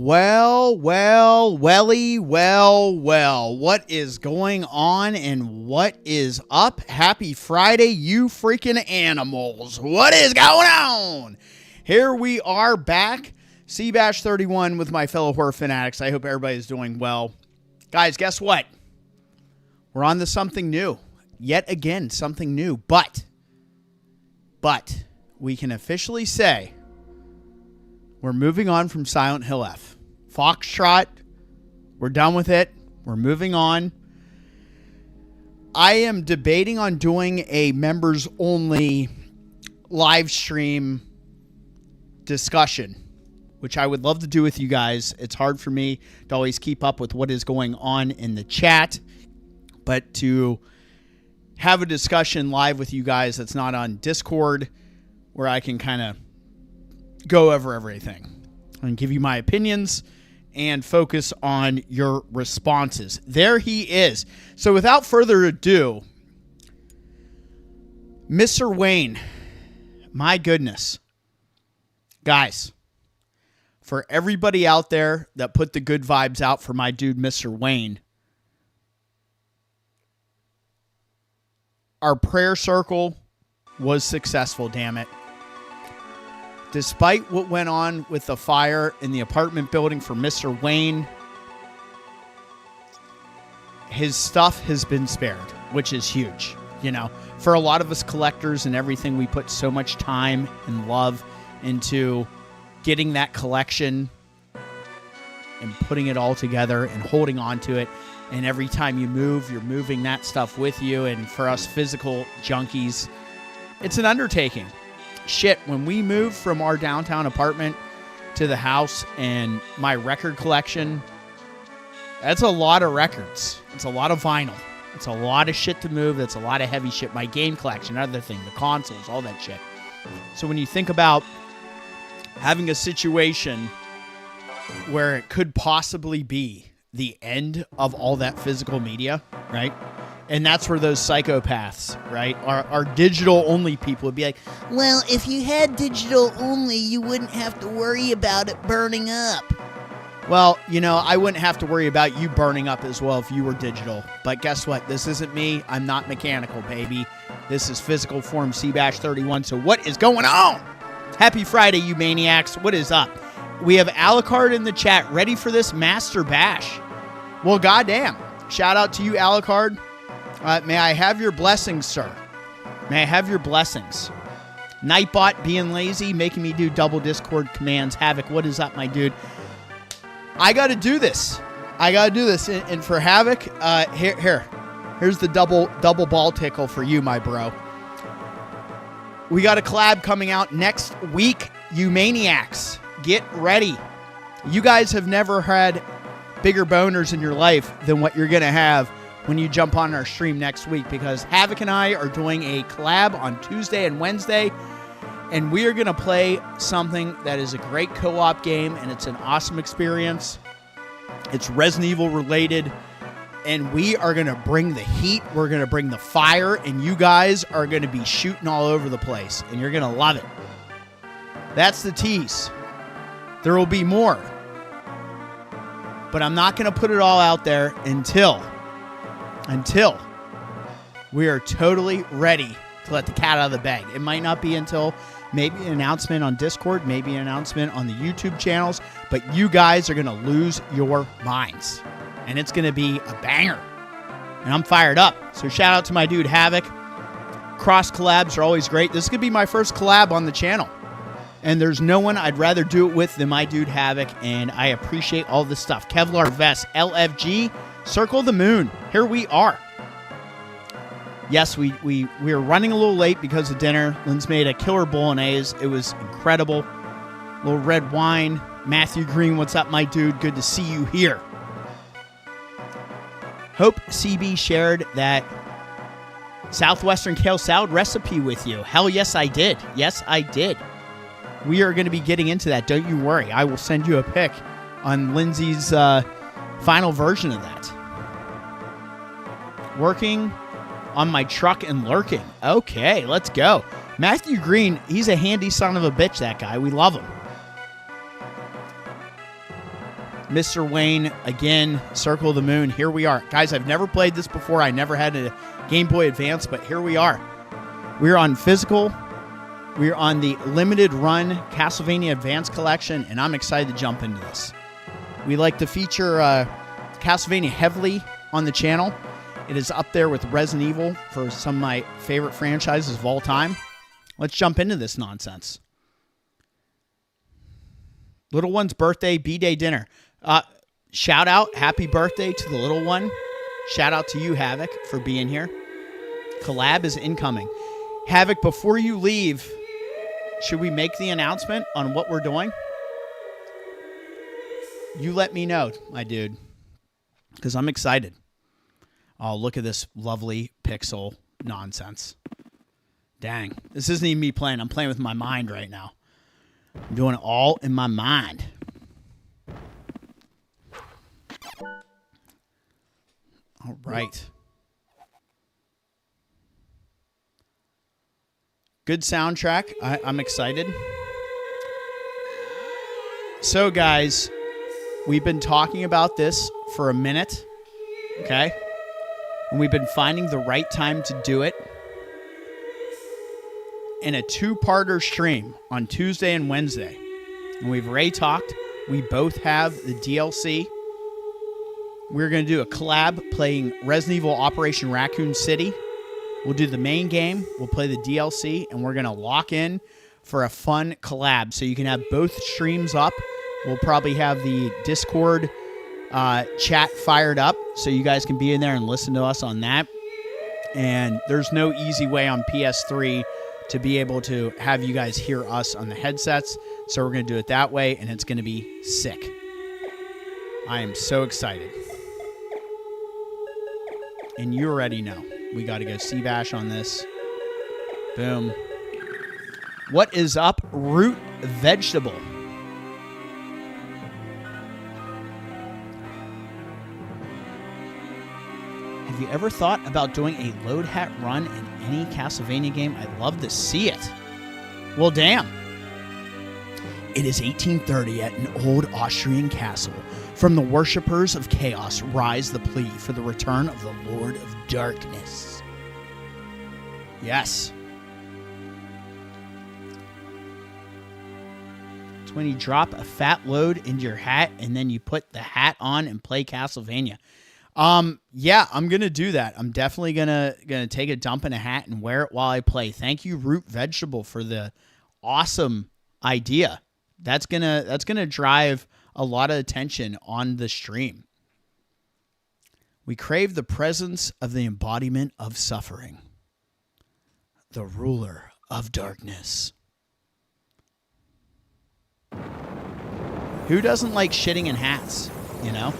Well. What is going on and what is up? Happy Friday, you freaking animals. What is going on? Here we are back, Seabash 31 with my fellow horror fanatics. I hope everybody's doing well. Guys, guess what? We're on to something new. Yet again, something new. But we can officially say we're moving on from Silent Hill F. Foxtrot, we're done with it. We're moving on. I am debating on doing a members-only live stream discussion, which I would love to do with you guys. It's hard for me to always keep up with what is going on in the chat, but to have a discussion live with you guys that's not on Discord where I can kind of go over everything and give you my opinions and focus on your responses. There he is. So without further ado, Mr. Wayne, my goodness. Guys, for everybody out there that put the good vibes out for my dude, Mr. Wayne, our prayer circle was successful, damn it. Despite what went on with the fire in the apartment building for Mr. Wayne, his stuff has been spared, which is huge. You know, for a lot of us collectors and everything, we put so much time and love into getting that collection and putting it all together and holding on to it. And every time you move, you're moving that stuff with you. And for us physical junkies, it's an undertaking. Shit, when we moved from our downtown apartment to the house and my record collection, that's a lot of records. It's a lot of vinyl. It's a lot of shit to move. That's a lot of heavy shit. My game collection, other thing, the consoles, all that shit. So when you think about having a situation where it could possibly be the end of all that physical media, right? And that's where those psychopaths, right, are digital-only people would be like, well, if you had digital-only, you wouldn't have to worry about it burning up. Well, you know, I wouldn't have to worry about you burning up as well if you were digital. But guess what? This isn't me. I'm not mechanical, baby. This is physical form Seabash 31. So what is going on? Happy Friday, you maniacs. What is up? We have Alucard in the chat ready for this Master Bash. Well, goddamn. Shout out to you, Alucard. May I have your blessings, sir? May I have your blessings? Nightbot being lazy, making me do double Discord commands. Havoc, what is up, my dude? I got to do this. And for Havoc, here's the double ball tickle for you, my bro. We got a collab coming out next week, you maniacs. Get ready. You guys have never had bigger boners in your life than what you're going to have when you jump on our stream next week, because Havoc and I are doing a collab on Tuesday and Wednesday, and we are going to play something that is a great co-op game, and it's an awesome experience. It's Resident Evil related, and we are going to bring the heat, we're going to bring the fire, and you guys are going to be shooting all over the place, and you're going to love it. That's the tease. There will be more, but I'm not going to put it all out there until we are totally ready to let the cat out of the bag. It might not be until maybe an announcement on Discord, maybe an announcement on the YouTube channels, but you guys are going to lose your minds, and it's going to be a banger, and I'm fired up. So shout out to my dude Havoc. Cross collabs are always great. This could be my first collab on the channel, and there's no one I'd rather do it with than my dude Havoc, and I appreciate all this stuff. Kevlar Vest, LFG, Circle the Moon. Here we are. Yes, we are running a little late because of dinner. Lynn's made a killer bolognese. It was incredible. Little red wine. Matthew Green, what's up, my dude? Good to see you here. Hope CB shared that Southwestern Kale Salad recipe with you. Hell yes, I did. Yes, I did. We are going to be getting into that. Don't you worry. I will send you a pic on Lindsay's final version of that. Working on my truck and lurking. Okay, let's go. Matthew Green, he's a handy son of a bitch, that guy. We love him. Mr. Wayne, again, Circle of the Moon. Here we are. Guys, I've never played this before. I never had a Game Boy Advance, but here we are. We're on physical. We're on the limited run Castlevania Advance Collection, and I'm excited to jump into this. We like to feature Castlevania heavily on the channel. It is up there with Resident Evil for some of my favorite franchises of all time. Let's jump into this nonsense. Little one's birthday, B-Day dinner. Shout out, happy birthday to the little one. Shout out to you, Havoc, for being here. Collab is incoming. Havoc, before you leave, should we make the announcement on what we're doing? You let me know, my dude, because I'm excited. Oh, look at this lovely pixel nonsense. Dang, this isn't even me playing. I'm playing with my mind right now. I'm doing it all in my mind. All right. Good soundtrack. I'm excited. So, guys, we've been talking about this for a minute, okay? And we've been finding the right time to do it. In a two-parter stream on Tuesday and Wednesday. And we've already talked. We both have the DLC. We're going to do a collab playing Resident Evil Operation Raccoon City. We'll do the main game. We'll play the DLC. And we're going to lock in for a fun collab. So you can have both streams up. We'll probably have the Discord chat fired up. So you guys can be in there and listen to us on that. And there's no easy way on PS3 to be able to have you guys hear us on the headsets. So we're going to do it that way, and it's going to be sick. I am so excited. And you already know. We got to go C-Bash on this. Boom. What is up, Root Vegetable? Have you ever thought about doing a load hat run in any Castlevania game? I'd love to see it. Well, damn. It is 1830 at an old Austrian castle. From the worshippers of chaos rise the plea for the return of the Lord of Darkness. Yes. It's when you drop a fat load into your hat and then you put the hat on and play Castlevania. Yeah, I'm going to do that. I'm definitely going to take a dump in a hat and wear it while I play. Thank you, Root Vegetable, for the awesome idea. That's going to drive a lot of attention on the stream. We crave the presence of the embodiment of suffering. The ruler of darkness. Who doesn't like shitting in hats, you know?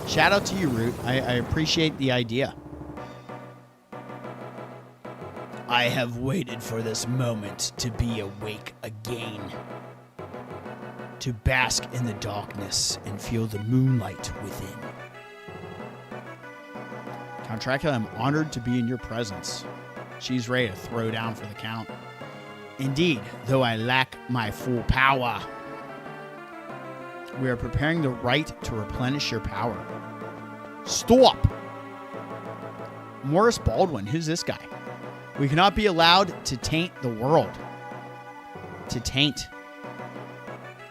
Shout out to you, Root. I appreciate the idea. I have waited for this moment to be awake again. To bask in the darkness and feel the moonlight within. Count Dracula, I'm honored to be in your presence. She's ready to throw down for the count. Indeed, though I lack my full power, we are preparing the rite to replenish your power. Stop! Morris Baldwin, who's this guy? We cannot be allowed to taint the world. To taint.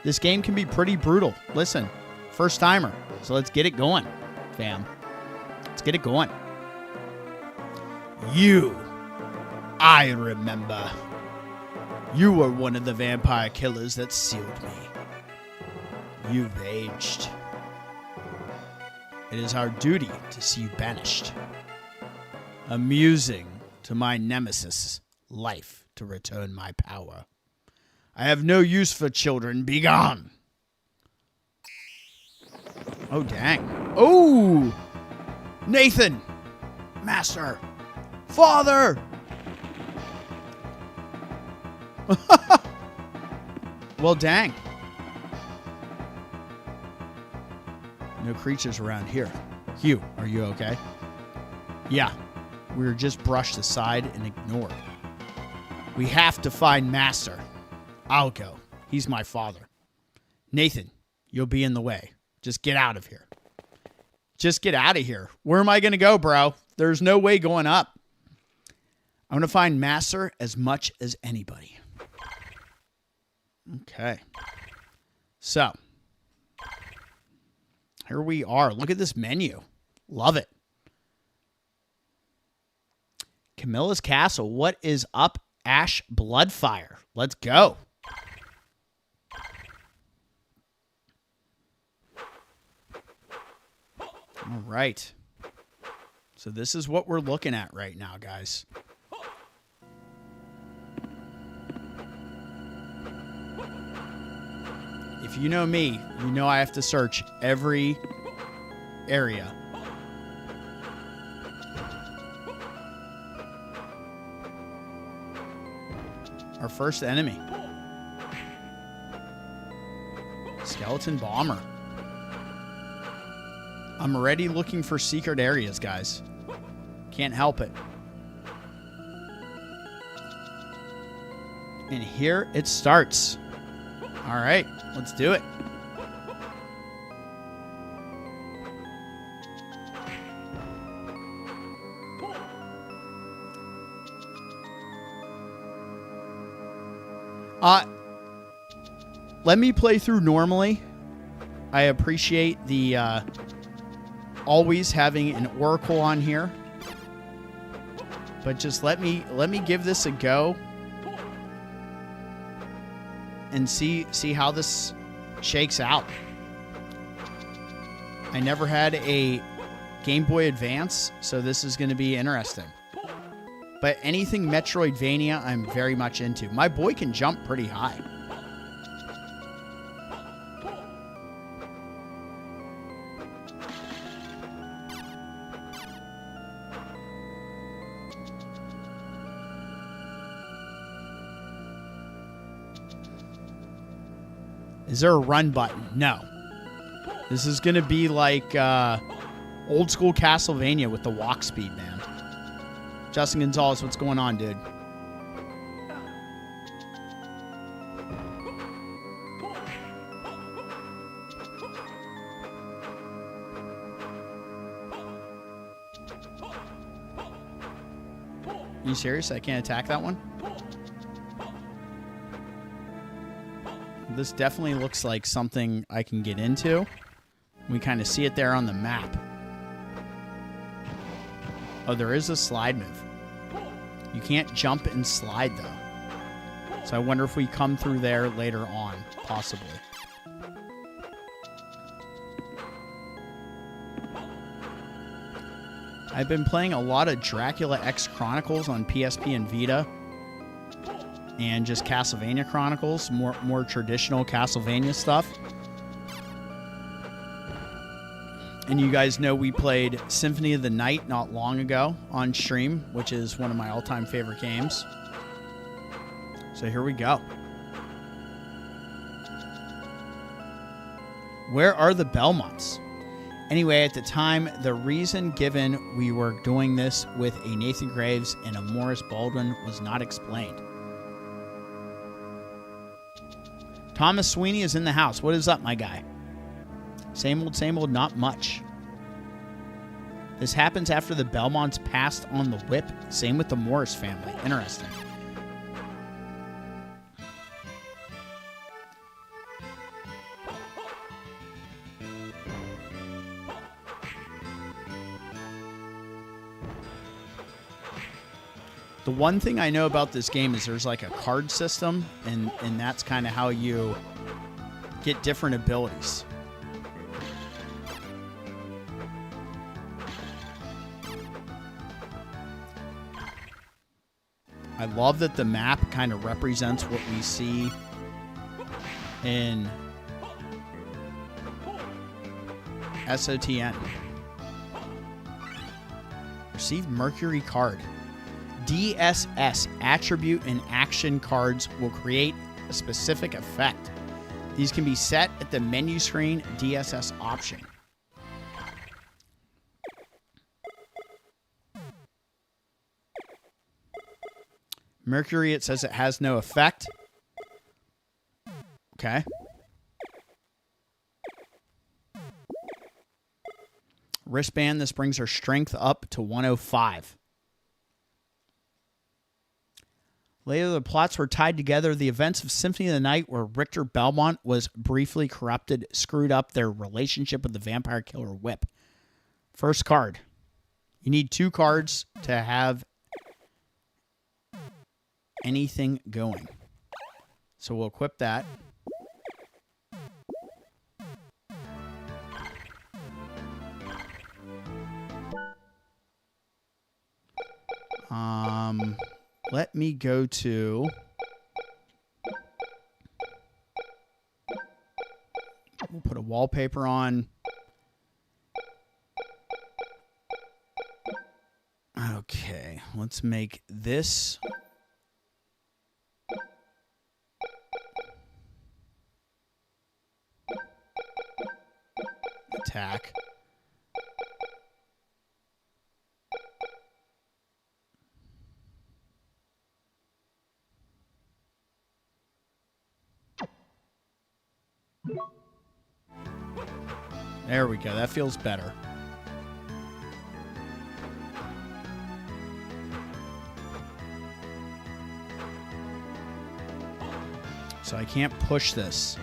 This game can be pretty brutal. Listen, first timer. So let's get it going, fam. Let's get it going. You, I remember. You were one of the vampire killers that sealed me. You've aged. It is our duty to see you banished. Amusing to my nemesis, life to return my power. I have no use for children. Be gone. Oh, dang. Oh! Nathan! Master! Father! Well, dang. No creatures around here. Hugh, are you okay? Yeah. We were just brushed aside and ignored. We have to find Master. I'll go. He's my father. Nathan, you'll be in the way. Just get out of here. Just get out of here. Where am I going to go, bro? There's no way going up. I'm going to find Master as much as anybody. Okay. So, here we are. Look at this menu. Love it. Camilla's Castle. What is up? Ash Bloodfire. Let's go. All right. So this is what we're looking at right now, guys. If you know me, you know I have to search every area. Our first enemy. Skeleton Bomber. I'm already looking for secret areas, guys. Can't help it. And here it starts. All right, let's do it. Let me play through normally. I appreciate the always having an oracle on here, but just let me give this a go and see how this shakes out. I never had a Game Boy Advance, so this is going to be interesting. But anything Metroidvania, I'm very much into. My boy can jump pretty high. Is there a run button? No. This is going to be like old school Castlevania with the walk speed, man. Justin Gonzalez, what's going on, dude? Are you serious? I can't attack that one? This definitely looks like something I can get into. We kind of see it there on the map. Oh, there is a slide move. You can't jump and slide, though. So I wonder if we come through there later on, possibly. I've been playing a lot of Dracula X Chronicles on PSP and Vita. And just Castlevania Chronicles, more traditional Castlevania stuff. And you guys know we played Symphony of the Night not long ago on stream, which is one of my all-time favorite games. So here we go. Where are the Belmonts? Anyway, at the time, the reason given we were doing this with a Nathan Graves and a Morris Baldwin was not explained. Thomas Sweeney is in the house. What is up, my guy? Same old, not much. This happens after the Belmonts passed on the whip. Same with the Morris family. Interesting. The one thing I know about this game is there's like a card system, and that's kind of how you get different abilities. I love that the map kind of represents what we see in SOTN. Receive Mercury card. DSS, attribute and action cards, will create a specific effect. These can be set at the menu screen DSS option. Mercury, it says it has no effect. Okay. Wristband. This brings her strength up to 105. Later, the plots were tied together. The events of Symphony of the Night, where Richter Belmont was briefly corrupted, screwed up their relationship with the vampire killer Whip. First card. You need 2 cards to have anything going. So we'll equip that. Let me go to... We'll put a wallpaper on. Okay, let's make this... attack. There we go. That feels better. So I can't push this.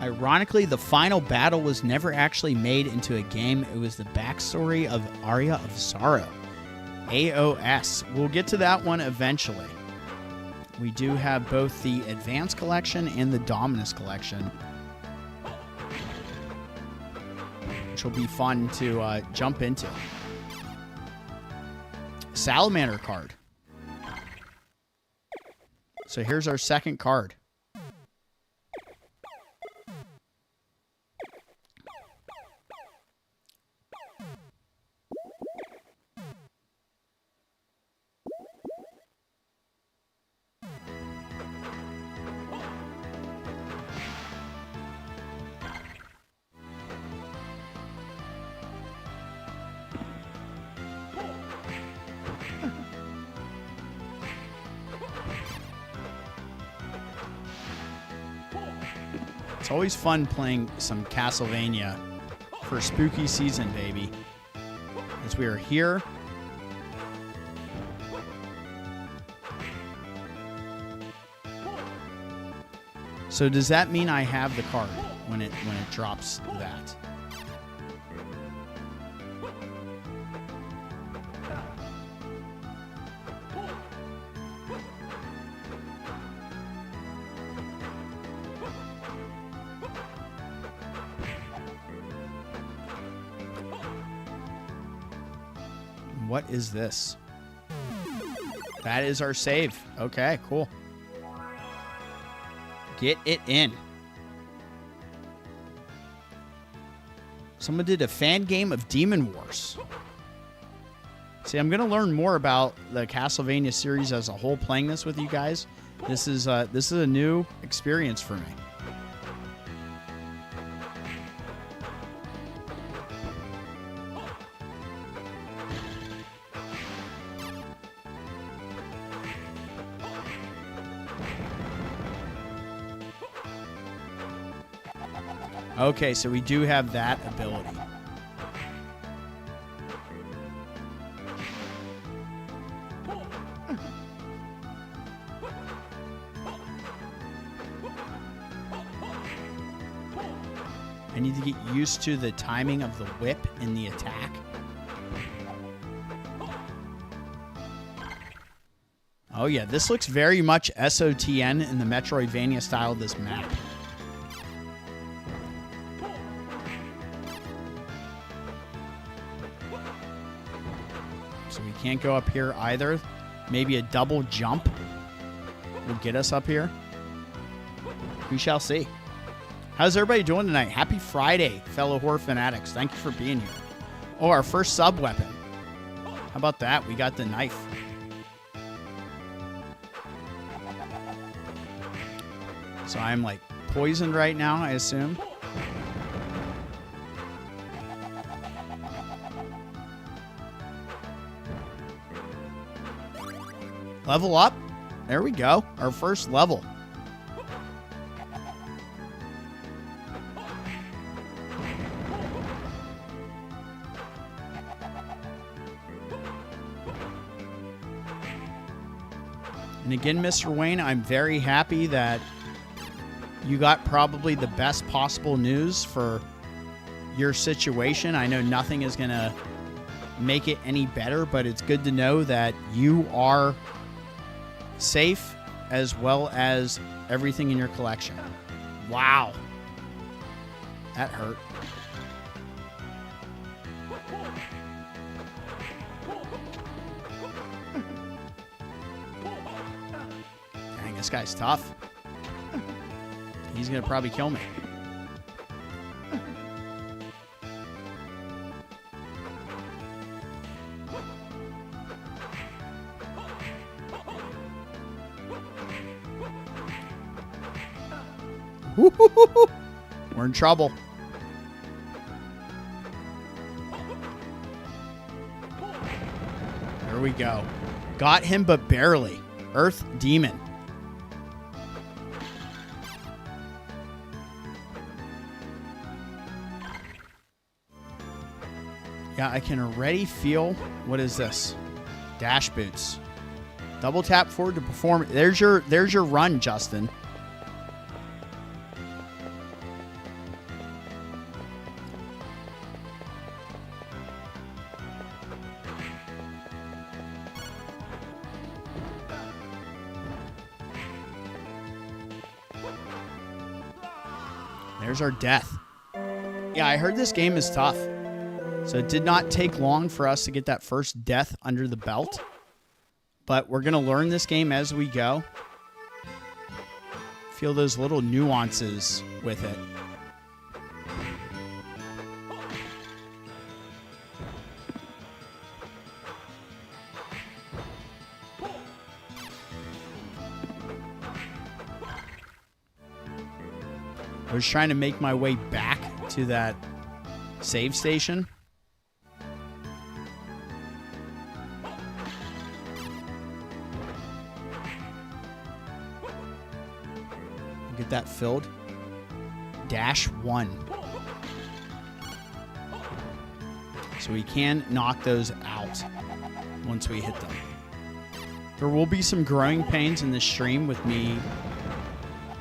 Ironically, the final battle was never actually made into a game. It was the backstory of Aria of Sorrow. AOS. We'll get to that one eventually. We do have both the Advanced Collection and the Dominus Collection, which will be fun to jump into. Salamander card. So here's our second card. It's always fun playing some Castlevania for spooky season, baby. As we are here. So does that mean I have the card when it drops that? What is this? That is our save. Okay, cool. Get it in. Someone did a fan game of Demon Wars. See, I'm going to learn more about the Castlevania series as a whole playing this with you guys. This is a new experience for me. Okay, so we do have that ability. I need to get used to the timing of the whip in the attack. Oh yeah, this looks very much SOTN in the Metroidvania style of this map. Can't go up here either. Maybe a double jump will get us up here. We shall see. How's everybody doing tonight? Happy Friday, fellow horror fanatics. Thank you for being here. Oh, our first sub weapon. How about that? We got the knife. So I'm like poisoned right now, I assume. Level up. There we go. Our first level. And again, Mr. Wayne, I'm very happy that you got probably the best possible news for your situation. I know nothing is going to make it any better, but it's good to know that you are safe as well as everything in your collection. Wow. That hurt. Dang, this guy's tough. He's going to probably kill me. We're in trouble. There we go. Got him, but barely. Earth Demon. Yeah, I can already feel... What is this? Dash boots. Double tap forward to perform. There's your run, Justin. There's our death. Yeah, I heard this game is tough. So it did not take long for us to get that first death under the belt. But we're going to learn this game as we go. Feel those little nuances with it. I was trying to make my way back to that save station. Get that filled. Dash 1. So we can knock those out once we hit them. There will be some growing pains in this stream with me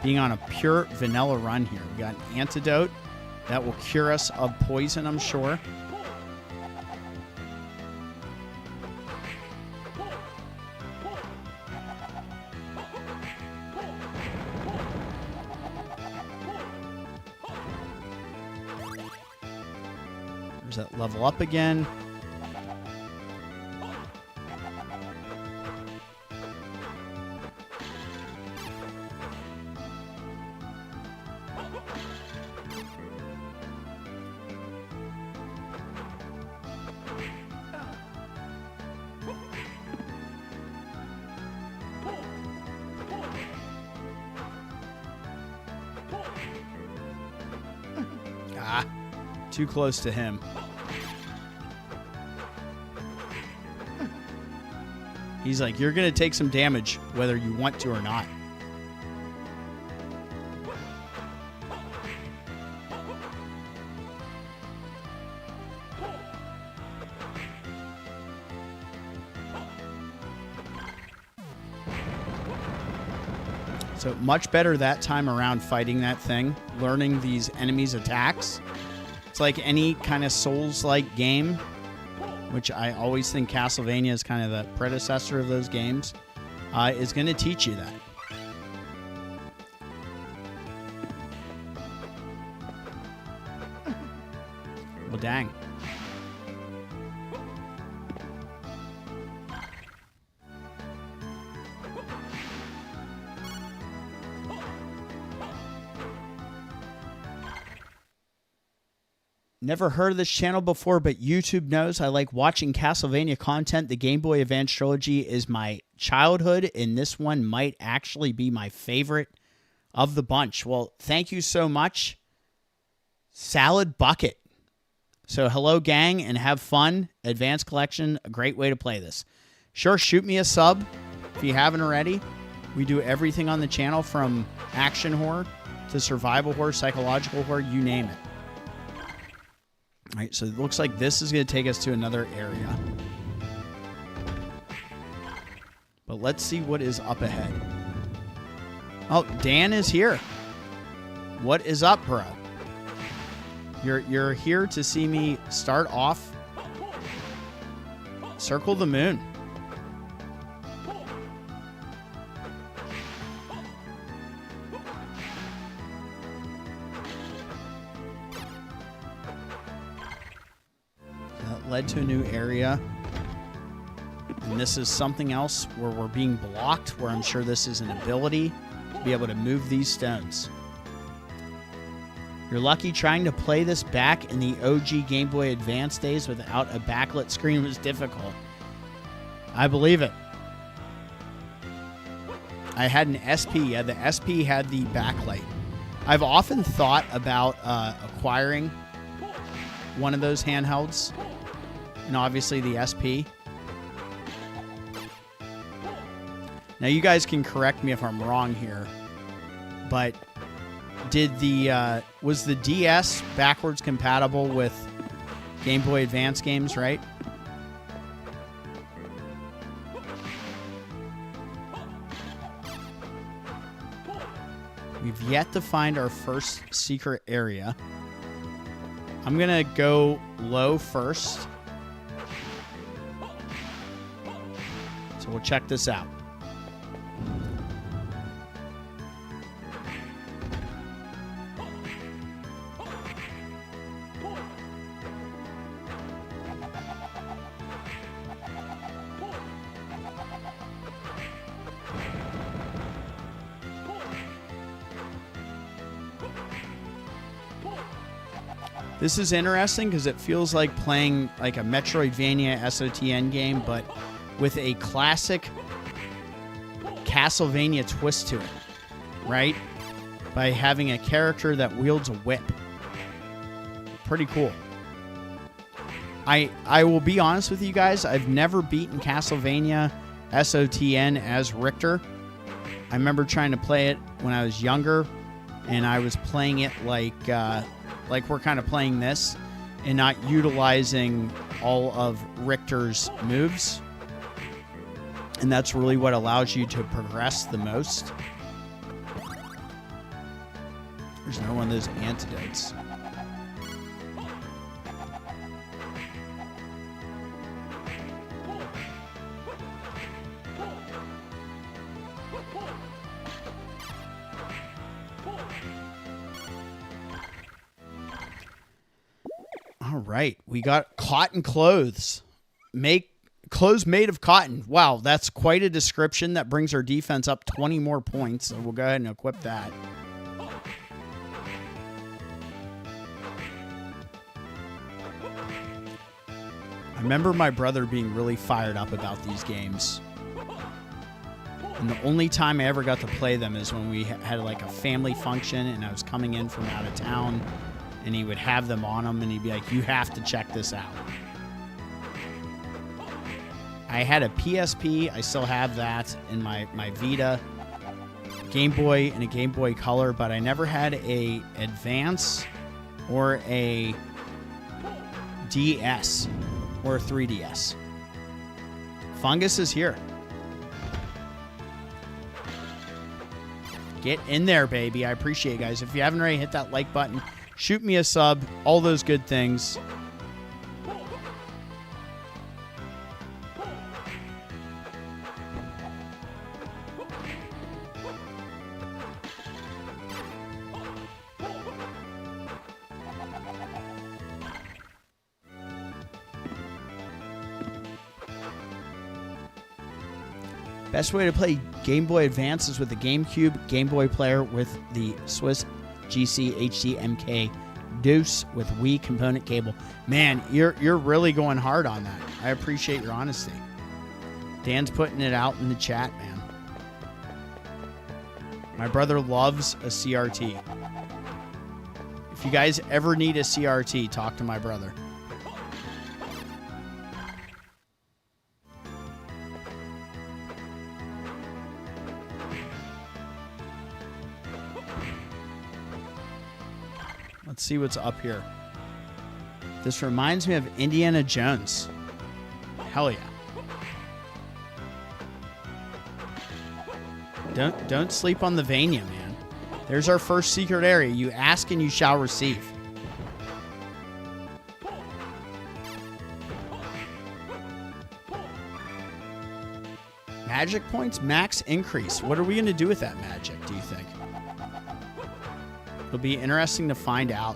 being on a pure vanilla run here. We got an antidote that will cure us of poison, I'm sure. There's that level up again. Too close to him. He's like, you're going to take some damage whether you want to or not. So much better that time around fighting that thing, learning these enemies' attacks. It's like any kind of Souls-like game, which I always think Castlevania is kind of the predecessor of those games, is going to teach you that. Well, dang. Never heard of this channel before, but YouTube knows I like watching Castlevania content. The Game Boy Advance trilogy is my childhood, and this one might actually be my favorite of the bunch. Well, thank you so much, Salad Bucket. So hello, gang, and have fun. Advanced Collection, a great way to play this. Sure, shoot me a sub If you haven't already, we do everything on the channel from action horror to survival horror, psychological horror, you name it. All right, so it looks like this is going to take us to another area. But let's see what is up ahead. Oh, Dan is here. What is up, bro? You're here to see me start off. Circle the moon. That led to a new area. And this is something else where we're being blocked, where I'm sure this is an ability to be able to move these stones. You're lucky. Trying to play this back in the OG Game Boy Advance days without a backlit screen was difficult. I believe it. I had an SP. Yeah, the SP had the backlight. I've often thought about acquiring one of those handhelds, and obviously the SP. Now, you guys can correct me if I'm wrong here, but was the DS backwards compatible with Game Boy Advance games, right? We've yet to find our first secret area. I'm going to go low first. So we'll check this out. This is interesting because it feels like playing like a Metroidvania SOTN game, but with a classic Castlevania twist to it, right? By having a character that wields a whip. Pretty cool. I will be honest with you guys, I've never beaten Castlevania SOTN as Richter. I remember trying to play it when I was younger, and I was playing it like we're kind of playing this and not utilizing all of Richter's moves. And that's really what allows you to progress the most. There's no one of those antidotes. All right, we got cotton clothes. Clothes made of cotton. Wow, that's quite a description. That brings our defense up 20 more points, so we'll go ahead and equip that. I remember my brother being really fired up about these games. And the only time I ever got to play them is when we had like a family function and I was coming in from out of town, and he would have them on him and he'd be like, you have to check this out. I had a PSP. I still have that in my Vita. Game Boy and a Game Boy Color, but I never had a Advance or a DS or a 3DS. Fungus is here. Get in there, baby. I appreciate it, guys. If you haven't already, hit that like button. Shoot me a sub. All those good things. Best way to play Game Boy Advance is with the GameCube Game Boy player with the Swiss GC HDMK Deuce with Wii component cable. Man, you're really going hard on that. I appreciate your honesty. Dan's putting it out in the chat, man. My brother loves a CRT. If you guys ever need a CRT, talk to my brother. see what's up here. This reminds me of Indiana Jones. Hell yeah. Don't sleep on the Vania, man. There's our first secret area. You ask and you shall receive. Magic points max increase. What are we going to do with that magic, do you think? It'll be interesting to find out.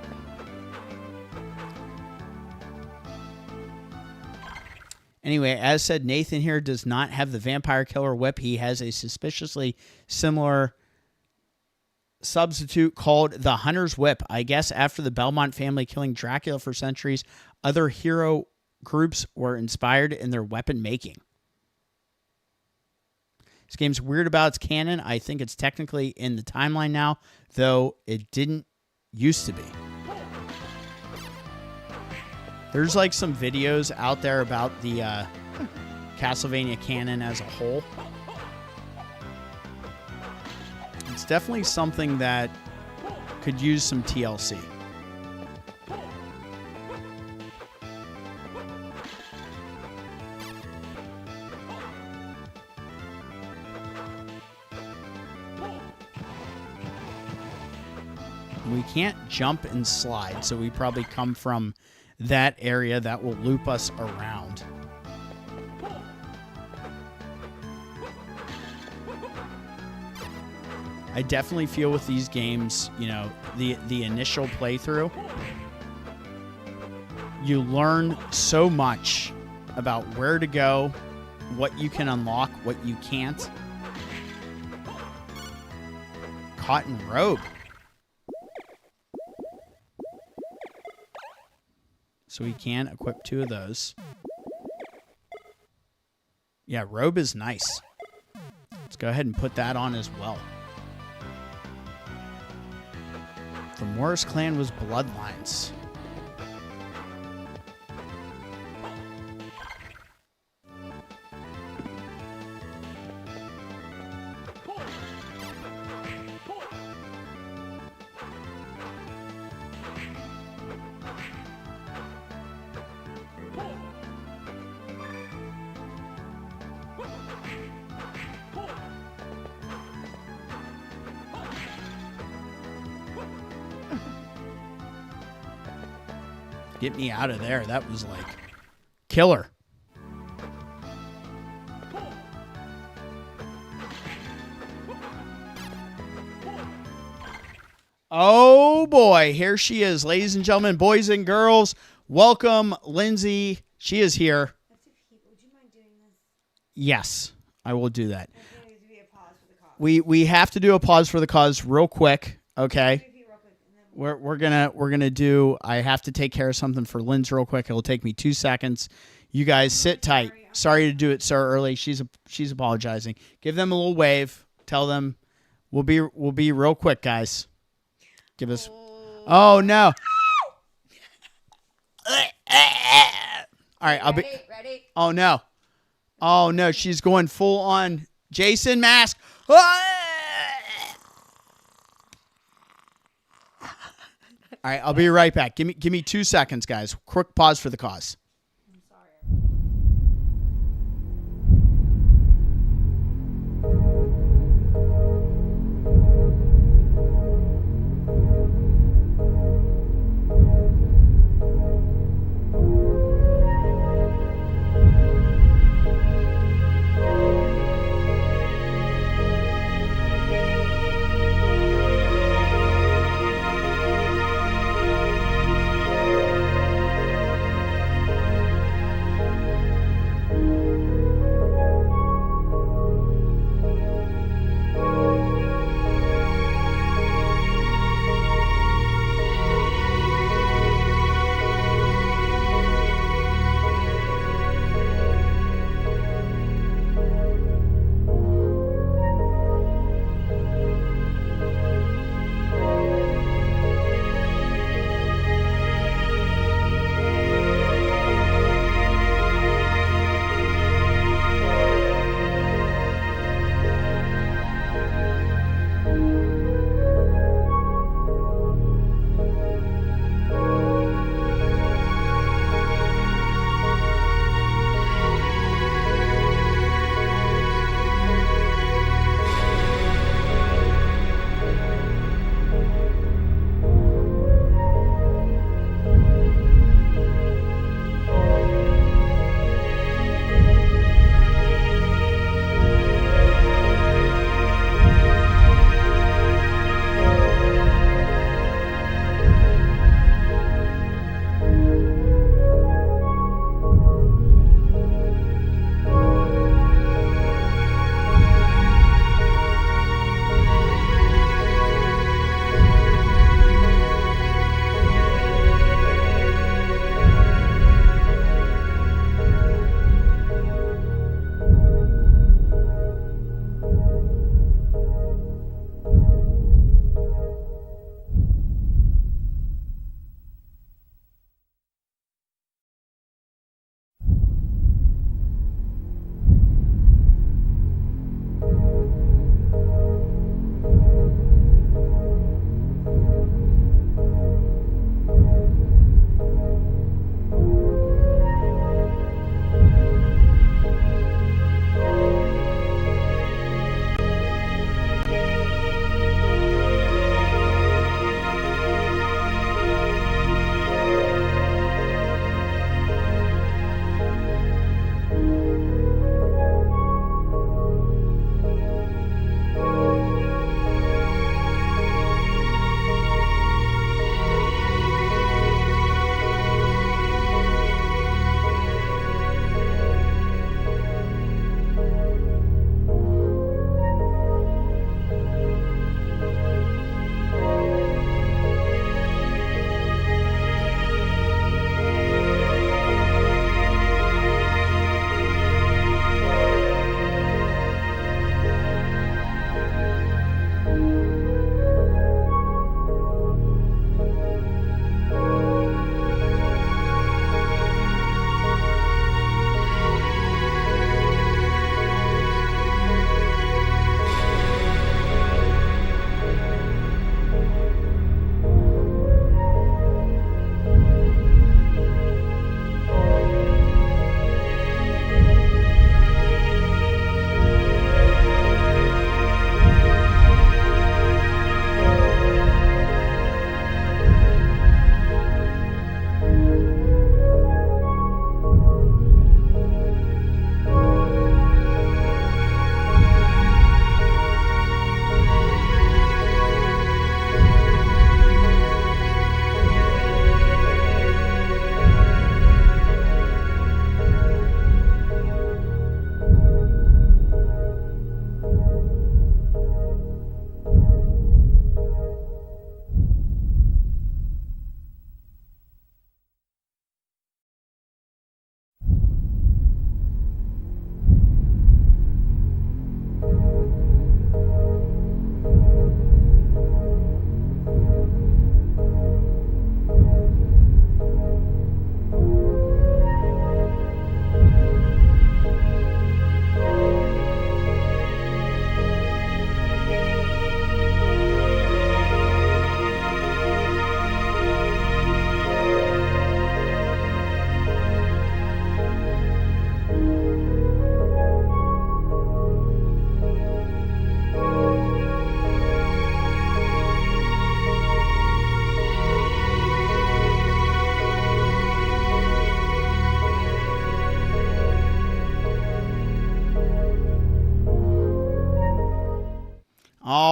Anyway, as said, Nathan here does not have the Vampire Killer Whip. He has a suspiciously similar substitute called the Hunter's Whip. I guess after the Belmont family killing Dracula for centuries, other hero groups were inspired in their weapon making. This game's weird about its canon. I think it's technically in the timeline now, though it didn't used to be. There's like some videos out there about the Castlevania canon as a whole. It's definitely something that could use some TLC. We can't jump and slide, so we probably come from that area that will loop us around. I definitely feel with these games, you know, the initial playthrough, you learn so much about where to go, what you can unlock, what you can't. Cotton Robe. So we can equip 2 of those. Yeah, Robe is nice. Let's go ahead and put that on as well. The Morris clan was bloodlines. Get me out of there. That was like killer. Oh boy, here she is, ladies and gentlemen, boys and girls. Welcome, Lindsay. She is here. Would you mind doing this? Yes, I will do that. There needs to be a pause for the cause. We have to do a pause for the cause real quick, okay? We're gonna do. I have to take care of something for Lindsay real quick. It'll take me 2 seconds. You guys sit tight. Sorry to do it so early. She's apologizing. Give them a little wave. Tell them we'll be real quick, guys. Give us. Oh no. All right, I'll be ready. Oh no. Oh no, she's going full on Jason mask. All right, I'll be right back. Give me 2 seconds, guys. Quick pause for the cause. I'm sorry.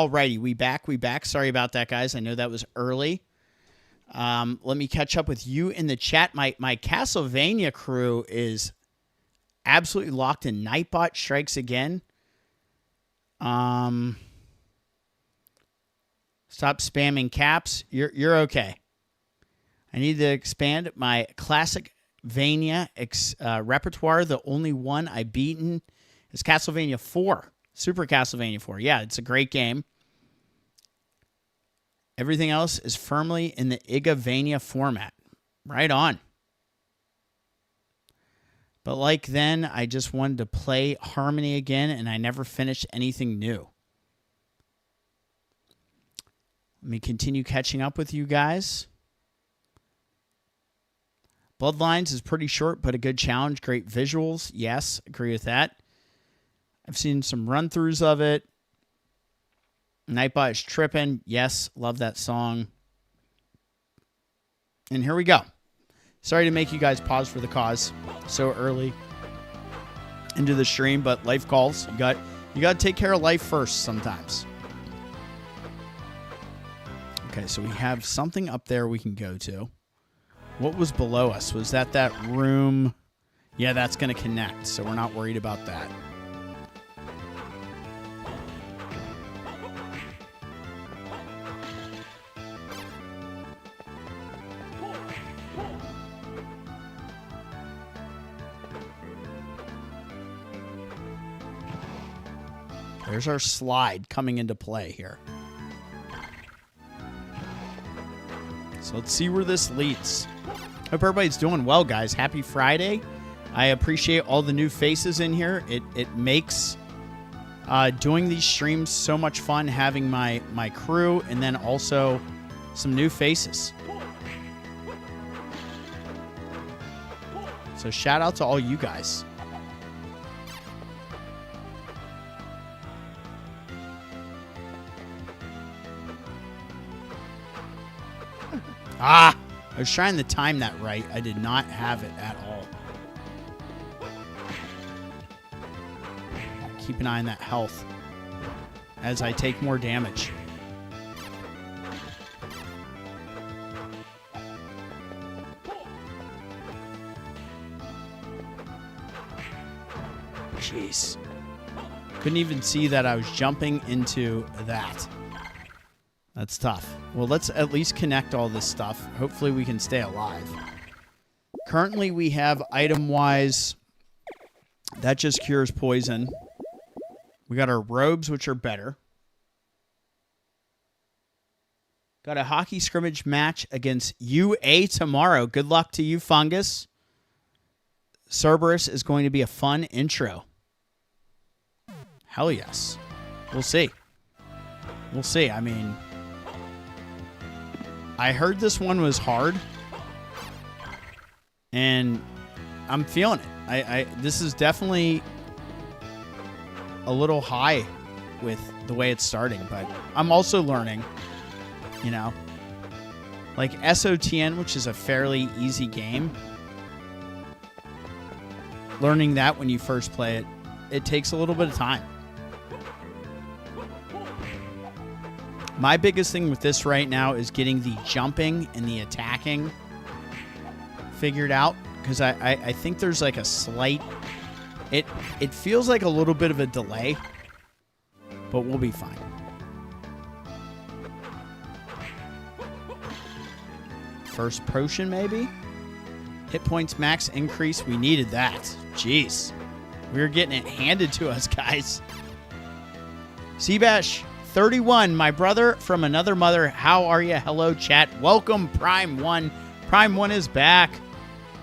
Alrighty, we back. Sorry about that, guys. I know that was early. Let me catch up with you in the chat. My Castlevania crew is absolutely locked in. Nightbot strikes again. Stop spamming caps. You're okay. I need to expand my classic Vania repertoire. The only one I've beaten is Castlevania 4. Super Castlevania 4. Yeah, it's a great game. Everything else is firmly in the Igavania format. Right on. But like then, I just wanted to play Harmony again, and I never finished anything new. Let me continue catching up with you guys. Bloodlines is pretty short, but a good challenge. Great visuals. Yes, agree with that. I've seen some run-throughs of it. Nightbot is tripping. Yes, love that song. And here we go. Sorry to make you guys pause for the cause so early into the stream, but life calls. You got to take care of life first sometimes. Okay, so we have something up there we can go to. What was below us? Was that room? Yeah, that's going to connect, so we're not worried about that. There's our slide coming into play here. So let's see where this leads. Hope everybody's doing well, guys. Happy Friday. I appreciate all the new faces in here. It makes doing these streams so much fun, having my crew and then also some new faces. So shout out to all you guys. I was trying to time that right. I did not have it at all. Keep an eye on that health as I take more damage. Jeez. Couldn't even see that I was jumping into that. That's tough. Well, let's at least connect all this stuff. Hopefully we can stay alive. Currently we have item-wise, that just cures poison. We got our robes, which are better. Got a hockey scrimmage match against UA tomorrow. Good luck to you, Fungus. Cerberus is going to be a fun intro. Hell yes. We'll see. We'll see. I mean, I heard this one was hard, and I'm feeling it. This is definitely a little high with the way it's starting, but I'm also learning, you know, like SOTN, which is a fairly easy game. Learning that when you first play it, it takes a little bit of time. My biggest thing with this right now is getting the jumping and the attacking figured out, because I think there's like a slight... It feels like a little bit of a delay, but we'll be fine. First potion, maybe? Hit points max increase. We needed that. Jeez. We were getting it handed to us, guys. Seabash 31, my brother from another mother. How are you? Hello, chat. Welcome, Prime 1. Prime 1 is back.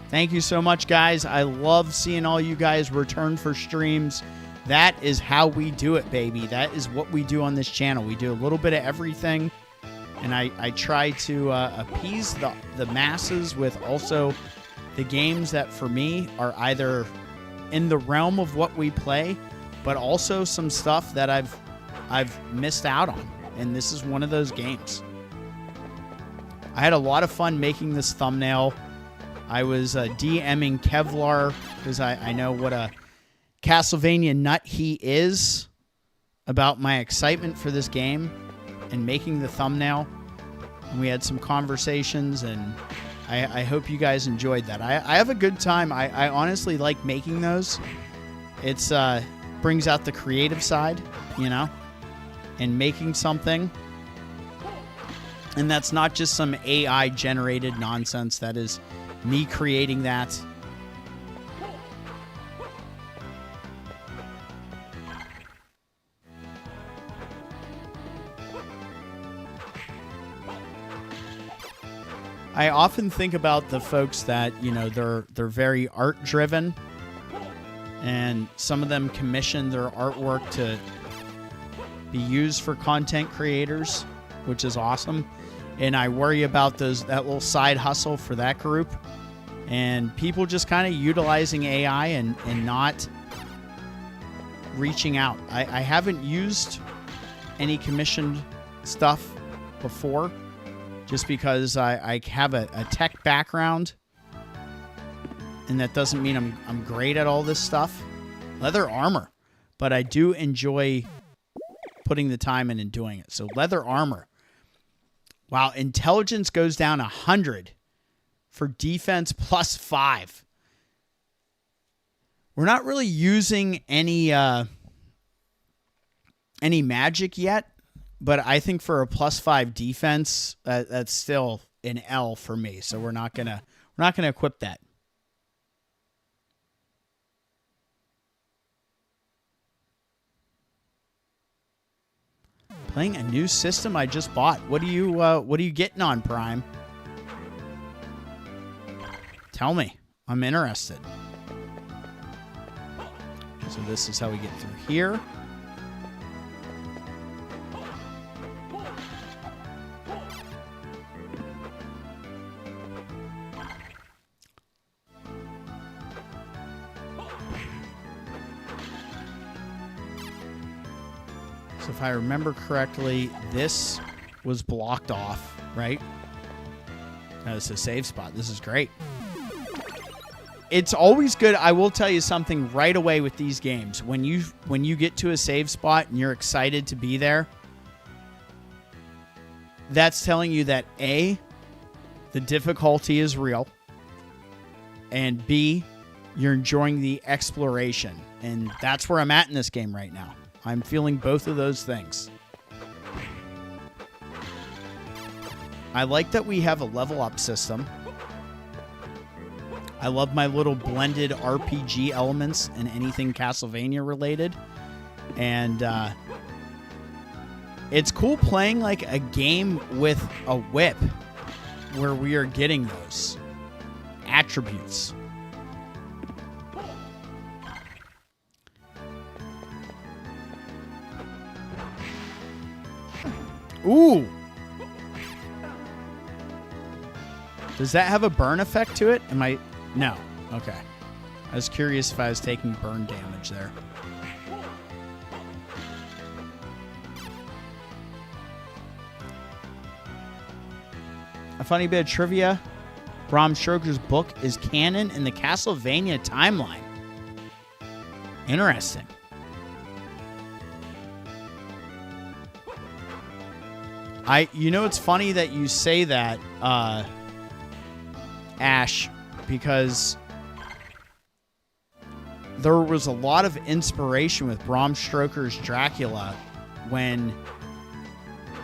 Thank you so much, guys. I love seeing all you guys return for streams. That is how we do it, baby. That is what we do on this channel. We do a little bit of everything, and I try to appease the masses with also the games that, for me, are either in the realm of what we play, but also some stuff that I've missed out on, and this is one of those games. I had a lot of fun making this thumbnail. I was DMing Kevlar because I know what a Castlevania nut he is. about my excitement for this game and making the thumbnail. And we had some conversations, and I hope you guys enjoyed that. I have a good time. I honestly like making those. It's brings out the creative side, you know, and making something. And that's not just some AI-generated nonsense. That is me creating that. I often think about the folks that, you know, they're very art driven, and some of them commission their artwork to be used for content creators, which is awesome. And I worry about that little side hustle for that group, and people just kind of utilizing AI and not reaching out. I haven't used any commissioned stuff before, just because I have a tech background, and that doesn't mean I'm great at all this stuff. Leather armor, but I do enjoy putting the time in and doing it. So leather armor. Wow, intelligence goes down 100 for defense +5. We're not really using any magic yet. But I think for a +5 defense, that's still an L for me. So we're not gonna equip that. Playing a new system I just bought. What are you getting on, Prime? Tell me. I'm interested. So this is how we get through here. So if I remember correctly, this was blocked off, right? Now this is a save spot. This is great. It's always good. I will tell you something right away with these games. When you get to a save spot and you're excited to be there, that's telling you that A, the difficulty is real, and B, you're enjoying the exploration. And that's where I'm at in this game right now. I'm feeling both of those things. I like that we have a level up system. I love my little blended RPG elements and anything Castlevania related. And it's cool playing like a game with a whip where we are getting those attributes. Ooh. Does that have a burn effect to it? No. Okay. I was curious if I was taking burn damage there. A funny bit of trivia. Bram Stoker's book is canon in the Castlevania timeline. Interesting. It's funny that you say that, Ash, because there was a lot of inspiration with Bram Stoker's Dracula when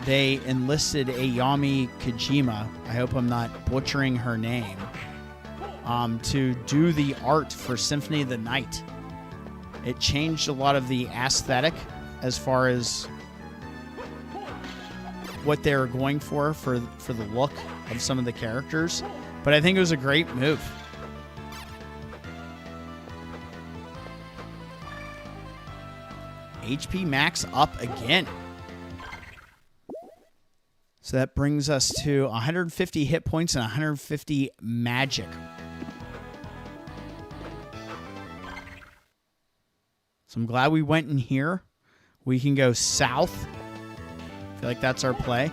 they enlisted Ayami Kojima, I hope I'm not butchering her name, to do the art for Symphony of the Night. It changed a lot of the aesthetic as far as what they were going for the look of some of the characters. But I think it was a great move. HP max up again. So that brings us to 150 hit points and 150 magic. So I'm glad we went in here. We can go south. I feel like that's our play.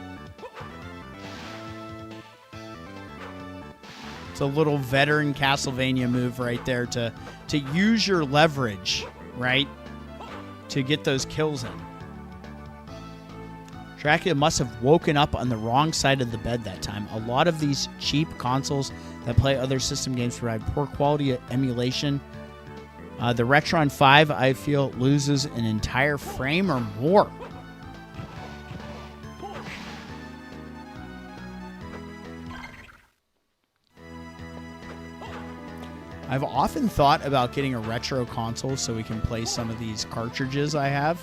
It's a little veteran Castlevania move right there to use your leverage, right? To get those kills in. Dracula must have woken up on the wrong side of the bed that time. A lot of these cheap consoles that play other system games provide poor quality emulation. The Retron 5, I feel, loses an entire frame or more. I've often thought about getting a retro console so we can play some of these cartridges I have.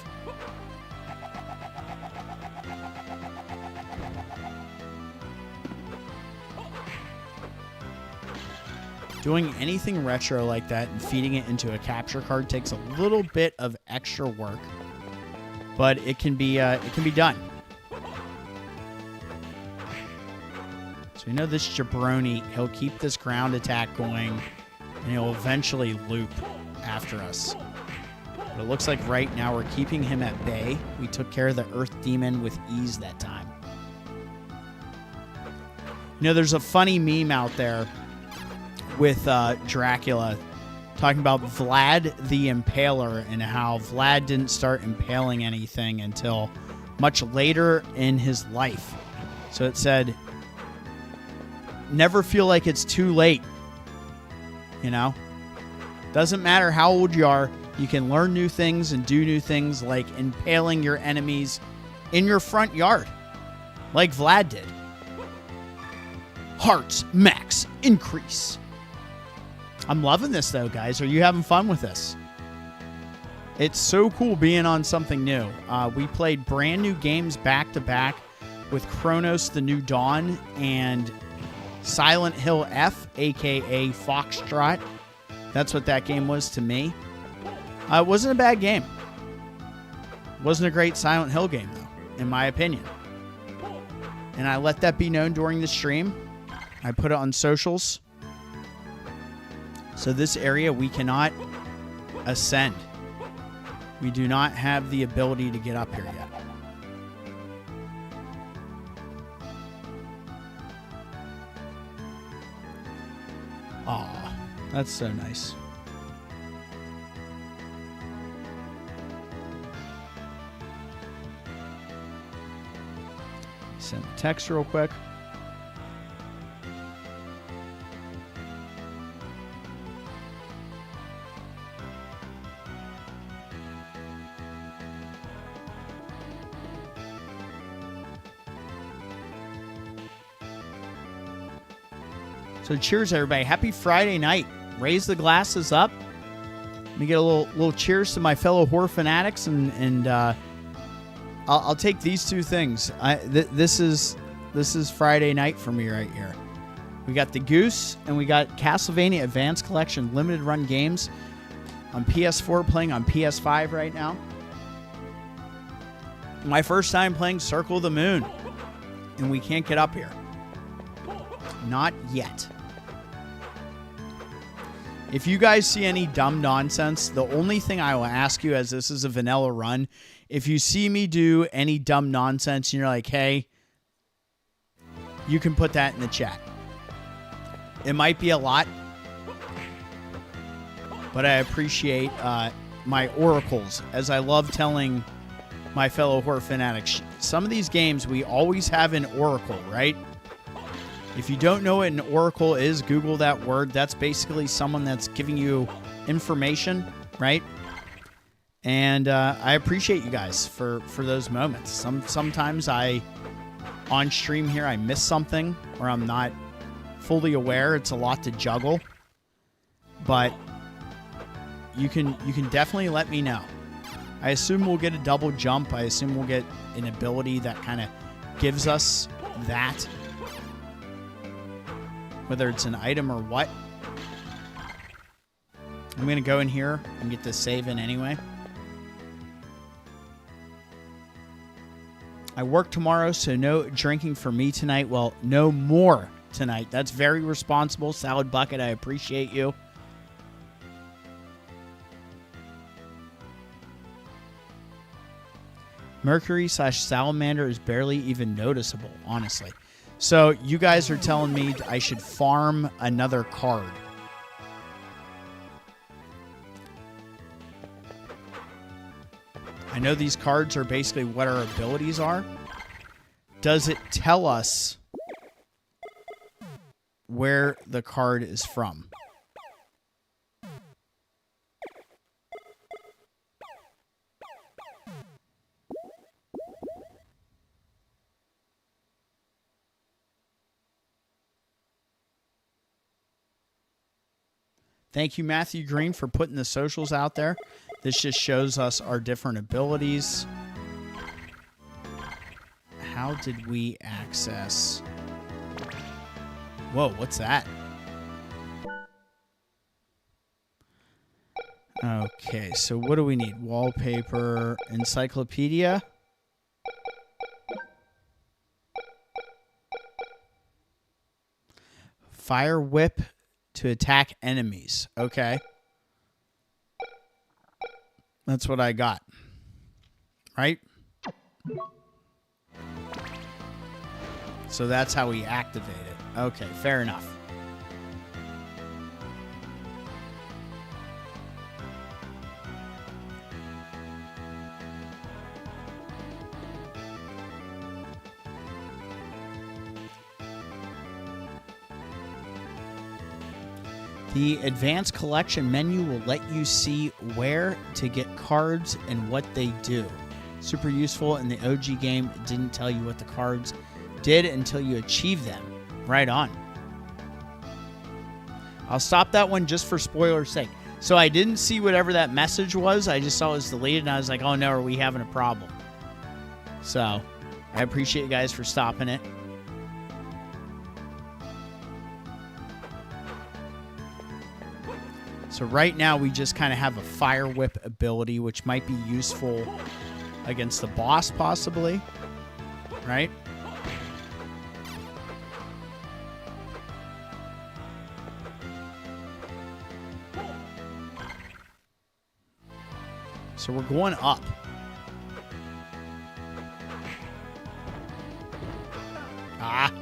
Doing anything retro like that and feeding it into a capture card takes a little bit of extra work, but it can be done. So we know this jabroni, he'll keep this ground attack going, and he'll eventually loop after us. But it looks like right now we're keeping him at bay. We took care of the Earth Demon with ease that time. You know, there's a funny meme out there with Dracula talking about Vlad the Impaler and how Vlad didn't start impaling anything until much later in his life. So it said, never feel like it's too late. You know? Doesn't matter how old you are, you can learn new things and do new things like impaling your enemies in your front yard, like Vlad did. Hearts max increase. I'm loving this, though, guys. Are you having fun with this? It's so cool being on something new. We played brand new games back-to-back with Chronos the New Dawn and Silent Hill F, a.k.a. Foxtrot. That's what that game was to me. It wasn't a bad game. It wasn't a great Silent Hill game, though, in my opinion. And I let that be known during the stream. I put it on socials. So this area, we cannot ascend. We do not have the ability to get up here yet. Aw, that's so nice. Send a text real quick. So cheers, everybody. Happy Friday night. Raise the glasses up. Let me get a little cheers to my fellow horror fanatics, and I'll take these two things. This is Friday night for me right here. We got the Goose, and we got Castlevania Advanced Collection limited run games on PS4, playing on PS5 right now. My first time playing Circle of the Moon, and we can't get up here. Not yet. If you guys see any dumb nonsense, the only thing I will ask you, as this is a vanilla run, if you see me do any dumb nonsense and you're like, hey, you can put that in the chat. It might be a lot, but I appreciate my oracles, as I love telling my fellow horror fanatics. Some of these games, we always have an oracle, right? If you don't know what an oracle is, Google that word. That's basically someone that's giving you information, right? And I appreciate you guys for those moments. Sometimes on stream here, I miss something or I'm not fully aware. It's a lot to juggle. But you can definitely let me know. I assume we'll get a double jump. I assume we'll get an ability that kind of gives us that. Whether it's an item or what. I'm going to go in here and get this save in anyway. I work tomorrow, so no drinking for me tonight. Well, no more tonight. That's very responsible. Salad Bucket, I appreciate you. Mercury / Salamander is barely even noticeable, honestly. So you guys are telling me I should farm another card. I know these cards are basically what our abilities are. does it tell us where the card is from? Thank you, Matthew Green, for putting the socials out there. This just shows us our different abilities. How did we access... Whoa, what's that? Okay, so what do we need? Wallpaper, encyclopedia. Fire whip to attack enemies. Okay. That's what I got. Right? So that's how we activate it. Okay, fair enough. The Advanced Collection menu will let you see where to get cards and what they do. Super useful. In the OG game, it didn't tell you what the cards did until you achieve them. Right on. I'll stop that one just for spoiler's sake. So I didn't see whatever that message was. I just saw it was deleted, and I was like, oh no, are we having a problem? So I appreciate you guys for stopping it. So right now we just kind of have a fire whip ability, which might be useful against the boss possibly, right? So we're going up. Ah.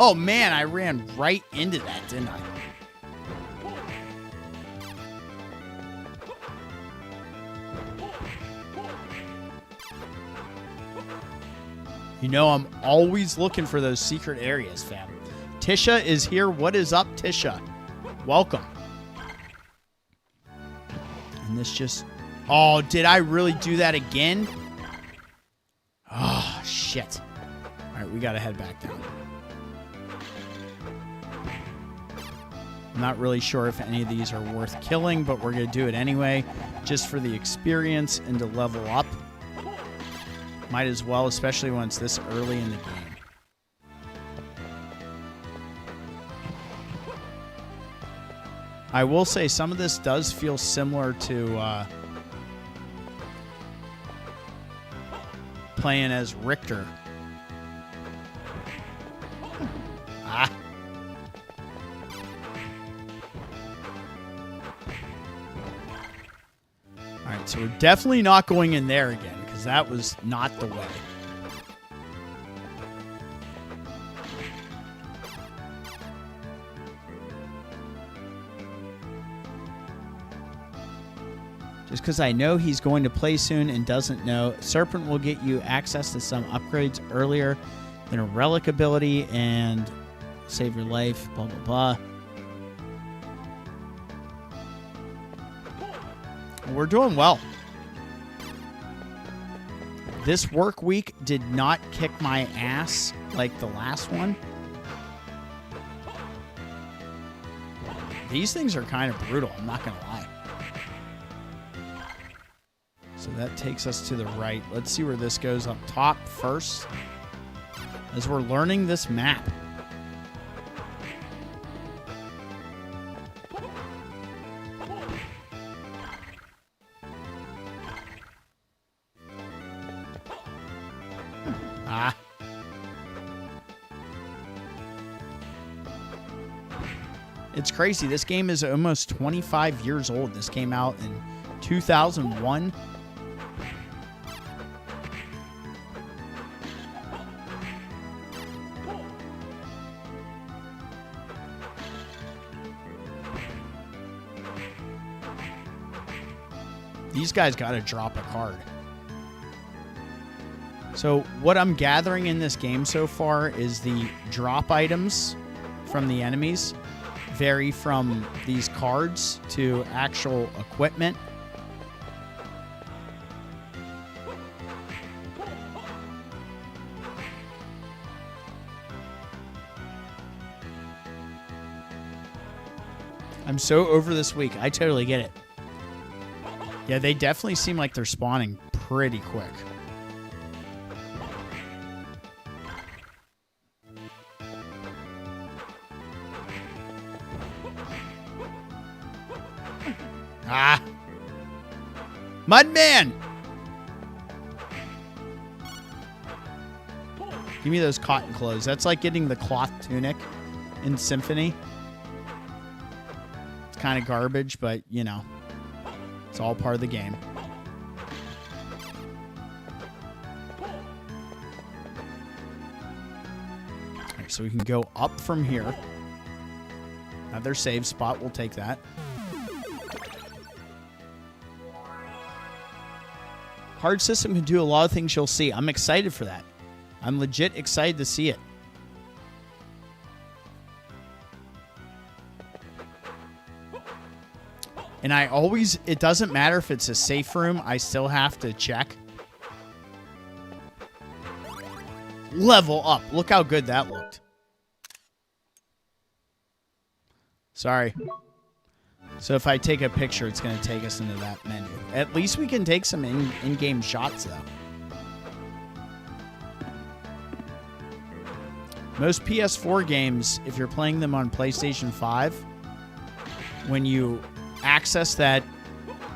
Oh man, I ran right into that, didn't I? You know, I'm always looking for those secret areas, fam. Tisha is here. What is up, Tisha? Welcome. And this just... Oh, did I really do that again? Oh, shit. All right, we got to head back down. I'm not really sure if any of these are worth killing, but we're going to do it anyway, just for the experience and to level up. Might as well, especially when it's this early in the game. I will say some of this does feel similar to playing as Richter. Ah. All right, so we're definitely not going in there again. That was not the way. Just because I know he's going to play soon and doesn't know, Serpent will get you access to some upgrades earlier than a relic ability and save your life, blah, blah, blah. We're doing well. This work week did not kick my ass like the last one. These things are kind of brutal, I'm not going to lie. So that takes us to the right. Let's see where this goes up top first, as we're learning this map. It's crazy. This game is almost 25 years old. This came out in 2001. These guys got to drop a card. So what I'm gathering in this game so far is the drop items from the enemies vary from these cards to actual equipment. I'm so over this week. I totally get it. Yeah, they definitely seem like they're spawning pretty quick. Ah! Mudman! Give me those cotton clothes. That's like getting the cloth tunic in Symphony. It's kind of garbage, but, you know, it's all part of the game. All right, so we can go up from here. Another save spot. We'll take that. Hard system can do a lot of things you'll see. I'm excited for that. I'm legit excited to see it. And I always, it doesn't matter if it's a safe room, I still have to check. Level up. Look how good that looked. Sorry. So if I take a picture, it's going to take us into that menu. At least we can take some in-game shots, though. Most PS4 games, if you're playing them on PlayStation 5, when you access that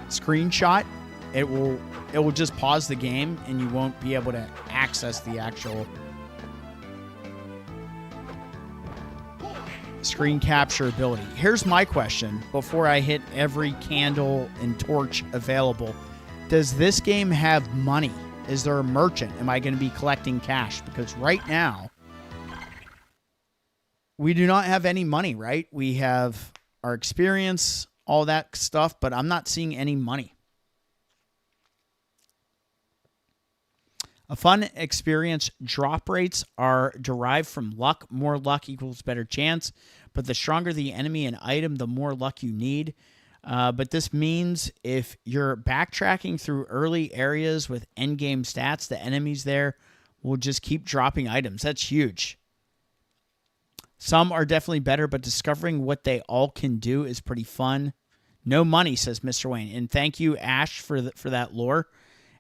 screenshot, it will just pause the game, and you won't be able to access the actual screen capture ability. Here's my question before I hit every candle and torch available. Does this game have money? Is there a merchant? Am I going to be collecting cash? Because right now, we do not have any money, right? We have our experience, all that stuff, but I'm not seeing any money. A fun experience, drop rates are derived from luck. More luck equals better chance, but the stronger the enemy and item, the more luck you need. But this means if you're backtracking through early areas with endgame stats, the enemies there will just keep dropping items. That's huge. Some are definitely better, but discovering what they all can do is pretty fun. No money, says Mr. Wayne. And thank you, Ash, for that lore.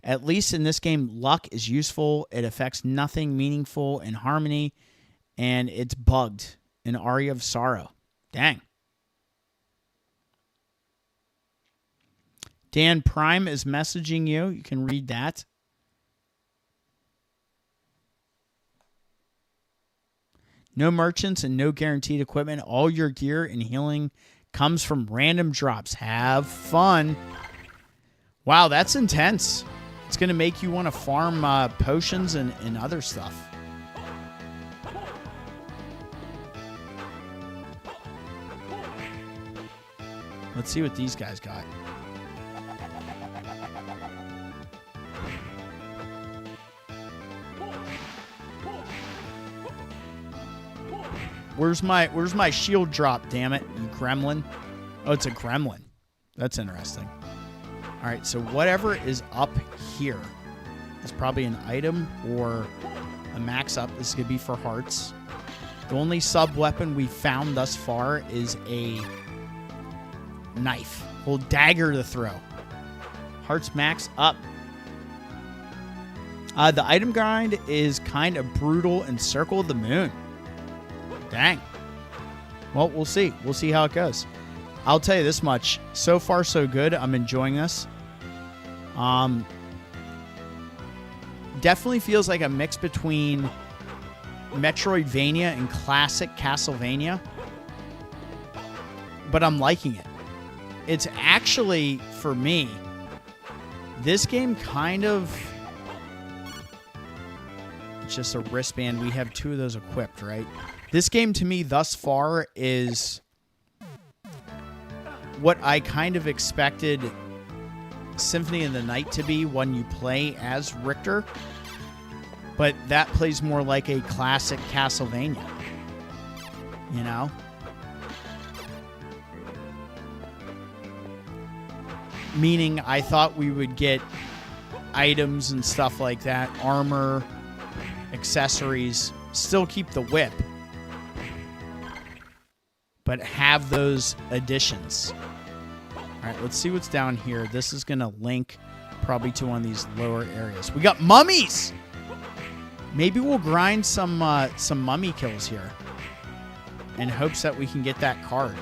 At least in this game, luck is useful. It affects nothing meaningful in Harmony, and it's bugged in Aria of Sorrow. Dang. Dan Prime is messaging you. You can read that. No merchants and no guaranteed equipment. All your gear and healing comes from random drops. Have fun. Wow, that's intense. It's going to make you want to farm potions and other stuff. Let's see what these guys got. Where's my shield drop, damn it, you gremlin? Oh, it's a gremlin. That's interesting. All right, so whatever is up here is probably an item or a max up. This is going to be for hearts. The only sub-weapon we found thus far is a knife. Well, dagger to throw. Hearts max up. The item grind is kind of brutal in Circle of the Moon. Dang. Well, we'll see. We'll see how it goes. I'll tell you this much. So far, so good. I'm enjoying this. Definitely feels like a mix between Metroidvania and classic Castlevania. But I'm liking it. It's actually, for me, this game kind of... It's just a wristband. We have 2 of those equipped, right? This game, to me, thus far, is what I kind of expected Symphony of the Night to be when you play as Richter. But that plays more like a classic Castlevania. You know? Meaning I thought we would get items and stuff like that, armor, accessories, still keep the whip, but have those additions. All right, let's see what's down here. This is going to link probably to one of these lower areas. We got mummies! Maybe we'll grind some mummy kills here in hopes that we can get that card.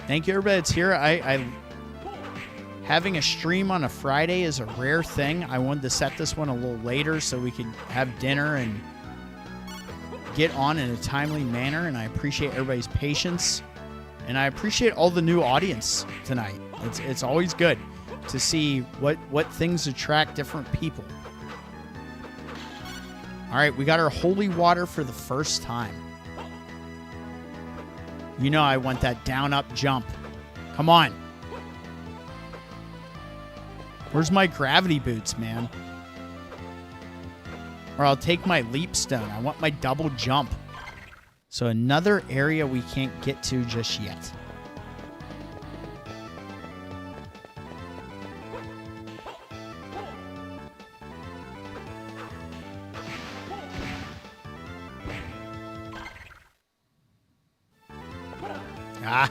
Thank you, everybody that's here. I having a stream on a Friday is a rare thing. I wanted to set this one a little later so we could have dinner and get on in a timely manner, and I appreciate everybody's patience, and I appreciate all the new audience tonight. It's always good to see what things attract different people. All right, we got our holy water for the first time. You know I want that down-up jump. Come on. Where's my gravity boots, man? Or I'll take my leap stone. I want my double jump. So another area we can't get to just yet. Ah.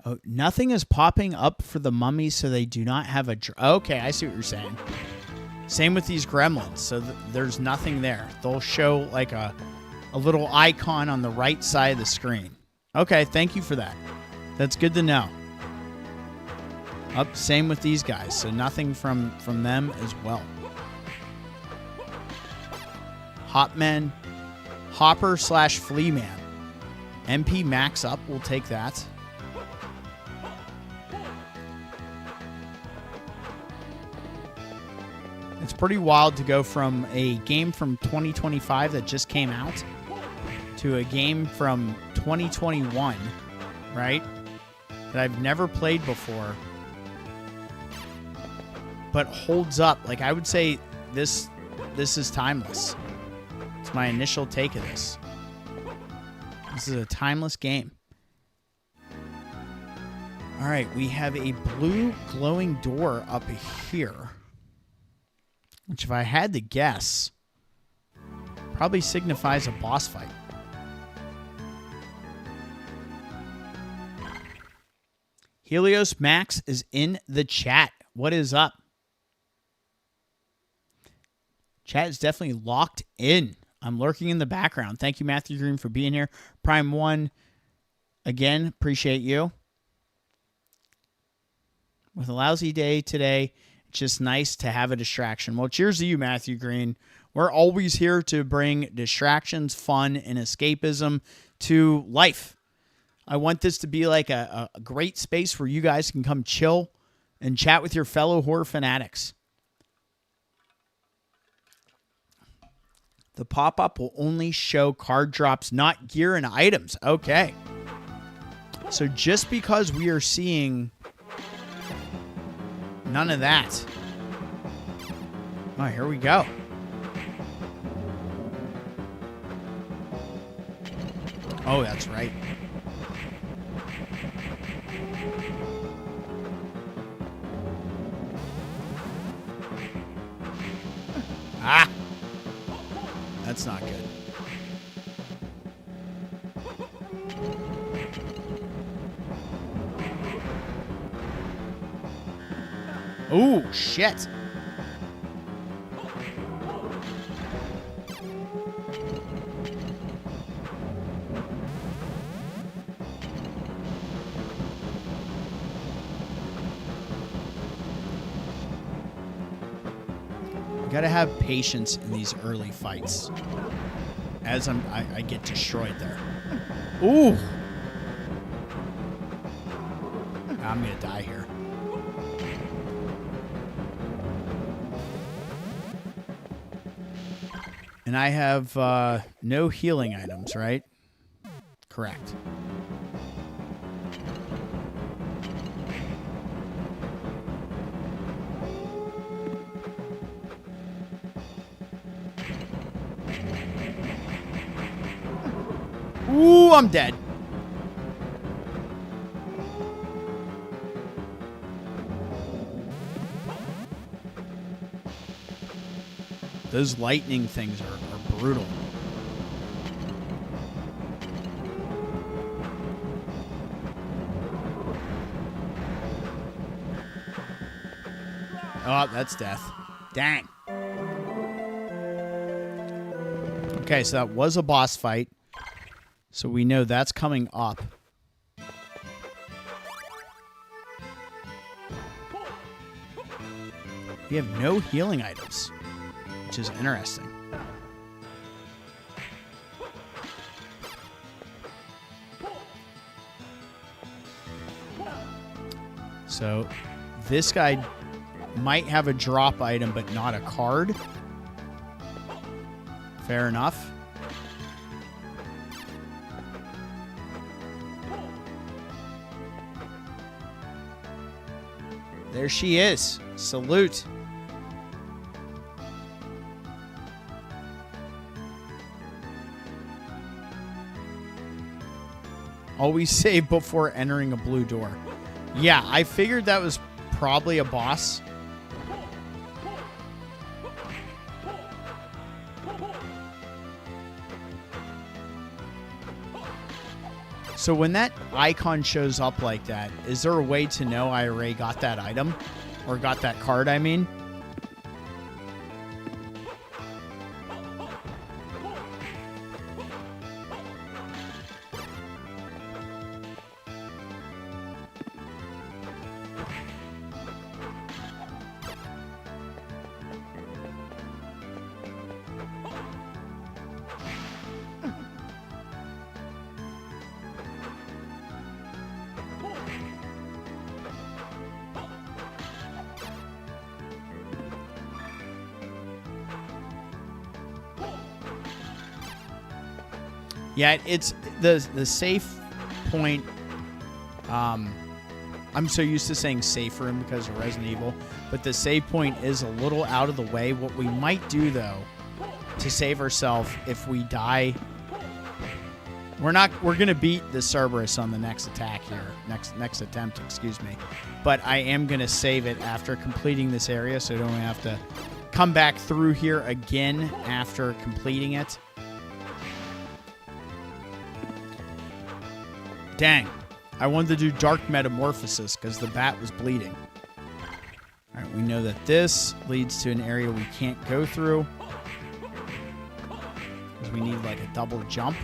Oh, nothing is popping up for the mummies, so they do not have a... Okay, I see what you're saying. Same with these gremlins, so there's nothing there. They'll show like a little icon on the right side of the screen. Okay, thank you for that. That's good to know. Same with these guys, so nothing from them as well. Hopman, Hopper / Fleaman. MP max up, we'll take that. It's pretty wild to go from a game from 2025 that just came out to a game from 2021, right? That I've never played before, but holds up. Like, I would say this is timeless. It's my initial take of this. This is a timeless game. All right, we have a blue glowing door up here, which, if I had to guess, probably signifies a boss fight. Helios Max is in the chat. What is up? Chat is definitely locked in. I'm lurking in the background. Thank you, Matthew Green, for being here. Prime 1, again, appreciate you. With a lousy day today, it's just nice to have a distraction. Well, cheers to you, Matthew Green. We're always here to bring distractions, fun, and escapism to life. I want this to be like a great space where you guys can come chill and chat with your fellow horror fanatics. The pop-up will only show card drops, not gear and items. Okay. So just because we are seeing none of that. Oh, here we go. Oh, that's right. Ah! That's not good. Oh, shit. gotta have patience in these early fights. As I get destroyed there. Ooh! I'm gonna die here. And I have no healing items, right? Correct. Ooh, I'm dead. Those lightning things are brutal. Oh, that's death. Dang. Okay, so that was a boss fight. So we know that's coming up. We have no healing items, which is interesting. So this guy might have a drop item, but not a card. Fair enough. There she is. Salute. Always save before entering a blue door. Yeah, I figured that was probably a boss. So when that icon shows up like that, is there a way to know I already got that item? Or got that card, I mean? Yeah, it's the safe point. I'm so used to saying safe room because of Resident Evil, but the save point is a little out of the way. What we might do though, to save ourselves if we die, we're gonna beat the Cerberus on the next attack here, next attempt, excuse me. But I am gonna save it after completing this area, so I don't have to come back through here again after completing it. Dang. I wanted to do Dark Metamorphosis because the bat was bleeding. All right, we know that this leads to an area we can't go through because we need like a double jump.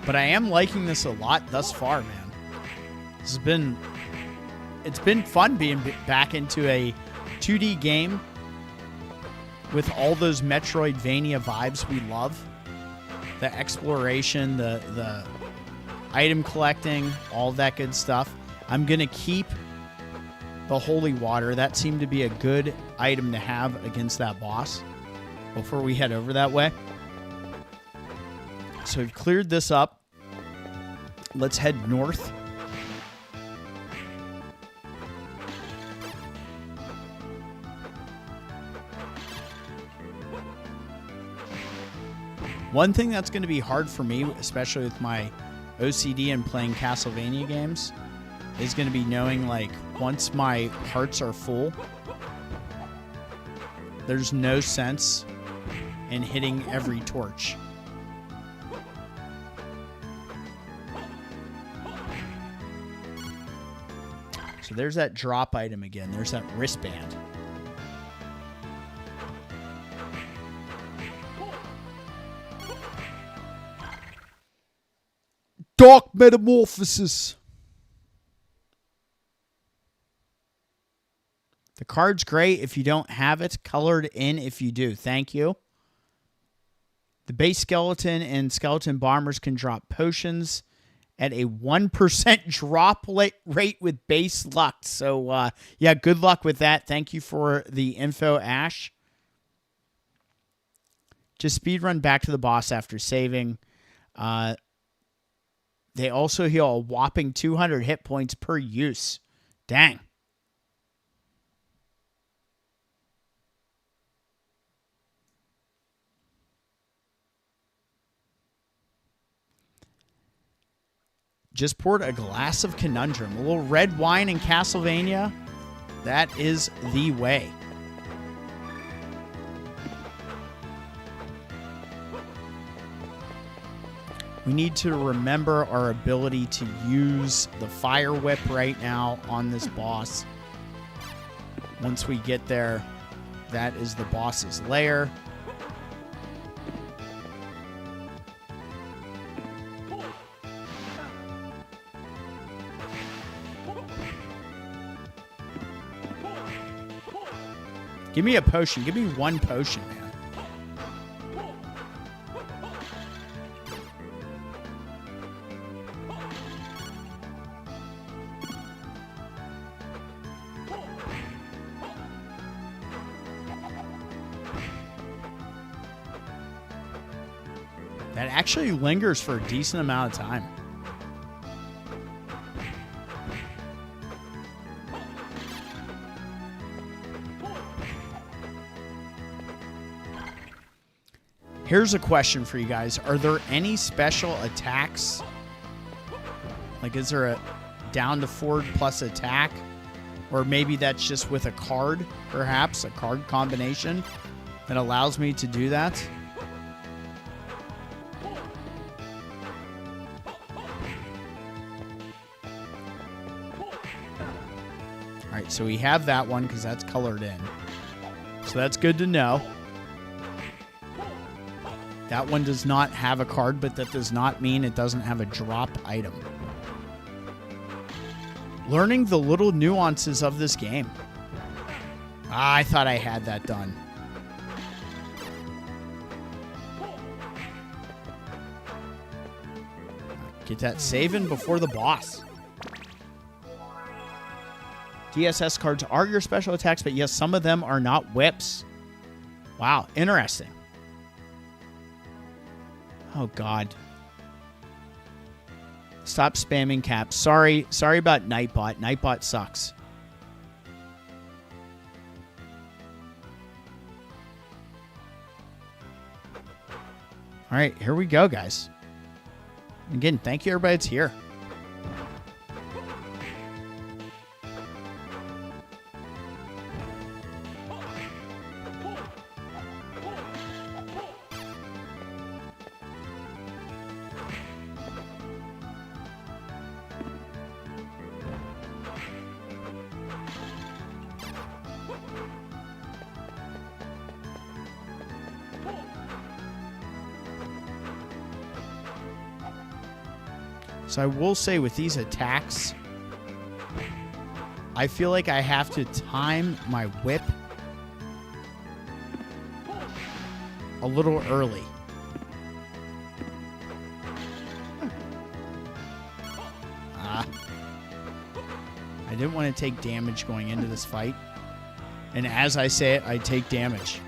But I am liking this a lot thus far, man. It's been fun being back into a 2D game with all those Metroidvania vibes we love. The exploration, the item collecting, all that good stuff. I'm going to keep the holy water. That seemed to be a good item to have against that boss before we head over that way. So we've cleared this up. Let's head north. One thing that's going to be hard for me, especially with my OCD and playing Castlevania games, is going to be knowing, like, once my hearts are full, there's no sense in hitting every torch. So there's that drop item again. There's that wristband. Dark Metamorphosis. The card's great if you don't have it. Colored in if you do. Thank you. The base skeleton and skeleton bombers can drop potions at a 1% drop rate with base luck. So, yeah, good luck with that. Thank you for the info, Ash. Just speedrun back to the boss after saving. They also heal a whopping 200 hit points per use. Dang. Just poured a glass of Conundrum. A little red wine in Castlevania. That is the way. We need to remember our ability to use the Fire Whip right now on this boss. Once we get there, that is the boss's lair. Give me a potion. Give me one potion, man. That actually lingers for a decent amount of time. Here's a question for you guys. Are there any special attacks? Like, is there a down to forward plus attack? Or maybe that's just with a card, perhaps, a card combination that allows me to do that? All right, so we have that one because that's colored in. So that's good to know. That one does not have a card, but that does not mean it doesn't have a drop item. Learning the little nuances of this game. I thought I had that done. Get that saving before the boss. DSS cards are your special attacks, but yes, some of them are not whips. Wow, interesting. Oh, God. Stop spamming caps. Sorry about Nightbot. Nightbot sucks. All right, here we go, guys. Again, thank you, everybody that's here. So I will say with these attacks, I feel like I have to time my whip a little early. I didn't want to take damage going into this fight. And as I say it, I take damage.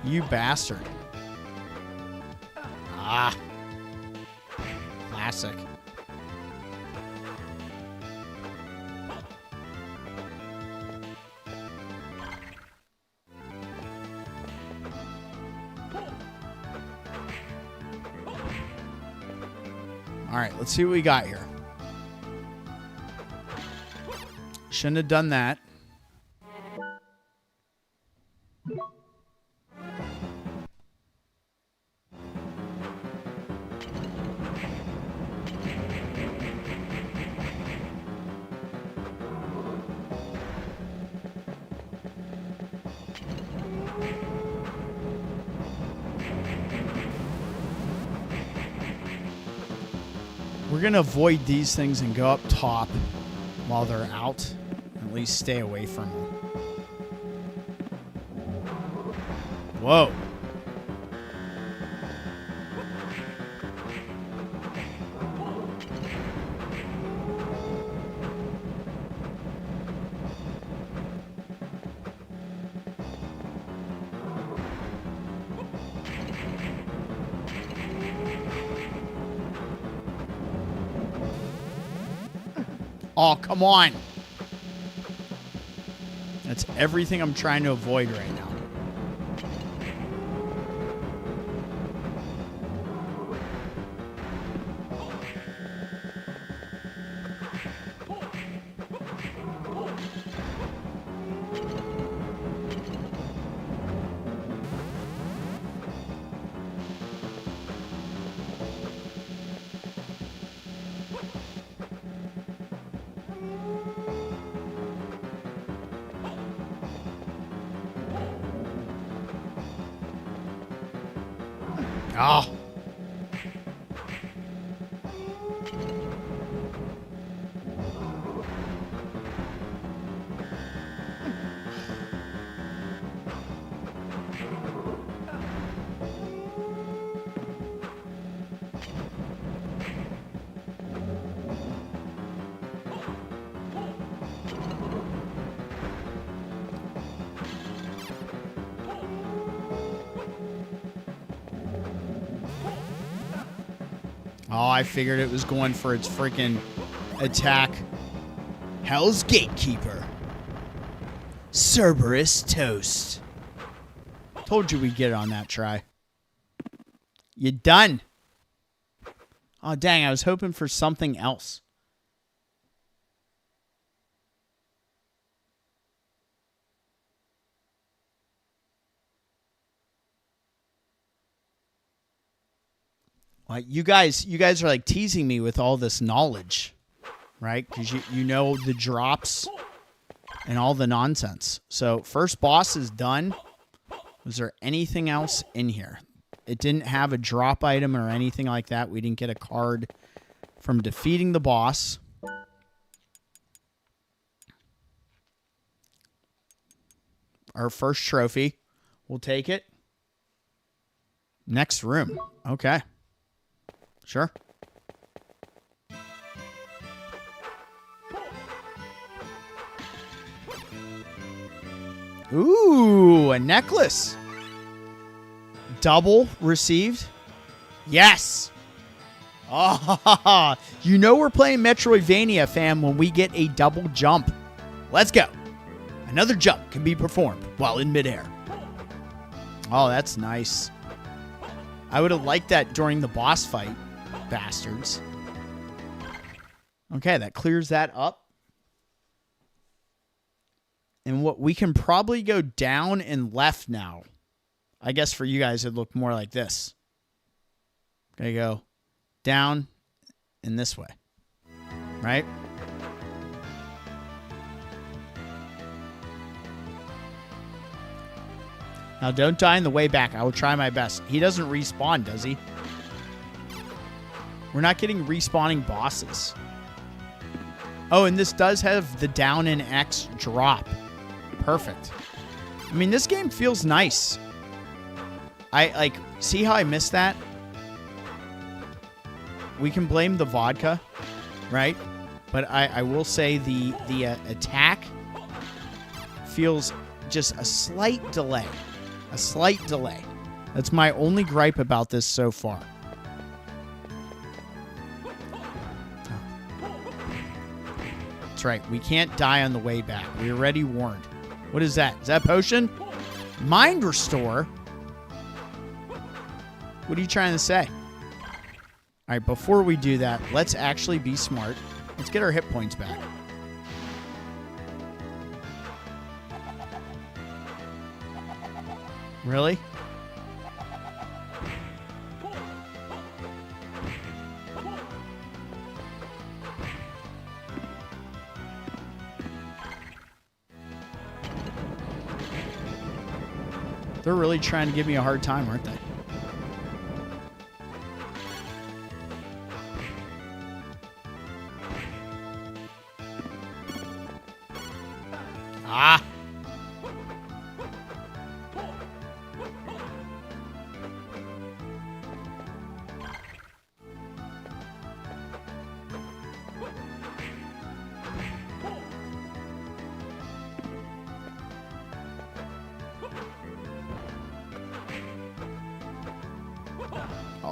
You bastard. Ah. Classic. All right, let's see what we got here. Shouldn't have done that. We're going to avoid these things and go up top while they're out. At least stay away from them. Whoa. Oh, come on. That's everything I'm trying to avoid right now. Oh. Oh, I figured it was going for its freaking attack. Hell's Gatekeeper. Cerberus toast. Told you we'd get it on that try. You done. Oh, dang, I was hoping for something else. You guys are like teasing me with all this knowledge, right? Because you know the drops and all the nonsense. So first boss is done. Was there anything else in here? It didn't have a drop item or anything like that. We didn't get a card from defeating the boss. Our first trophy. We'll take it. Next room. Okay. Sure. Ooh, a necklace. Double received. Yes. Oh, you know we're playing Metroidvania, fam, when we get a double jump. Let's go. Another jump can be performed while in midair. Oh, that's nice. I would have liked that during the boss fight. Bastards. Okay, that clears that up. And what we can probably go down and left now. I guess for you guys it'd look more like this. Gonna go down and this way. Right? Now don't die on the way back. I will try my best. He doesn't respawn, does he? We're not getting respawning bosses. Oh, and this does have the down and X drop. Perfect. I mean, this game feels nice. See how I missed that? We can blame the vodka, right? But I will say the attack feels just a slight delay. A slight delay. That's my only gripe about this so far. That's right. We can't die on the way back. We already warned. What is that? Is that a potion? Mind Restore? What are you trying to say? All right, before we do that, let's actually be smart. Let's get our hit points back. Really? They're really trying to give me a hard time, aren't they?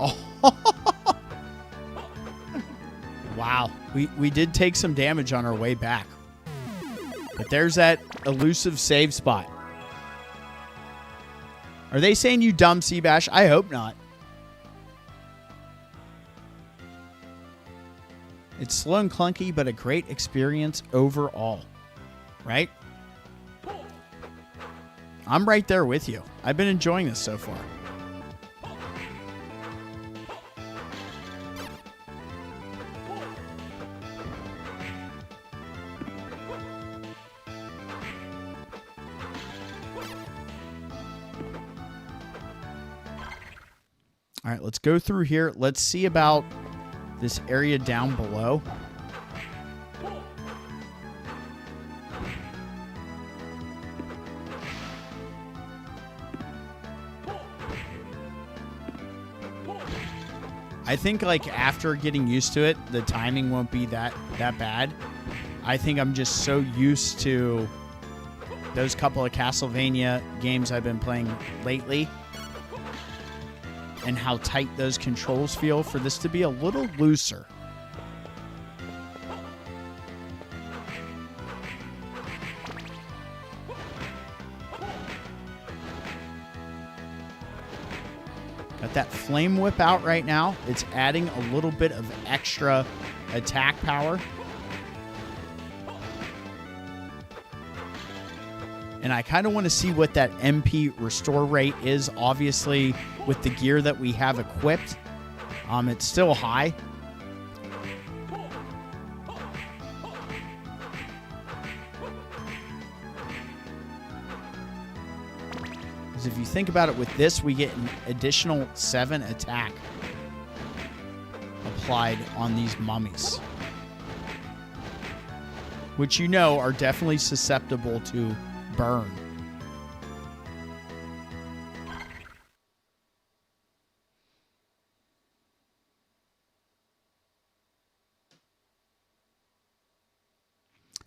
Oh. Wow. We did take some damage on our way back. But there's that elusive save spot. Are they saying you dumb Seabash? I hope not. It's slow and clunky, but a great experience overall. Right? I'm right there with you. I've been enjoying this so far. All right, let's go through here. Let's see about this area down below. I think like after getting used to it, the timing won't be that bad. I think I'm just so used to those couple of Castlevania games I've been playing lately and how tight those controls feel for this to be a little looser. Got that flame whip out right now. It's adding a little bit of extra attack power. And I kind of want to see what that MP restore rate is. Obviously, with the gear that we have equipped, it's still high. Because if you think about it, with this, we get an additional 7 attack applied on these mummies, which you know are definitely susceptible to burn.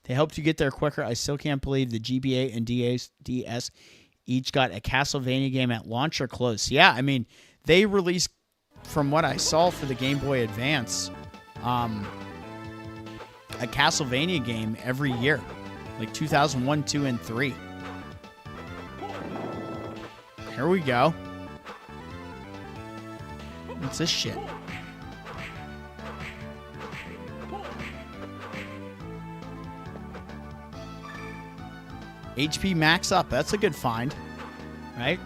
They helped you get there quicker. I still can't believe the GBA and DS each got a Castlevania game at launch or close. Yeah, I mean, they released, from what I saw for the Game Boy Advance, a Castlevania game every year. Like 2001, 2, and 3. Here we go. What's this shit? HP max up. That's a good find, right?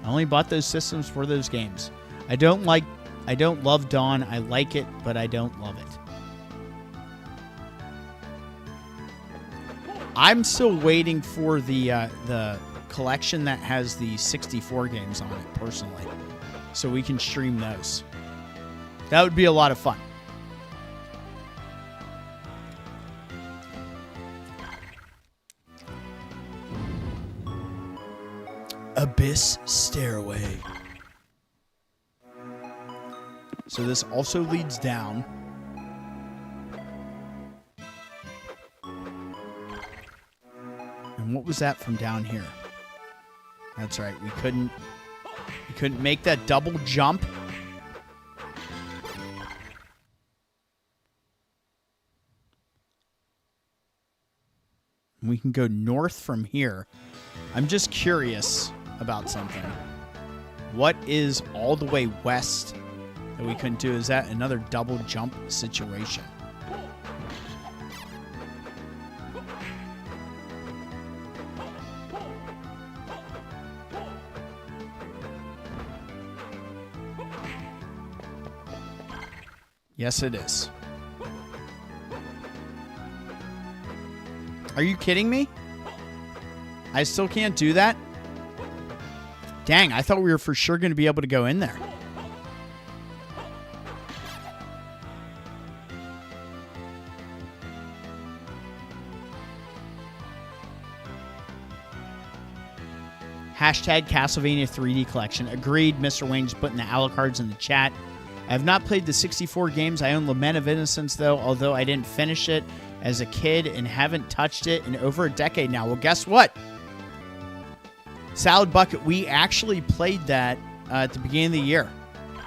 I only bought those systems for those games. I don't love Dawn. I like it, but I don't love it. I'm still waiting for the collection that has the 64 games on it, personally, so we can stream those. That would be a lot of fun. Abyss Stairway. So this also leads down. And what was that from down here? That's right. We couldn't make that double jump. We can go north from here. I'm just curious about something. What is all the way west that we couldn't do? Is that another double jump situation? Yes, it is. Are you kidding me? I still can't do that? Dang, I thought we were for sure going to be able to go in there. Hashtag Castlevania 3D Collection. Agreed. Mr. Wayne just putting the Alucards in the chat. I have not played the 64 games. I own Lament of Innocence, though, although I didn't finish it as a kid and haven't touched it in over a decade now. Well, guess what? Salad Bucket, we actually played that at the beginning of the year.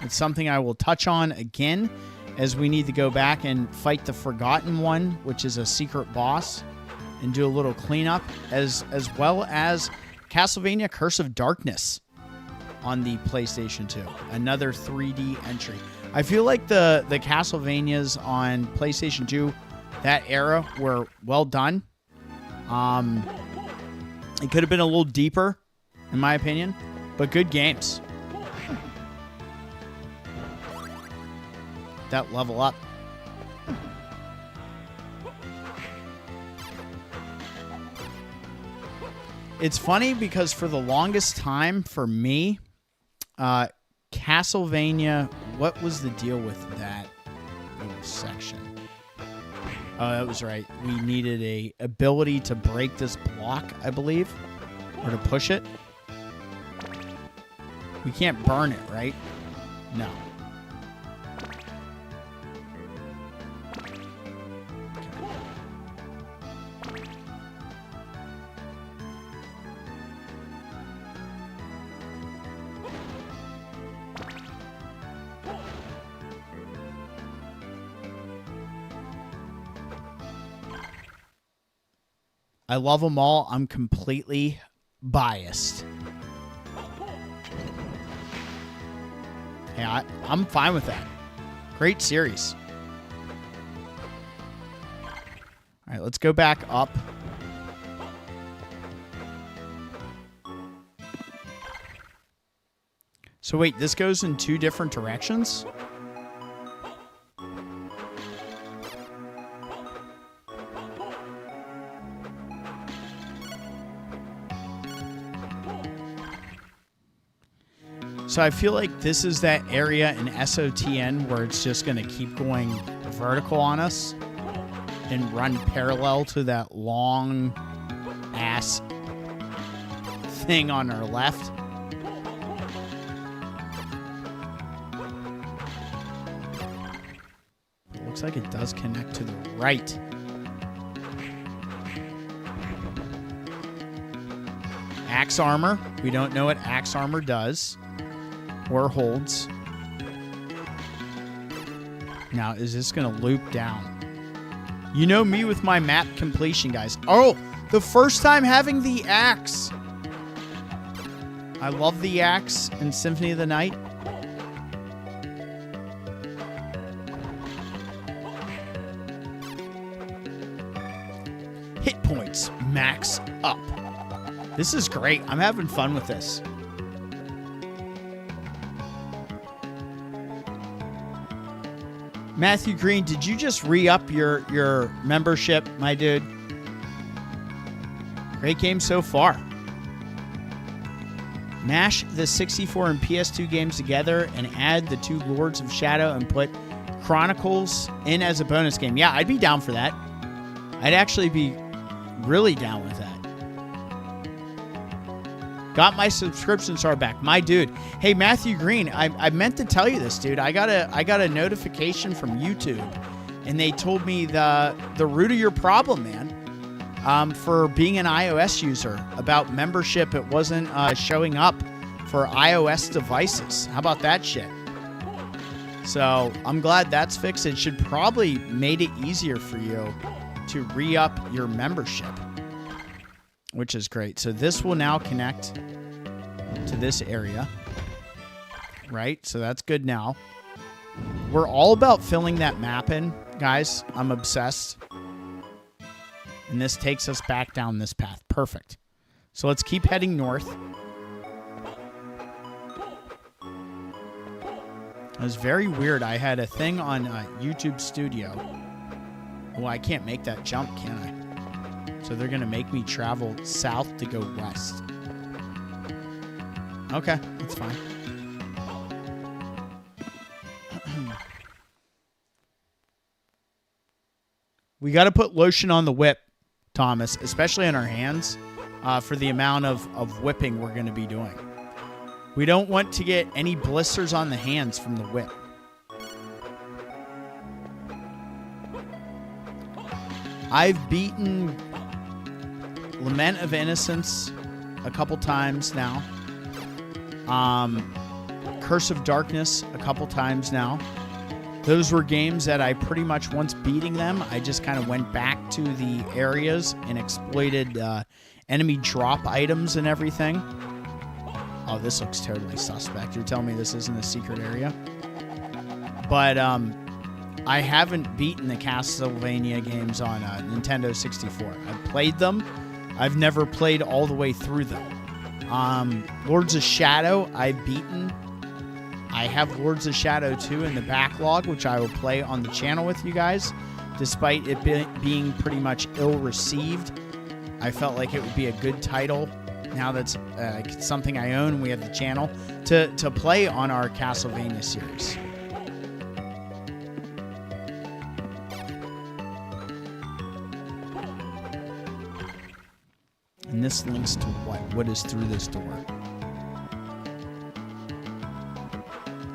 It's something I will touch on again as we need to go back and fight the Forgotten One, which is a secret boss, and do a little cleanup, as well as Castlevania Curse of Darkness on the PlayStation 2. Another 3D entry. I feel like the Castlevanias on PlayStation 2, that era, were well done. It could have been a little deeper, in my opinion, but good games. That level up. It's funny because for the longest time, for me, Castlevania, what was the deal with that little section? Oh, that was right. We needed a ability to break this block, I believe, or to push it. We can't burn it, right? No. I love them all. I'm completely biased. Yeah, I'm fine with that. Great series. All right, let's go back up. So wait, this goes in two different directions? So I feel like this is that area in SOTN where it's just going to keep going vertical on us and run parallel to that long ass thing on our left. It looks like it does connect to the right. Axe armor. We don't know what axe armor does. Or holds. Now, is this going to loop down? You know me with my map completion, guys. Oh, the first time having the axe. I love the axe in Symphony of the Night. Hit points max up. This is great. I'm having fun with this. Matthew Green, did you just re-up your membership, my dude? Great game so far. Mash the 64 and PS2 games together and add the two Lords of Shadow and put Chronicles in as a bonus game. Yeah, I'd be down for that. I'd actually be really down with that. Got my subscription star back. My dude. Hey, Matthew Green, I meant to tell you this, dude. I got a notification from YouTube, and they told me the root of your problem, man, for being an iOS user, about membership. It wasn't showing up for iOS devices. How about that shit? So I'm glad that's fixed. It should probably made it easier for you to re-up your membership, which is great. So this will now connect to this area, right? So that's good now. We're all about filling that map in, guys. I'm obsessed. And this takes us back down this path. Perfect. So let's keep heading north. It was very weird. I had a thing on YouTube Studio. Well, I can't make that jump, can I? So they're going to make me travel south to go west. Okay, that's fine. We got to put lotion on the whip, Thomas, especially on our hands, for the amount of whipping we're going to be doing. We don't want to get any blisters on the hands from the whip. I've beaten Lament of Innocence a couple times now. Curse of Darkness a couple times now. Those were games that I pretty much, once beating them, I just kind of went back to the areas and exploited enemy drop items and everything. Oh, this looks totally suspect. You're telling me this isn't a secret area? But I haven't beaten the Castlevania games on Nintendo 64. I've played them. I've never played all the way through them. Lords of Shadow, I've beaten. I have Lords of Shadow 2 in the backlog, which I will play on the channel with you guys. Despite it being pretty much ill-received, I felt like it would be a good title, now that's something I own, we have the channel, to play on our Castlevania series. And this links to what? What is through this door?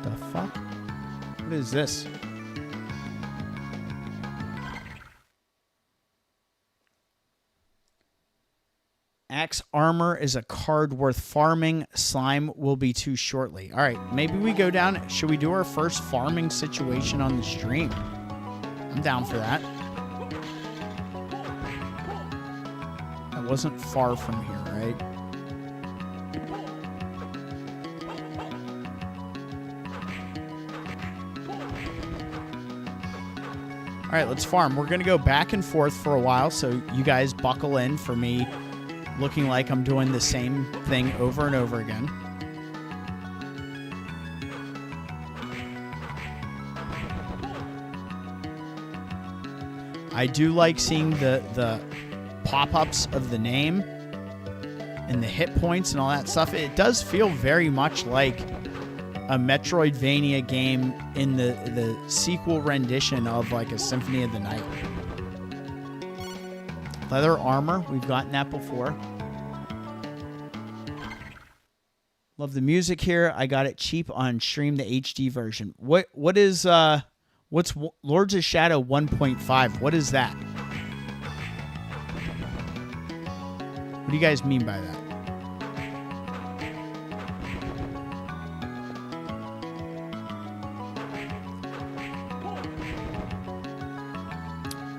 The fuck? What is this? Axe Armor is a card worth farming. Slime will be too shortly. All right, maybe we go down. Should we do our first farming situation on the stream? I'm down for that. That wasn't far from here, right? All right, let's farm. We're going to go back and forth for a while, so you guys buckle in for me looking like I'm doing the same thing over and over again. I do like seeing the pop-ups of the name and the hit points and all that stuff. It does feel very much like a Metroidvania game in the sequel rendition of like a Symphony of the Night. Leather armor, we've gotten that before. Love the music here. I got it cheap on stream, the HD version. What's Lords of Shadow 1.5? What is that? What do you guys mean by that?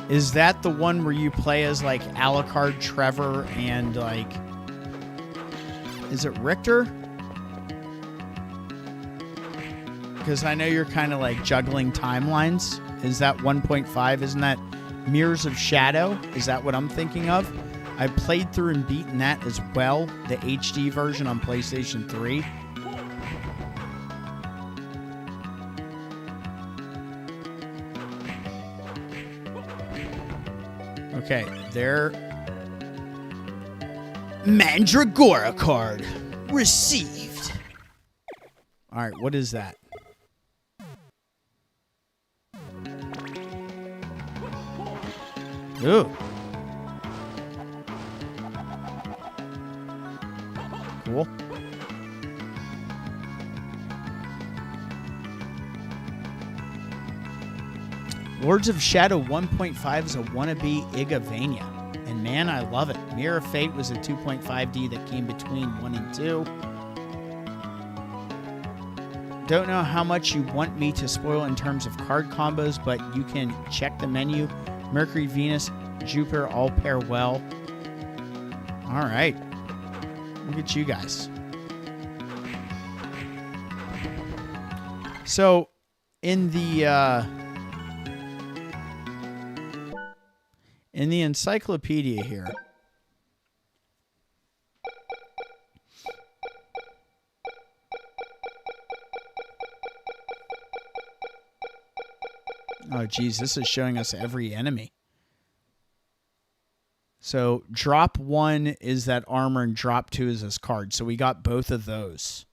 Is that the one where you play as like Alucard, Trevor, and like, is it Richter? Because I know you're kind of like juggling timelines. Is that 1.5? Isn't that Mirrors of Shadow? Is that what I'm thinking of? I played through and beaten that as well, the HD version on PlayStation 3. Okay, there. Mandragora card received. All right, what is that? Ooh. Cool. Lords of Shadow 1.5 is a wannabe Igavania. And man, I love it. Mirror of Fate was a 2.5D that came between 1 and 2. Don't know how much you want me to spoil in terms of card combos, but you can check the menu. Mercury, Venus, Jupiter all pair well. All right. Look at you guys. So, in the encyclopedia here, oh geez, this is showing us every enemy. So drop 1 is that armor and drop 2 is this card. So we got both of those.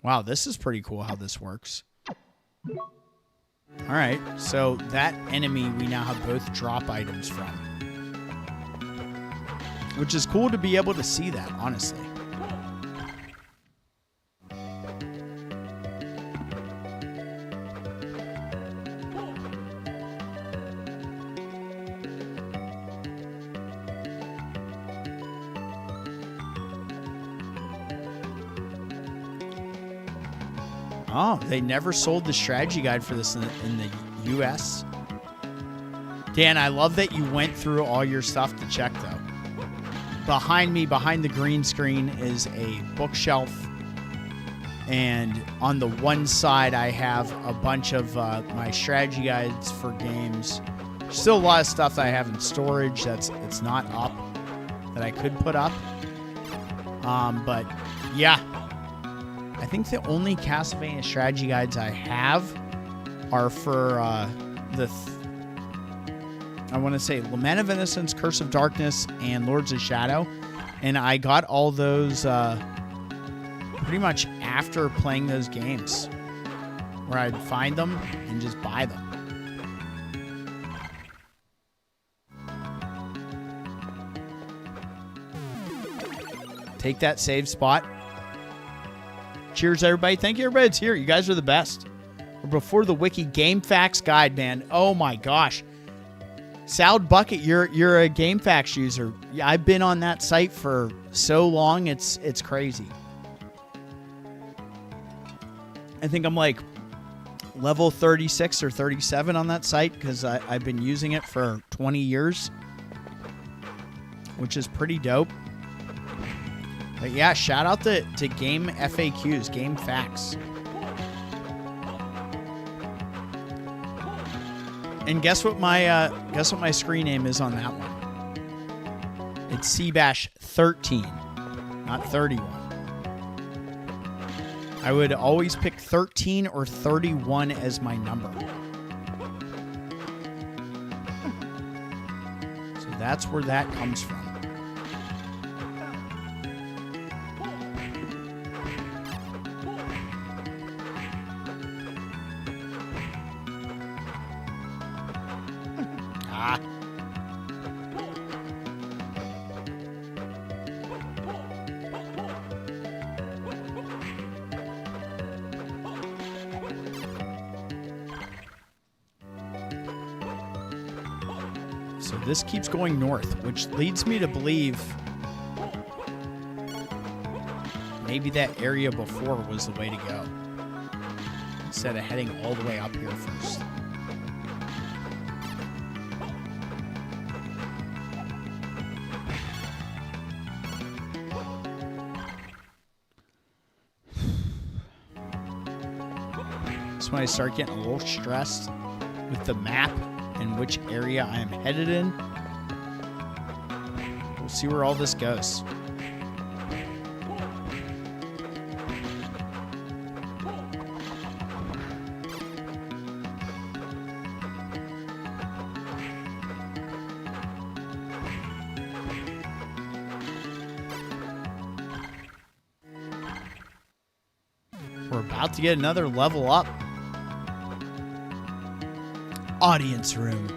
Wow, this is pretty cool how this works. All right, so that enemy we now have both drop items from. Which is cool to be able to see that, honestly. Oh, they never sold the strategy guide for this in the U.S. Dan, I love that you went through all your stuff to check, though. Behind me, behind the green screen, is a bookshelf. And on the one side, I have a bunch of my strategy guides for games. Still a lot of stuff that I have in storage it's not up that I could put up. But, yeah. I think the only Castlevania strategy guides I have are for I want to say Lament of Innocence, Curse of Darkness, and Lords of Shadow. And I got all those pretty much after playing those games, where I'd find them and just buy them. Take that save spot. Cheers, everybody. Thank you, everybody that's here. You guys are the best. We're before the Wiki Game Facts Guide, man. Oh, my gosh. Salad Bucket, you're a Game Facts user. I've been on that site for so long, it's crazy. I think I'm like level 36 or 37 on that site because I've been using it for 20 years, which is pretty dope. But yeah, shout out to Game FAQs, Game Facts. And guess what my screen name is on that one? It's Seabash 13, not 31. I would always pick 13 or 31 as my number. So that's where that comes from. So this keeps going north, which leads me to believe maybe that area before was the way to go, instead of heading all the way up here first. That's when I start getting a little stressed with the map and which area I am headed in. We'll see where all this goes. We're about to get another level up. Audience room.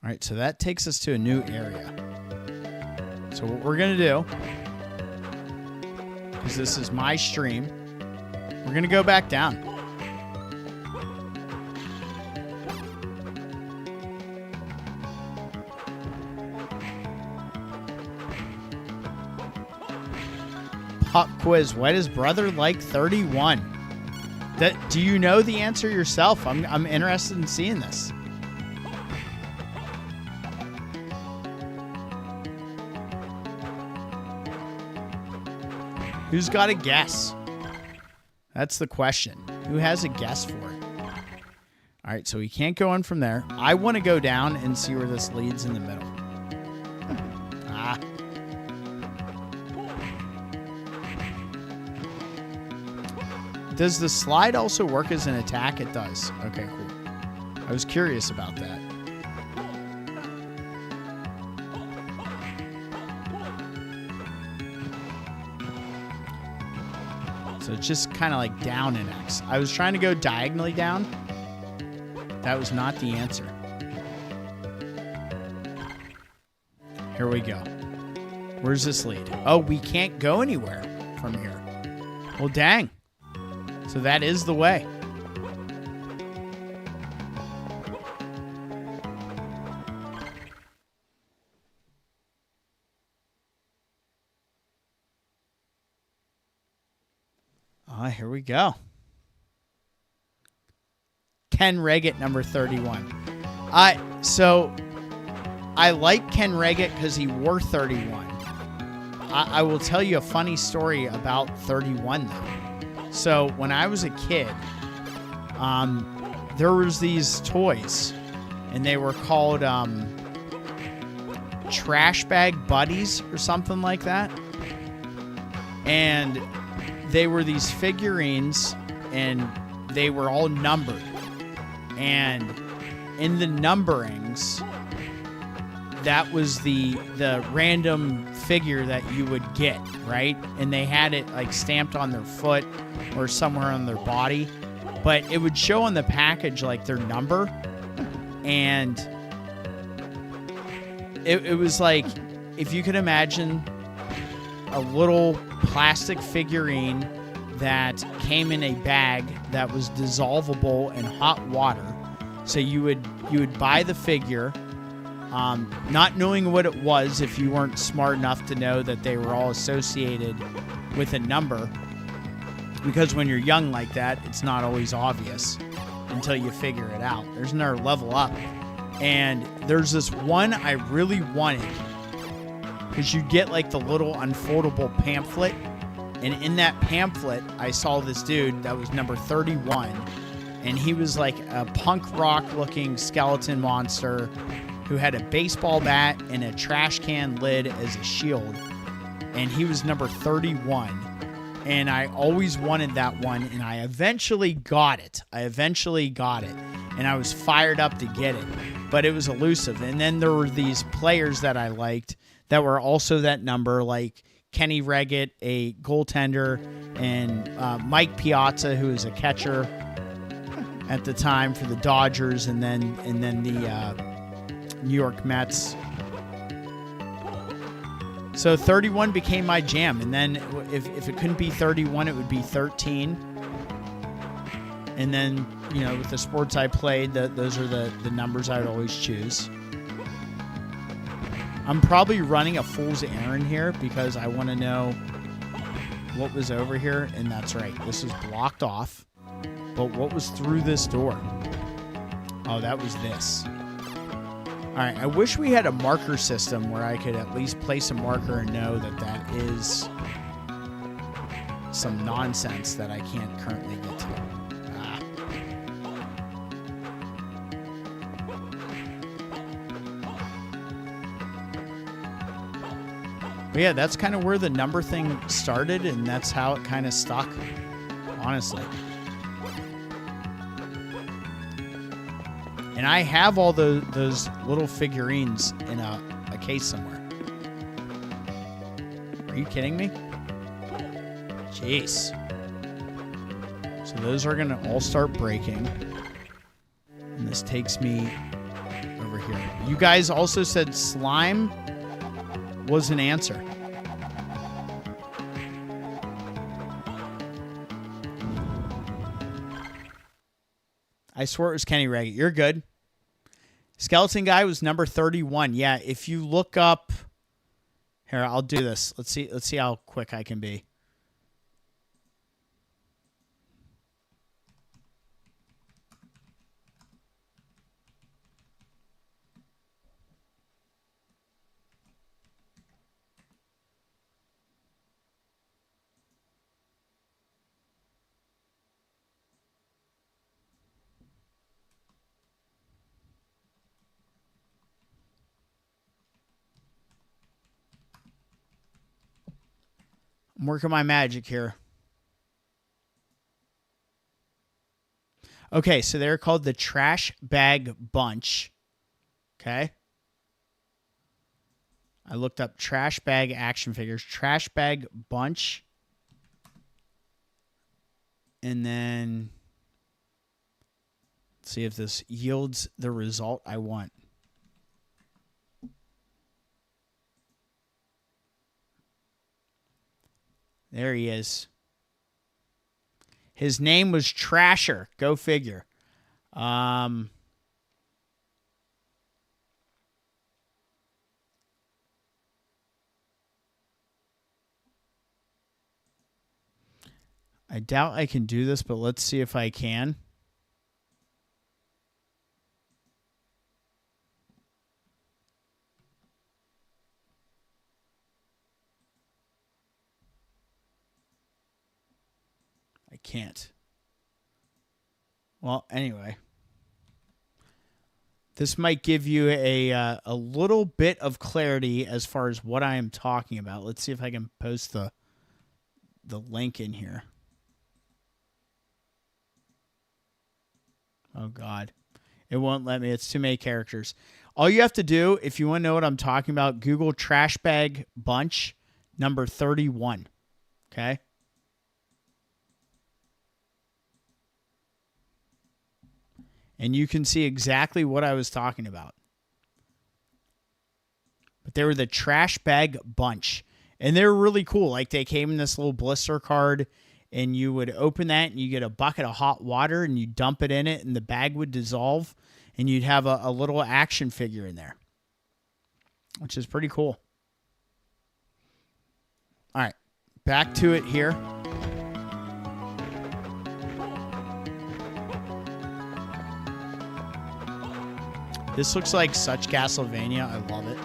All right, so that takes us to a new area. So what we're going to do, because this is my stream, we're going to go back down. Pop quiz. Why does brother like 31? Do you know the answer yourself? I'm interested in seeing this. Who's got a guess? That's the question. Who has a guess for it? All right, so we can't go on from there. I want to go down and see where this leads in the middle. Does the slide also work as an attack? It does. Okay, cool. I was curious about that. So it's just kind of like down in X. I was trying to go diagonally down. That was not the answer. Here we go. Where's this lead? Oh, we can't go anywhere from here. Well, dang. So that is the way. Here we go. Ken Reggett, number 31. So I like Ken Reggett because he wore 31. I will tell you a funny story about 31 though. So when I was a kid, there was these toys, and they were called trash bag buddies or something like that. And they were these figurines, and they were all numbered. And in the numberings, that was the random figure that you would get, right? And they had it like stamped on their foot or somewhere on their body. But it would show on the package like their number. And it was like, if you could imagine a little plastic figurine that came in a bag that was dissolvable in hot water. So you would buy the figure, not knowing what it was if you weren't smart enough to know that they were all associated with a number. Because when you're young like that, it's not always obvious until you figure it out. There's another level up. And there's this one I really wanted, because you get like the little unfoldable pamphlet. And in that pamphlet, I saw this dude that was number 31. And he was like a punk rock looking skeleton monster who had a baseball bat and a trash can lid as a shield. And he was number 31. And I always wanted that one, and I eventually got it. And I was fired up to get it. But it was elusive. And then there were these players that I liked that were also that number, like Kenny Reggett, a goaltender, and Mike Piazza, who was a catcher at the time for the Dodgers, and then the New York Mets. So 31 became my jam, and then if it couldn't be 31, it would be 13. And then, you know, with the sports I played, those are the numbers I would always choose. I'm probably running a fool's errand here because I want to know what was over here, and that's right. This was blocked off. But what was through this door? Oh, that was this. All right, I wish we had a marker system where I could at least place a marker and know that that is some nonsense that I can't currently get to. But yeah, that's kind of where the number thing started, and that's how it kind of stuck, honestly. And I have all those little figurines in a case somewhere. Are you kidding me? Jeez. So those are going to all start breaking. And this takes me over here. You guys also said slime was an answer. I swear it was Kenny Reggett. You're good. Skeleton guy was number 31. Yeah, if you look up here, I'll do this. Let's see how quick I can be. I'm working my magic here. Okay, so they're called the Trash Bag Bunch. Okay. I looked up Trash Bag action figures. Trash Bag Bunch. And then let's see if this yields the result I want. There he is. His name was Trasher. Go figure. I I doubt I can do this, but let's see if I can. I can't. Well, anyway. This might give you a little bit of clarity as far as what I am talking about. Let's see if I can post the link in here. Oh, God. It won't let me. It's too many characters. All you have to do, if you want to know what I'm talking about, Google Trash Bag Bunch number 31. Okay? And you can see exactly what I was talking about. But they were the Trash Bag Bunch. And they were really cool. Like, they came in this little blister card, and you would open that, and you get a bucket of hot water, and you dump it in it, and the bag would dissolve, and you'd have a little action figure in there, which is pretty cool. All right, back to it here. This looks like such Castlevania. I love it.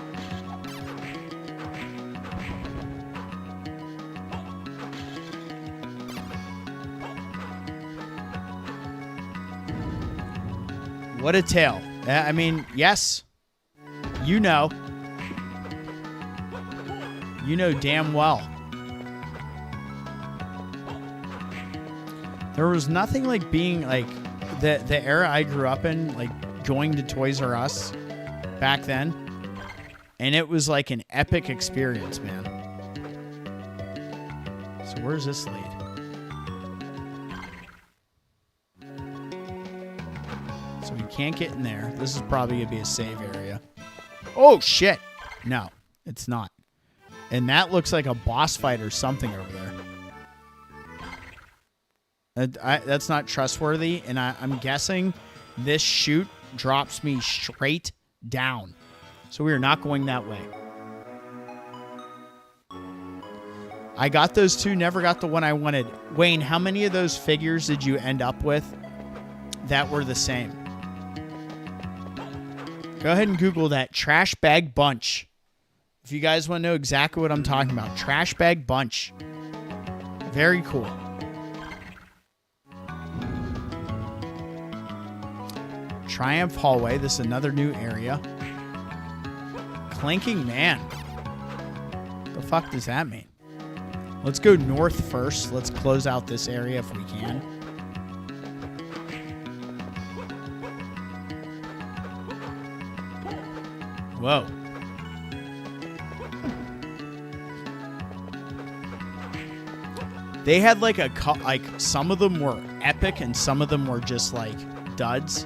What a tale. I mean, yes. You know. You know damn well. There was nothing like being like the era I grew up in, like going to Toys R Us back then, and it was like an epic experience, man. So where's this lead? So we can't get in there. This is probably gonna be a save area. Oh shit! No, it's not. And that looks like a boss fight or something over there. That's not trustworthy, and I'm guessing this chute drops me straight down. So we are not going that way. I got those two, never got the one I wanted. Wayne, how many of those figures did you end up with that were the same? Go ahead and Google that. Trash Bag Bunch. If you guys want to know exactly what I'm talking about. Trash Bag Bunch. Very cool. Triumph Hallway. This is another new area. Clanking Man. What the fuck does that mean? Let's go north first. Let's close out this area if we can. Whoa. They had like some of them were epic and some of them were just like duds.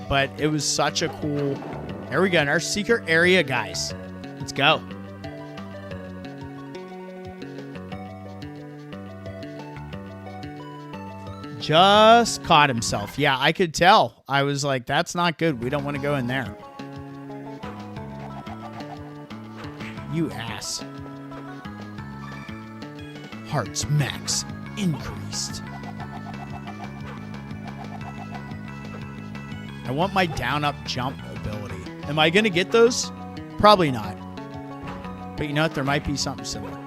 But it was such a cool... There we go, in our secret area, guys. Let's go. Just caught himself. Yeah, I could tell. I was like, that's not good. We don't want to go in there. You ass. Hearts max increased. I want my down-up jump ability. Am I going to get those? Probably not. But you know what? There might be something similar.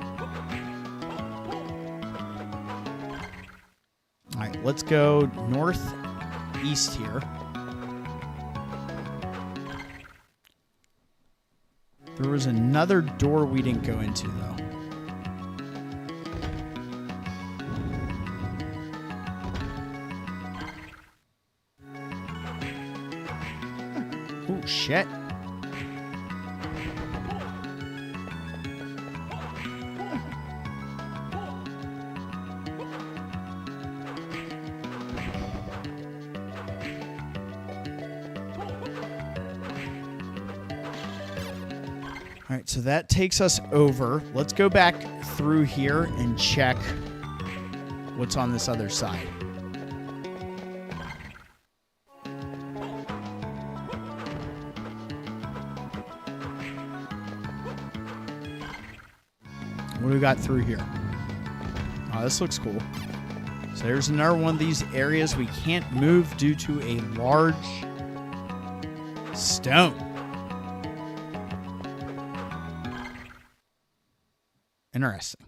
All right, let's go northeast here. There was another door we didn't go into, though. Oh, shit. All right, so that takes us over. Let's go back through here and check what's on this other side. What do we got through here? this looks cool. So there's another one of these areas we can't move due to a large stone. Interesting.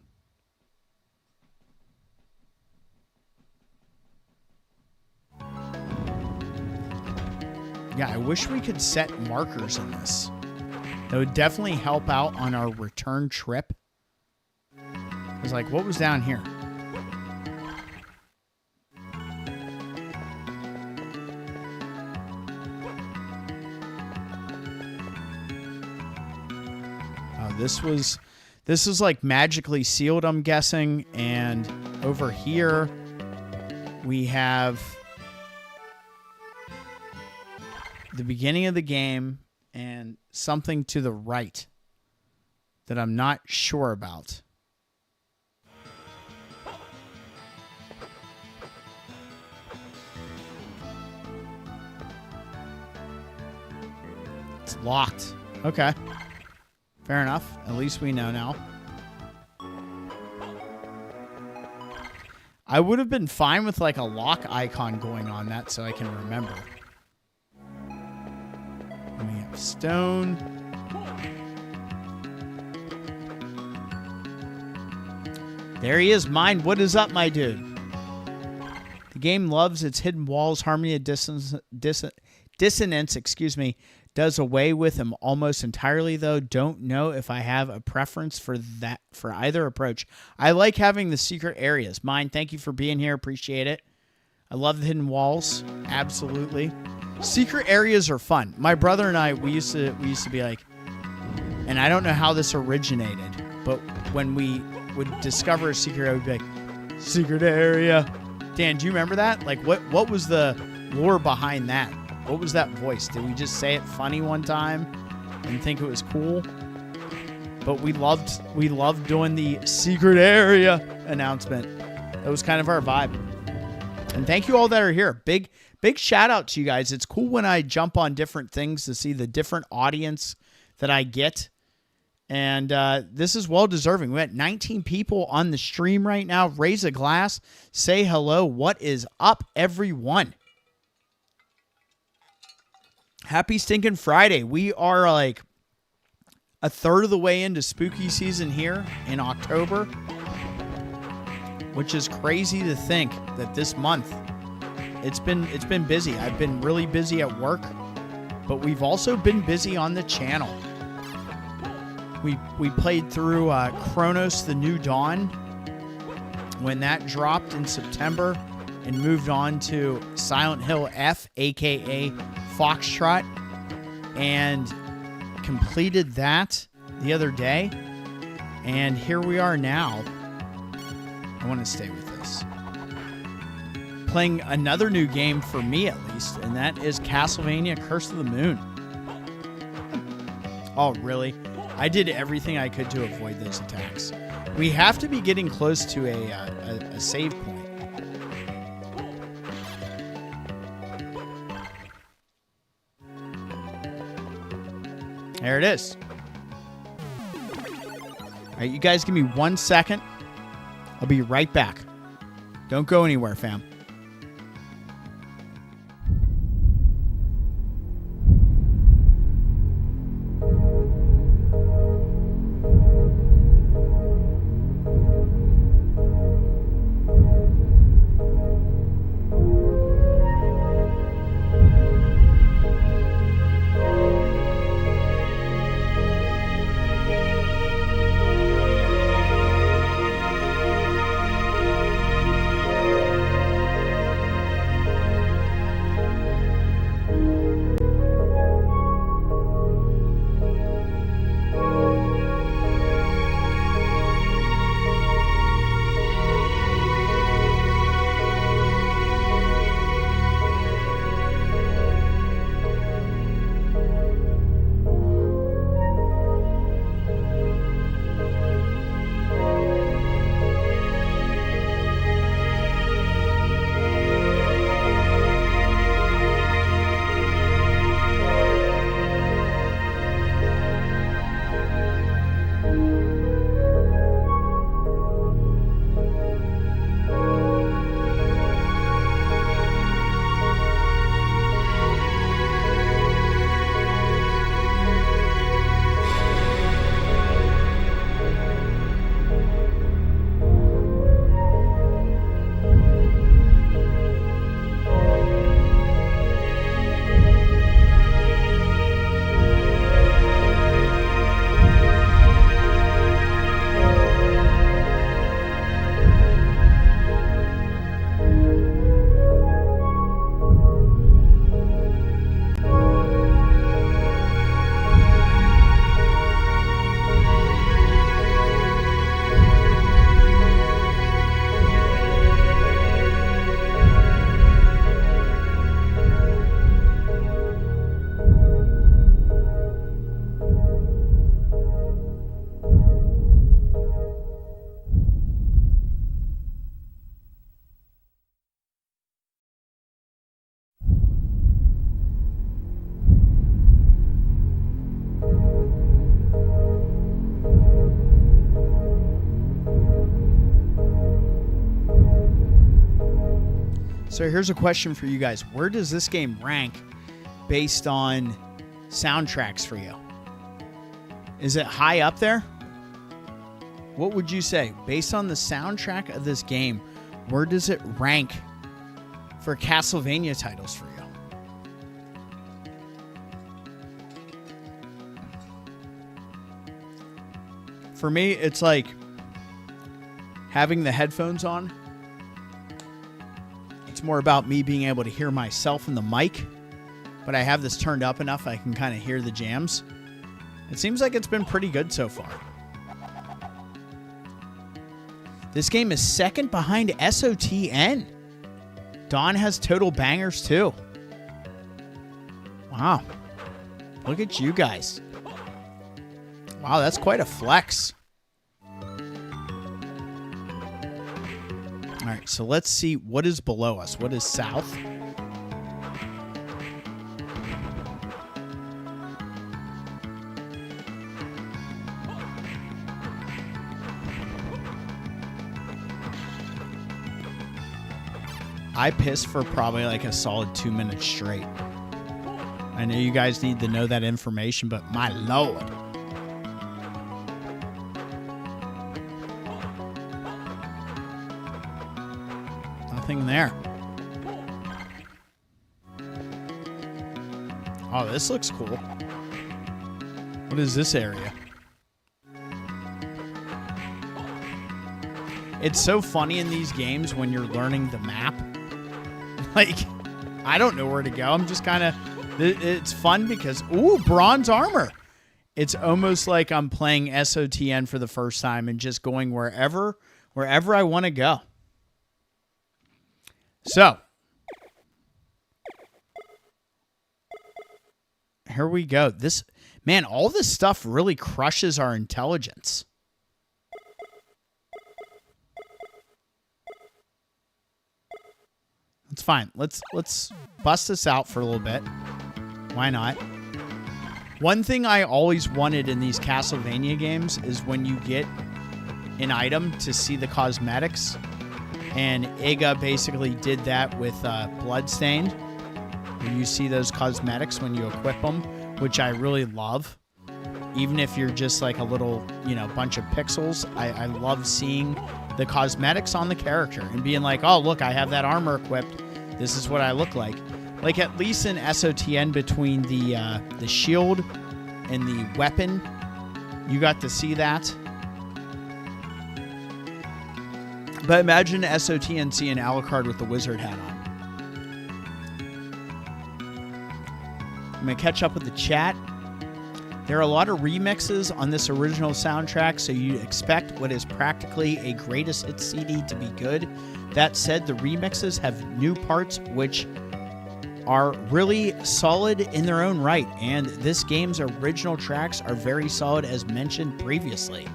Yeah, I wish we could set markers in this. That would definitely help out on our return trip. I was like, what was down here? Oh, this is like magically sealed, I'm guessing. And over here, we have the beginning of the game and something to the right that I'm not sure about. It's locked. Okay. Fair enough. At least we know now. I would have been fine with like a lock icon going on that so I can remember. And we have stone. There he is, mine. What is up, my dude? The game loves its hidden walls, harmony of dissonance, excuse me, does away with them almost entirely, though. Don't know if I have a preference for that, for either approach. I like having the secret areas. Mine, thank you for being here. Appreciate it. I love the hidden walls. Absolutely. Secret areas are fun. My brother and I, we used to be like, and I don't know how this originated, but when we would discover a secret area, we'd be like, secret area. Dan, do you remember that? Like, what was the lore behind that? What was that voice? Did we just say it funny one time and think it was cool? But we loved doing the secret area announcement. That was kind of our vibe. And thank you all that are here. Big shout out to you guys. It's cool when I jump on different things to see the different audience that I get. And this is well deserving. We had 19 people on the stream right now. Raise a glass. Say hello. What is up, everyone? Happy stinking Friday. We are like a third of the way into spooky season here in October, which is crazy to think that this month it's been busy. I've been really busy at work, but we've also been busy on the channel. We played through Chronos: The New Dawn when that dropped in September and moved on to Silent Hill F, aka Foxtrot, and completed that the other day. And here we are now. I want to stay with this. Playing another new game for me, at least, and that is Castlevania Curse of the Moon. Oh, really? I did everything I could to avoid those attacks. We have to be getting close to a save point. There it is. All right, you guys give me 1 second. I'll be right back. Don't go anywhere, fam. So here's a question for you guys. Where does this game rank based on soundtracks for you? Is it high up there? What would you say? Based on the soundtrack of this game, where does it rank for Castlevania titles for you? For me, it's like having the headphones on. It's more about me being able to hear myself in the mic, but I have this turned up enough I can kind of hear the jams. It seems like it's been pretty good so far. This game is second behind SOTN. Dawn has total bangers too. Wow. Look at you guys. Wow, that's quite a flex. All right, so let's see what is below us. What is south? I pissed for probably like a solid 2 minutes straight. I know you guys need to know that information, but my lord. Nothing there. Oh, this looks cool. What is this area? It's so funny in these games when you're learning the map. Like, I don't know where to go. I'm just kind of... It's fun because... Ooh, bronze armor. It's almost like I'm playing SOTN for the first time and just going wherever I want to go. So, here we go. Man, all this stuff really crushes our intelligence. It's fine. Let's bust this out for a little bit. Why not? One thing I always wanted in these Castlevania games is when you get an item to see the cosmetics. And Iga basically did that with Bloodstained. Where you see those cosmetics when you equip them, which I really love. Even if you're just like a little, bunch of pixels, I love seeing the cosmetics on the character and being like, oh, look, I have that armor equipped. This is what I look like. Like, at least in SOTN, between the shield and the weapon, you got to see that. But imagine SOTN seeing Alucard with the wizard hat on. I'm going to catch up with the chat. There are a lot of remixes on this original soundtrack, so you expect what is practically a greatest hits CD to be good. That said, the remixes have new parts which are really solid in their own right, and this game's original tracks are very solid as mentioned previously.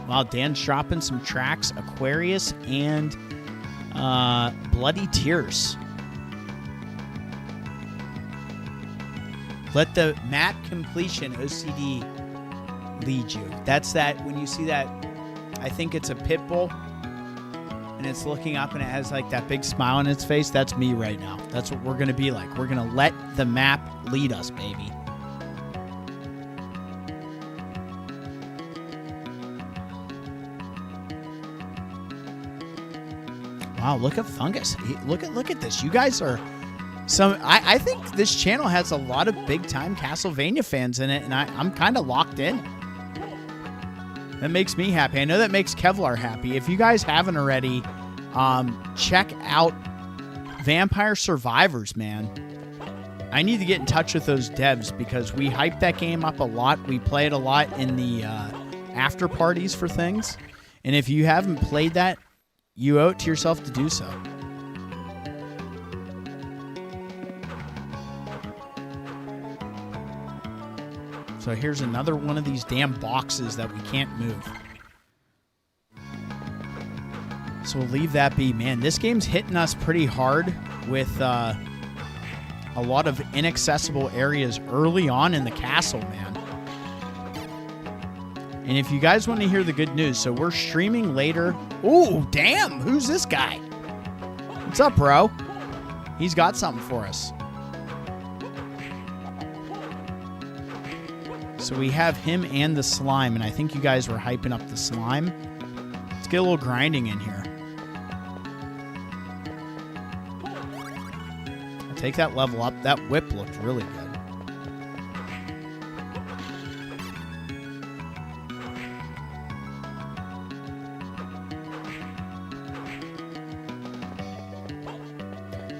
Wow, Dan's dropping some tracks, Aquarius and Bloody Tears. Let the map completion OCD lead you. That's that, when you see that, I think it's a pit bull, and it's looking up and it has like that big smile on its face. That's me right now. That's what we're going to be like. We're going to let the map lead us, baby. Wow, look at Fungus. Look at this. You guys are... I think this channel has a lot of big-time Castlevania fans in it, and I'm kind of locked in. That makes me happy. I know that makes Kevlar happy. If you guys haven't already, check out Vampire Survivors, man. I need to get in touch with those devs because we hype that game up a lot. We play it a lot in the after parties for things. And if you haven't played that, you owe it to yourself to do so. So here's another one of these damn boxes that we can't move. So we'll leave that be. Man, this game's hitting us pretty hard with a lot of inaccessible areas early on in the castle, man. And if you guys want to hear the good news, so we're streaming later. Ooh, damn. Who's this guy? What's up, bro? He's got something for us. So we have him and the slime, and I think you guys were hyping up the slime. Let's get a little grinding in here. I'll take that level up. That whip looked really good.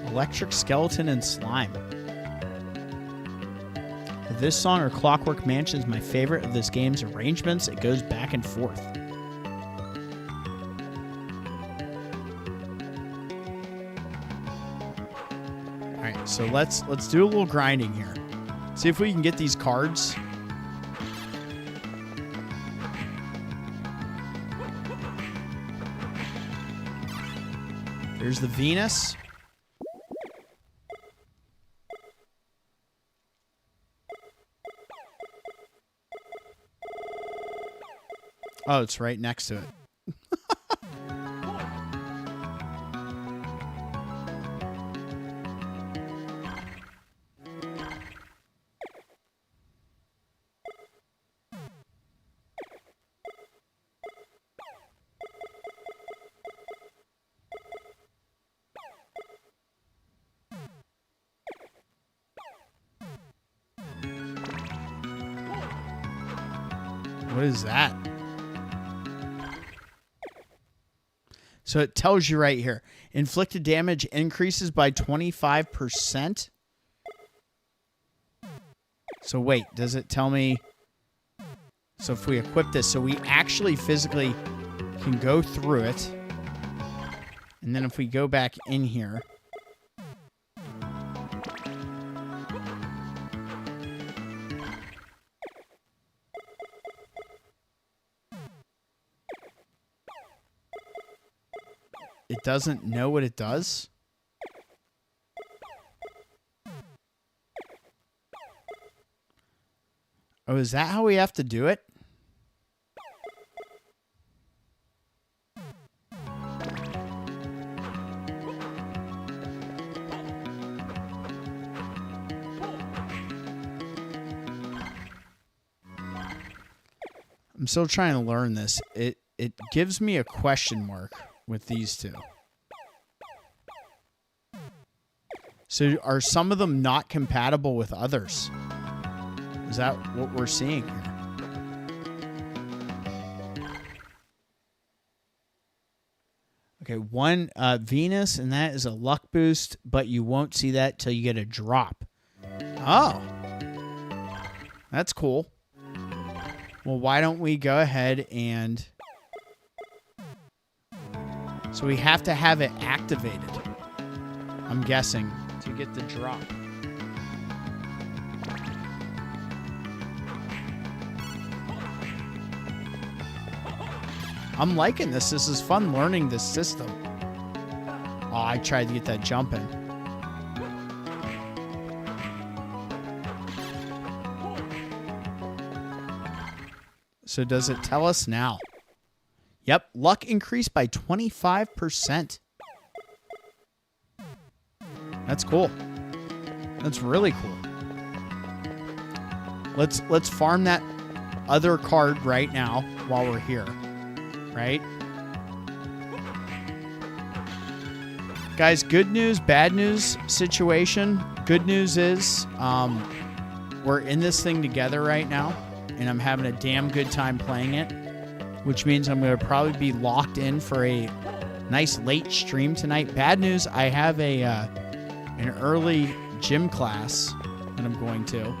Electric Skeleton and Slime. This song or Clockwork Mansion is my favorite of this game's arrangements. It goes back and forth. All right, so let's do a little grinding here. See if we can get these cards. There's the Venus. Oh, it's right next to it. What is that? So it tells you right here, inflicted damage increases by 25%. So wait, does it tell me? So if we equip this, so we actually physically can go through it. And then if we go back in here. It doesn't know what it does? Oh, is that how we have to do it? I'm still trying to learn this. It gives me a question mark with these two. So are some of them not compatible with others? Is that what we're seeing here? Okay, one Venus, and that is a luck boost, but you won't see that till you get a drop. Oh. That's cool. Well, why don't we go ahead and... So we have to have it activated, I'm guessing, to get the drop. I'm liking this. This is fun learning this system. Oh, I tried to get that jump in. So does it tell us now? Yep, luck increased by 25%. That's cool. That's really cool. Let's farm that other card right now while we're here. Right? Guys, good news, bad news situation. Good news is we're in this thing together right now, and I'm having a damn good time playing it. Which means I'm going to probably be locked in for a nice late stream tonight. Bad news, I have an early gym class that I'm going to.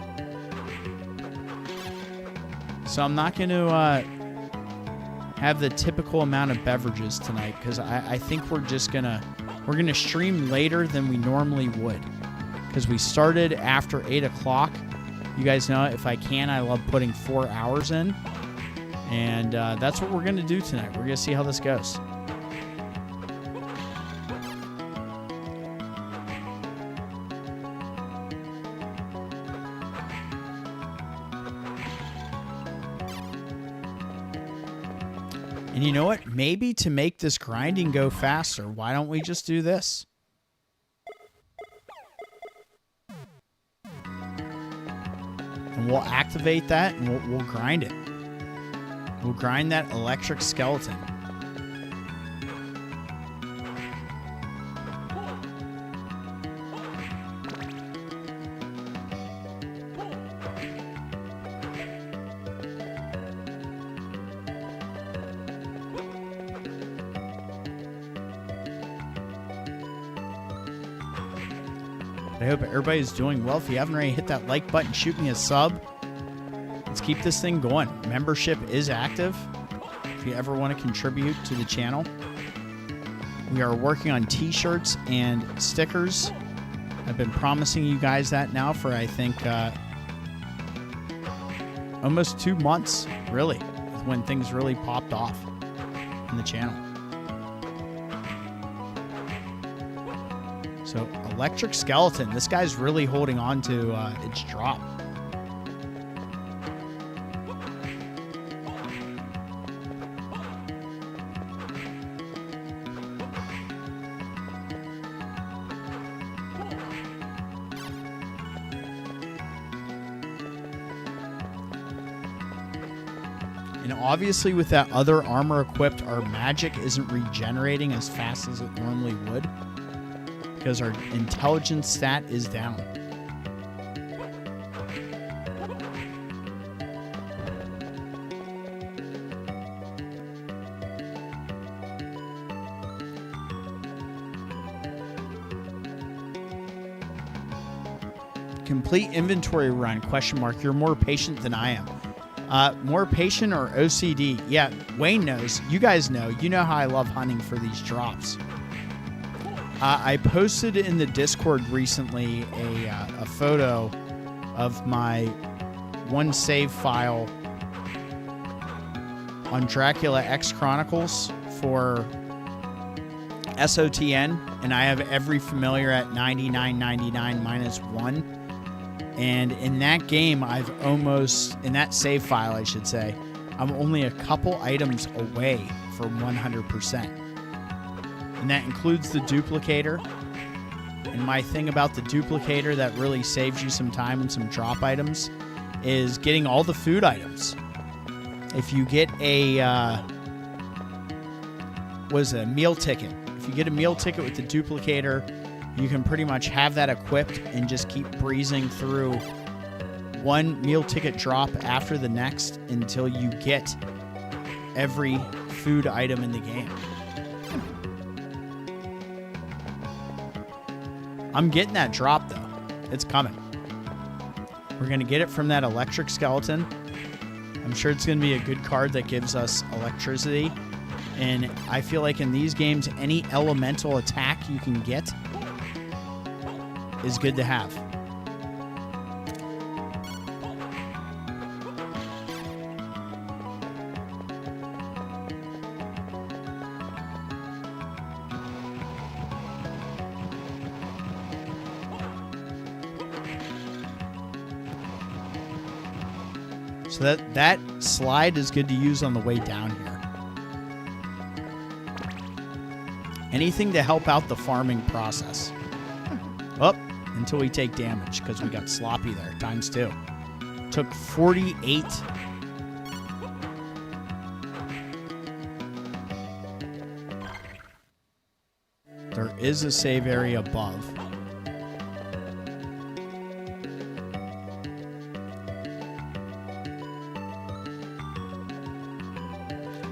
So I'm not going to have the typical amount of beverages tonight because I think we're going to stream later than we normally would because we started after 8 o'clock. You guys know if I can, I love putting 4 hours in. And that's what we're going to do tonight. We're going to see how this goes. And you know what? Maybe to make this grinding go faster, why don't we just do this? And we'll activate that and we'll grind it. We'll grind that electric skeleton. I hope everybody's doing well. If you haven't already hit that like button, shoot me a sub. Let's keep this thing going. Membership is active if you ever want to contribute to the channel. We are working on t-shirts and stickers. I've been promising you guys that now for, I think, almost 2 months, really, when things really popped off in the channel. So, electric skeleton. This guy's really holding on to its drop. And obviously with that other armor equipped, our magic isn't regenerating as fast as it normally would, because our intelligence stat is down. Complete inventory run, question mark. You're more patient than I am. More patient or OCD? Yeah, Wayne knows. You guys know. You know how I love hunting for these drops. I posted in the Discord recently a photo of my one save file on Dracula X Chronicles for SOTN, and I have every familiar at 99.99 minus 1. And in that game, in that save file, I should say, I'm only a couple items away from 100%. And that includes the duplicator. And my thing about the duplicator that really saves you some time and some drop items is getting all the food items. If you get a meal ticket. If you get a meal ticket with the duplicator, you can pretty much have that equipped and just keep breezing through one meal ticket drop after the next until you get every food item in the game. I'm getting that drop, though. It's coming. We're going to get it from that electric skeleton. I'm sure it's going to be a good card that gives us electricity. And I feel like in these games, any elemental attack you can get is good to have. So that slide is good to use on the way down here. Anything to help out the farming process. Up until we take damage, because we got sloppy there, ×2. Took 48. There is a save area above.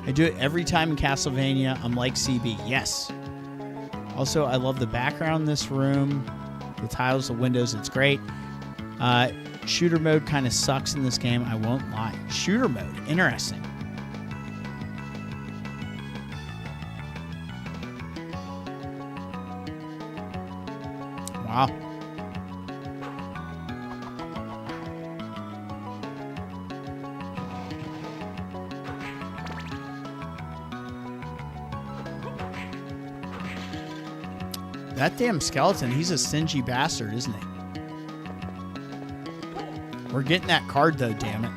I do it every time in Castlevania. I'm like CB. Yes. Also, I love the background in this room. The tiles, the windows, it's great. Shooter mode kind of sucks in this game, I won't lie. Shooter mode, interesting. Wow. That damn skeleton, he's a stingy bastard, isn't he? We're getting that card, though, damn it.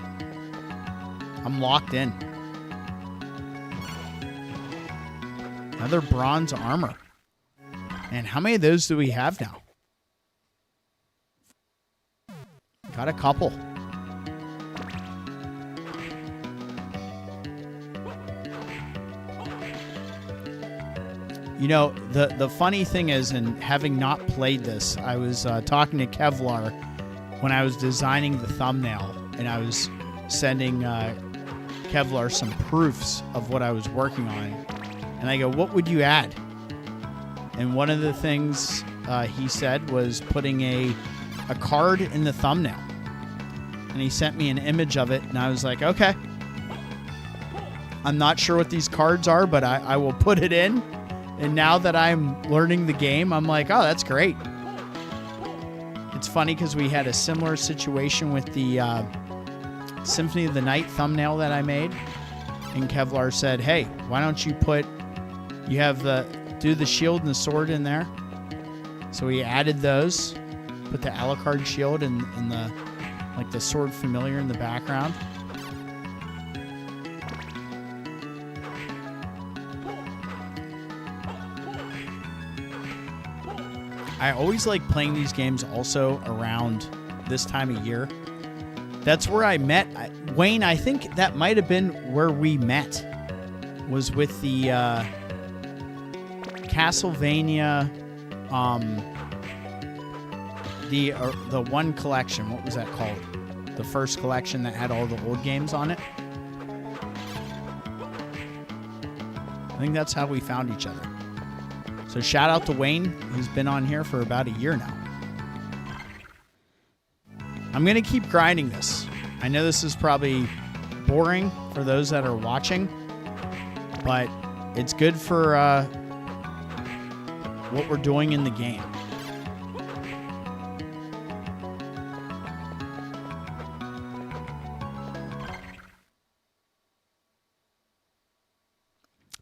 I'm locked in. Another bronze armor. And how many of those do we have now? Got a couple. You know, the funny thing is, and having not played this, I was talking to Kevlar when I was designing the thumbnail, and I was sending Kevlar some proofs of what I was working on. And I go, what would you add? And one of the things he said was putting a card in the thumbnail. And he sent me an image of it, and I was like, okay. I'm not sure what these cards are, but I will put it in. And now that I'm learning the game, I'm like, oh, that's great. It's funny because we had a similar situation with the Symphony of the Night thumbnail that I made. And Kevlar said, hey, why don't you do the shield and the sword in there. So we added those, put the Alucard shield and the sword familiar in the background. I always like playing these games also around this time of year. That's where I met Wayne. I think that might have been where we met, was with the Castlevania, the one collection. What was that called? The first collection that had all the old games on it. I think that's how we found each other. So shout out to Wayne. He's been on here for about a year now. I'm going to keep grinding this. I know this is probably boring for those that are watching, but it's good for what we're doing in the game.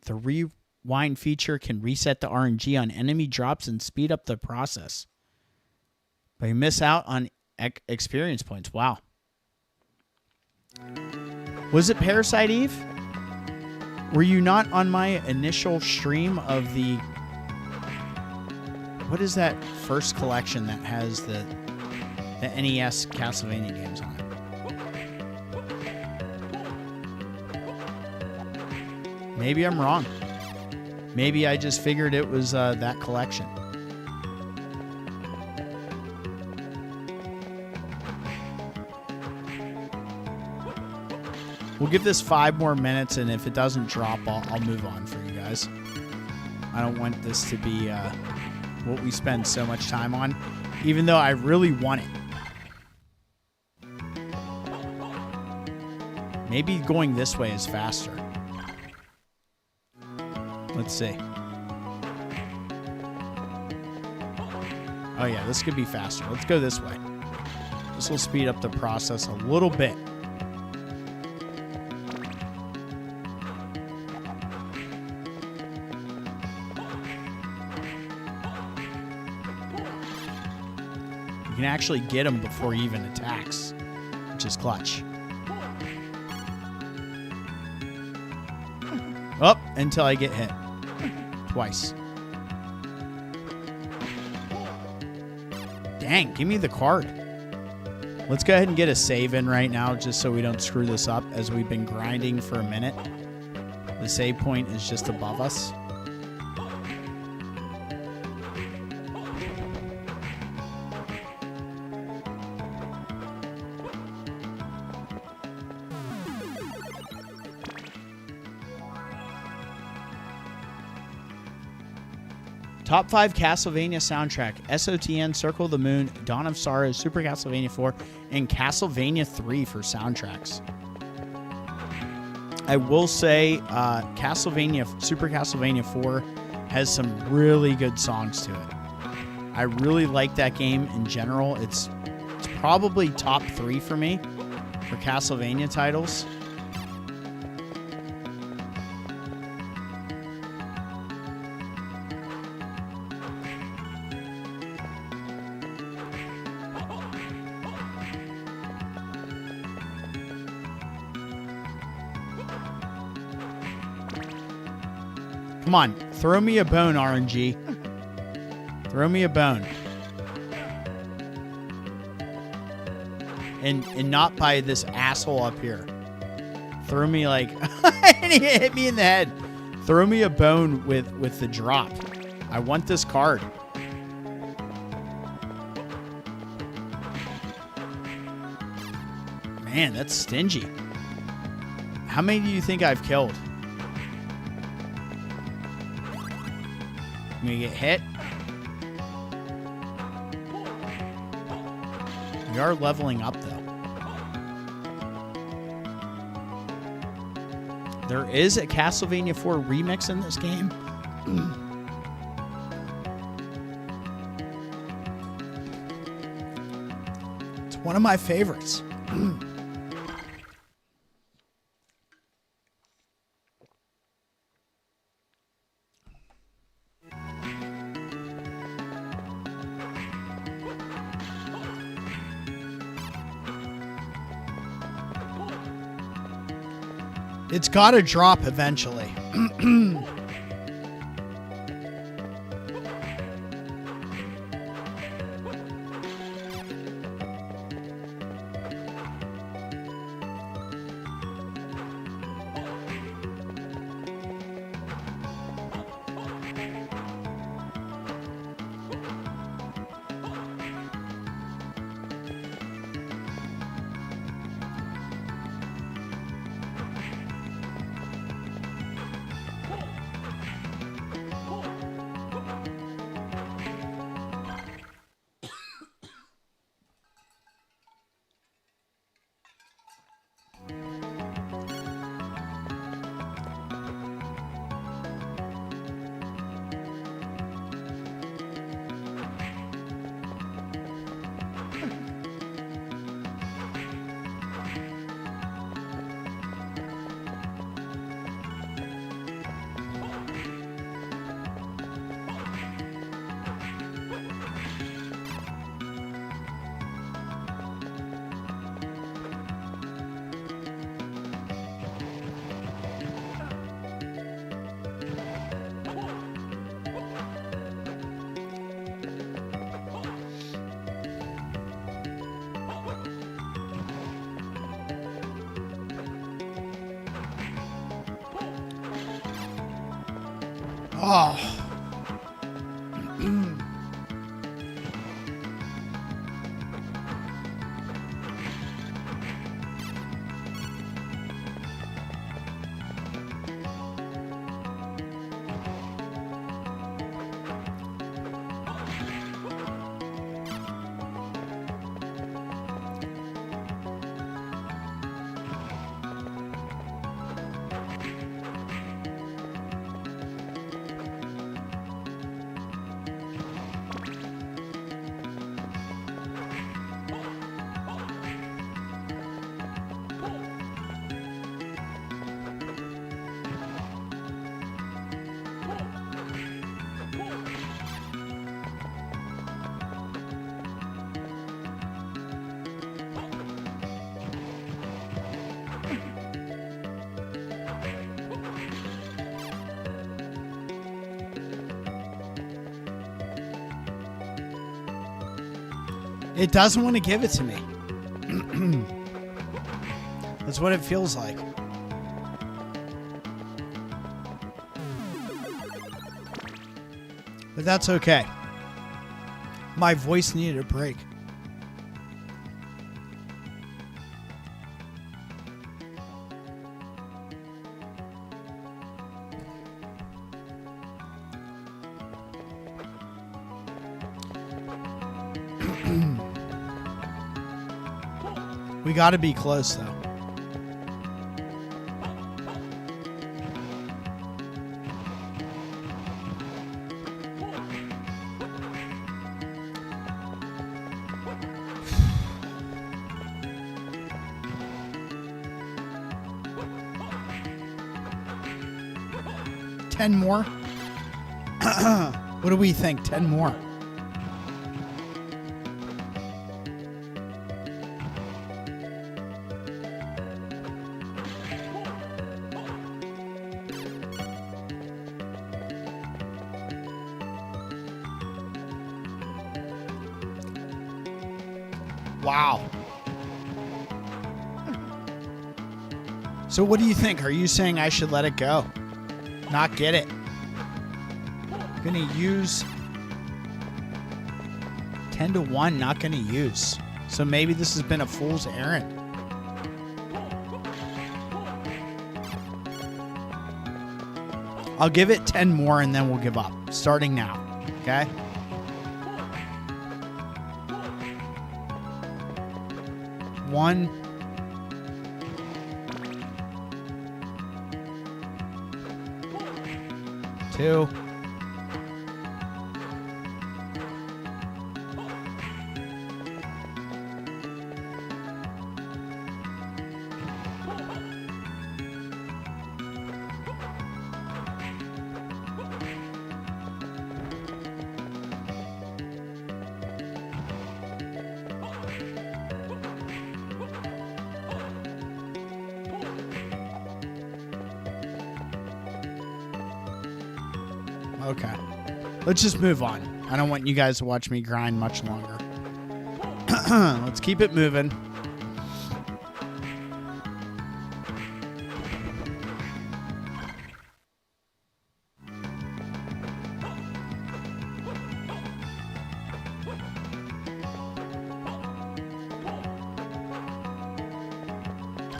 The rewind feature can reset the RNG on enemy drops and speed up the process, but you miss out on experience points. Wow. Was it Parasite Eve? Were you not on my initial stream of the... What is that first collection that has the NES Castlevania games on it? Maybe I'm wrong. Maybe I just figured it was that collection. We'll give this 5 more minutes, and if it doesn't drop, I'll move on for you guys. I don't want this to be what we spend so much time on, even though I really want it. Maybe going this way is faster. Let's see. Oh yeah, this could be faster. Let's go this way. This will speed up the process a little bit. You can actually get him before he even attacks, which is clutch. Up until I get hit. Twice. Dang, give me the card. Let's go ahead and get a save in right now, just so we don't screw this up, as we've been grinding for a minute. The save point is just above us. Top 5 Castlevania soundtrack: SOTN, Circle of the Moon, Dawn of Sorrow, Super Castlevania 4, and Castlevania 3 for soundtracks. I will say Super Castlevania 4 has some really good songs to it. I really like that game in general. It's probably top 3 for me for Castlevania titles. Come on, throw me a bone, RNG. Throw me a bone. And not by this asshole up here. Throw me like... and he hit me in the head. Throw me a bone with the drop. I want this card. Man, that's stingy. How many do you think I've killed? I'm gonna get hit. We are leveling up, though. There is a Castlevania 4 remix in this game. It's one of my favorites. It's got to drop eventually. Oh. It doesn't want to give it to me. That's what it feels like. But that's okay. My voice needed a break. We got to be close, though. Ten more? What do we think? 10 more. Wow. So what do you think? Are you saying I should let it go? Not get it? I'm going to use 10 to 1, not going to use. So maybe this has been a fool's errand. I'll give it 10 more and then we'll give up. Starting now. Okay? One. Two. Okay. Let's just move on. I don't want you guys to watch me grind much longer. Let's keep it moving.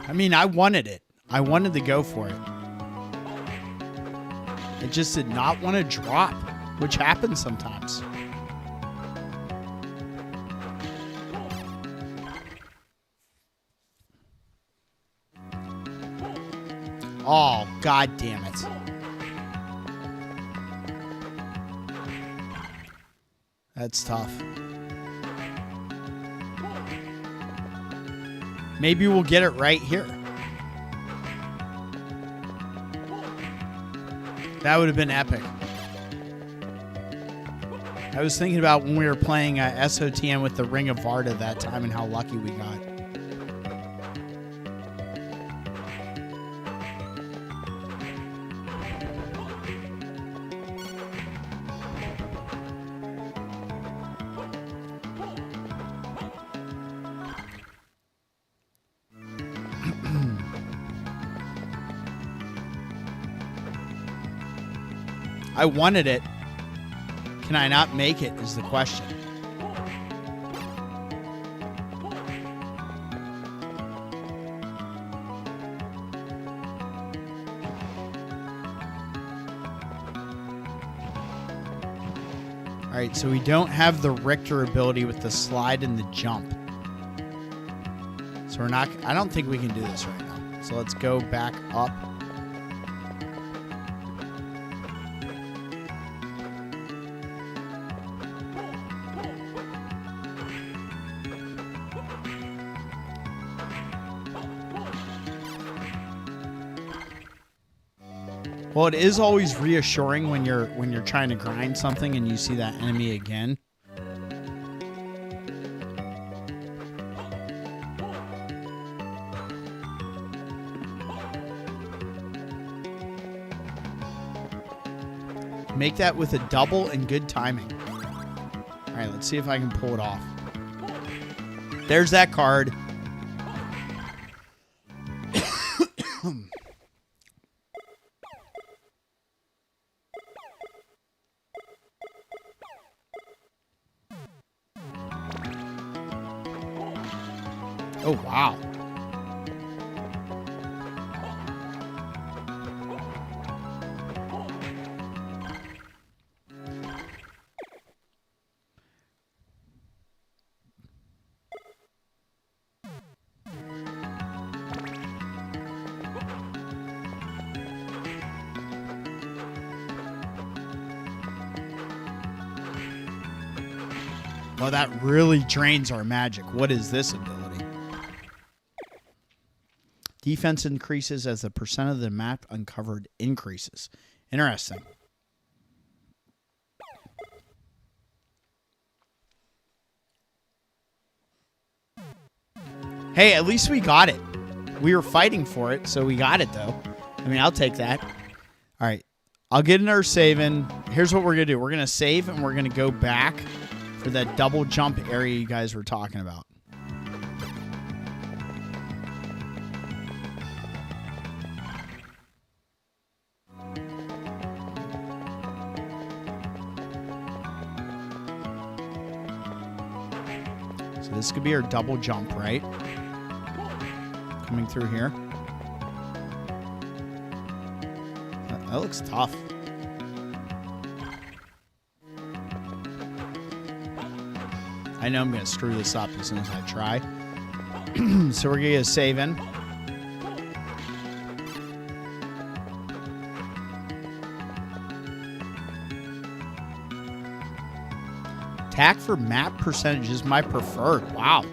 I mean, I wanted it. I wanted to go for it. I just did not want to drop, which happens sometimes. Oh, God damn it. That's tough. Maybe we'll get it right here. That would have been epic. I was thinking about when we were playing SOTM with the Ring of Varda that time and how lucky we got. I wanted it. Can I not make it is the question. All right, so we don't have the Richter ability with the slide and the jump. So we're not, I don't think we can do this right now. So let's go back up. Well, it is always reassuring when you're trying to grind something and you see that enemy again. Make that with a double and good timing. All right, let's see if I can pull it off. There's that card. Oh, wow. Well, that really drains our magic. What is this ability? Defense increases as the percent of the map uncovered increases. Interesting. Hey, at least we got it. We were fighting for it, so we got it, though. I mean, I'll take that. All right. I'll get another save in. Here's what we're going to do. We're going to save, and we're going to go back for that double jump area you guys were talking about. So this could be our double jump, right? Coming through here. That looks tough. I know I'm going to screw this up as soon as I try. So we're going to get a save in. Attack for map percentage is my preferred. Wow.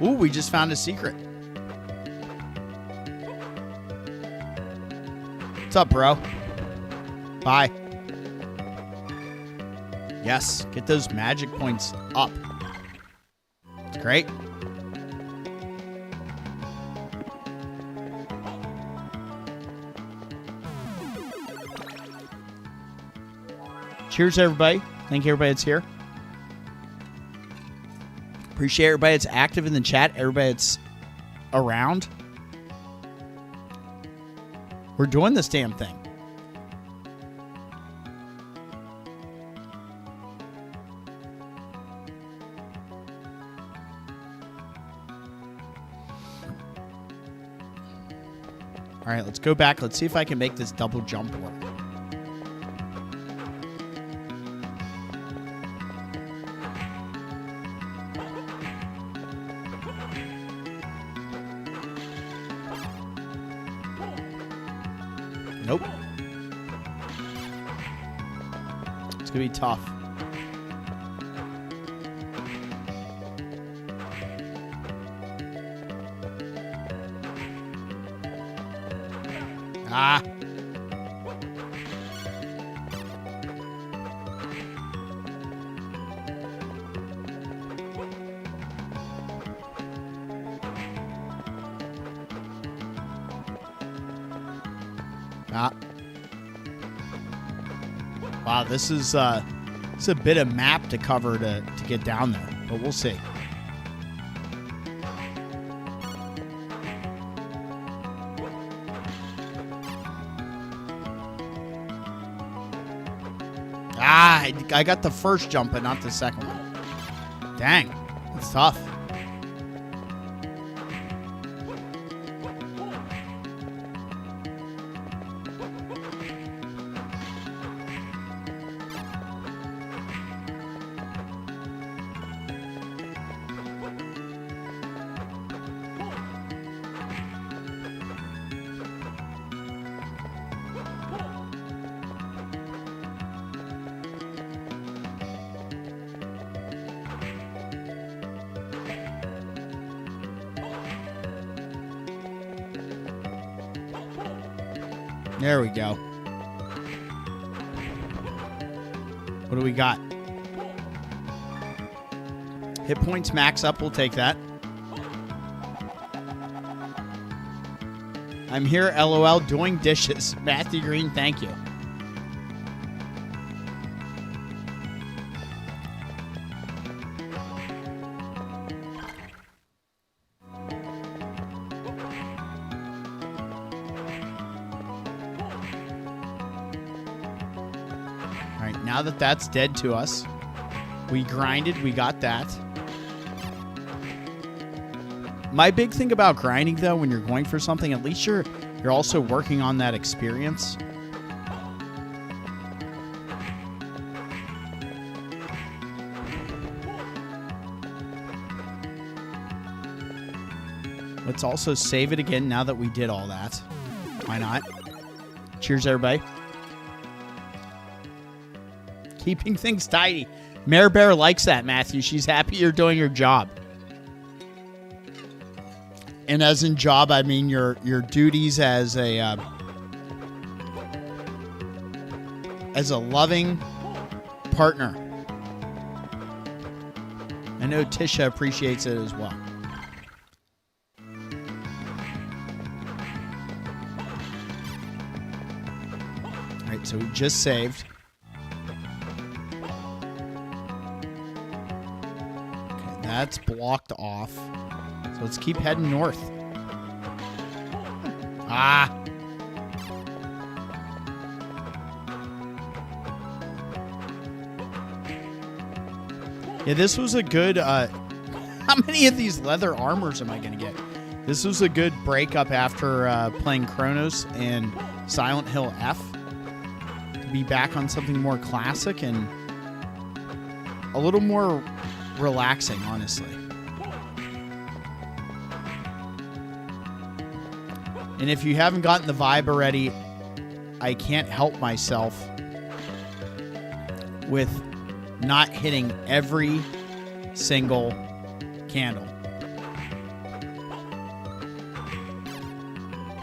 Ooh, we just found a secret. What's up, bro? Bye. Yes, get those magic points up. It's great. Cheers, everybody. Thank you, everybody that's here. Appreciate everybody that's active in the chat, everybody that's around. We're doing this damn thing. All right, let's go back. Let's see if I can make this double jump work. Nope. It's gonna be tough. Ah. Ah. Wow, this is it's a bit of map to cover to get down there, but we'll see. Ah, I got the first jump, but not the second one. Dang, that's tough. There we go. What do we got? Hit points max up. We'll take that. I'm here, LOL, doing dishes. Matthew Green, thank you. Now that that's dead to us, we grinded, we got that. My big thing about grinding, though, when you're going for something, at least you're also working on that experience. Let's also save it again now that we did all that. Why not? Cheers, everybody. Keeping things tidy. Mare Bear likes that, Matthew. She's happy you're doing your job. And as in job, I mean your duties as a loving partner. I know Tisha appreciates it as well. All right, so we just saved. That's blocked off. So let's keep heading north. Ah. Yeah, this was a good How many of these leather armors am I going to get? This was a good breakup after playing Chronos and Silent Hill F. To be back on something more classic and a little more relaxing, honestly. And if you haven't gotten the vibe already, I can't help myself with not hitting every single candle.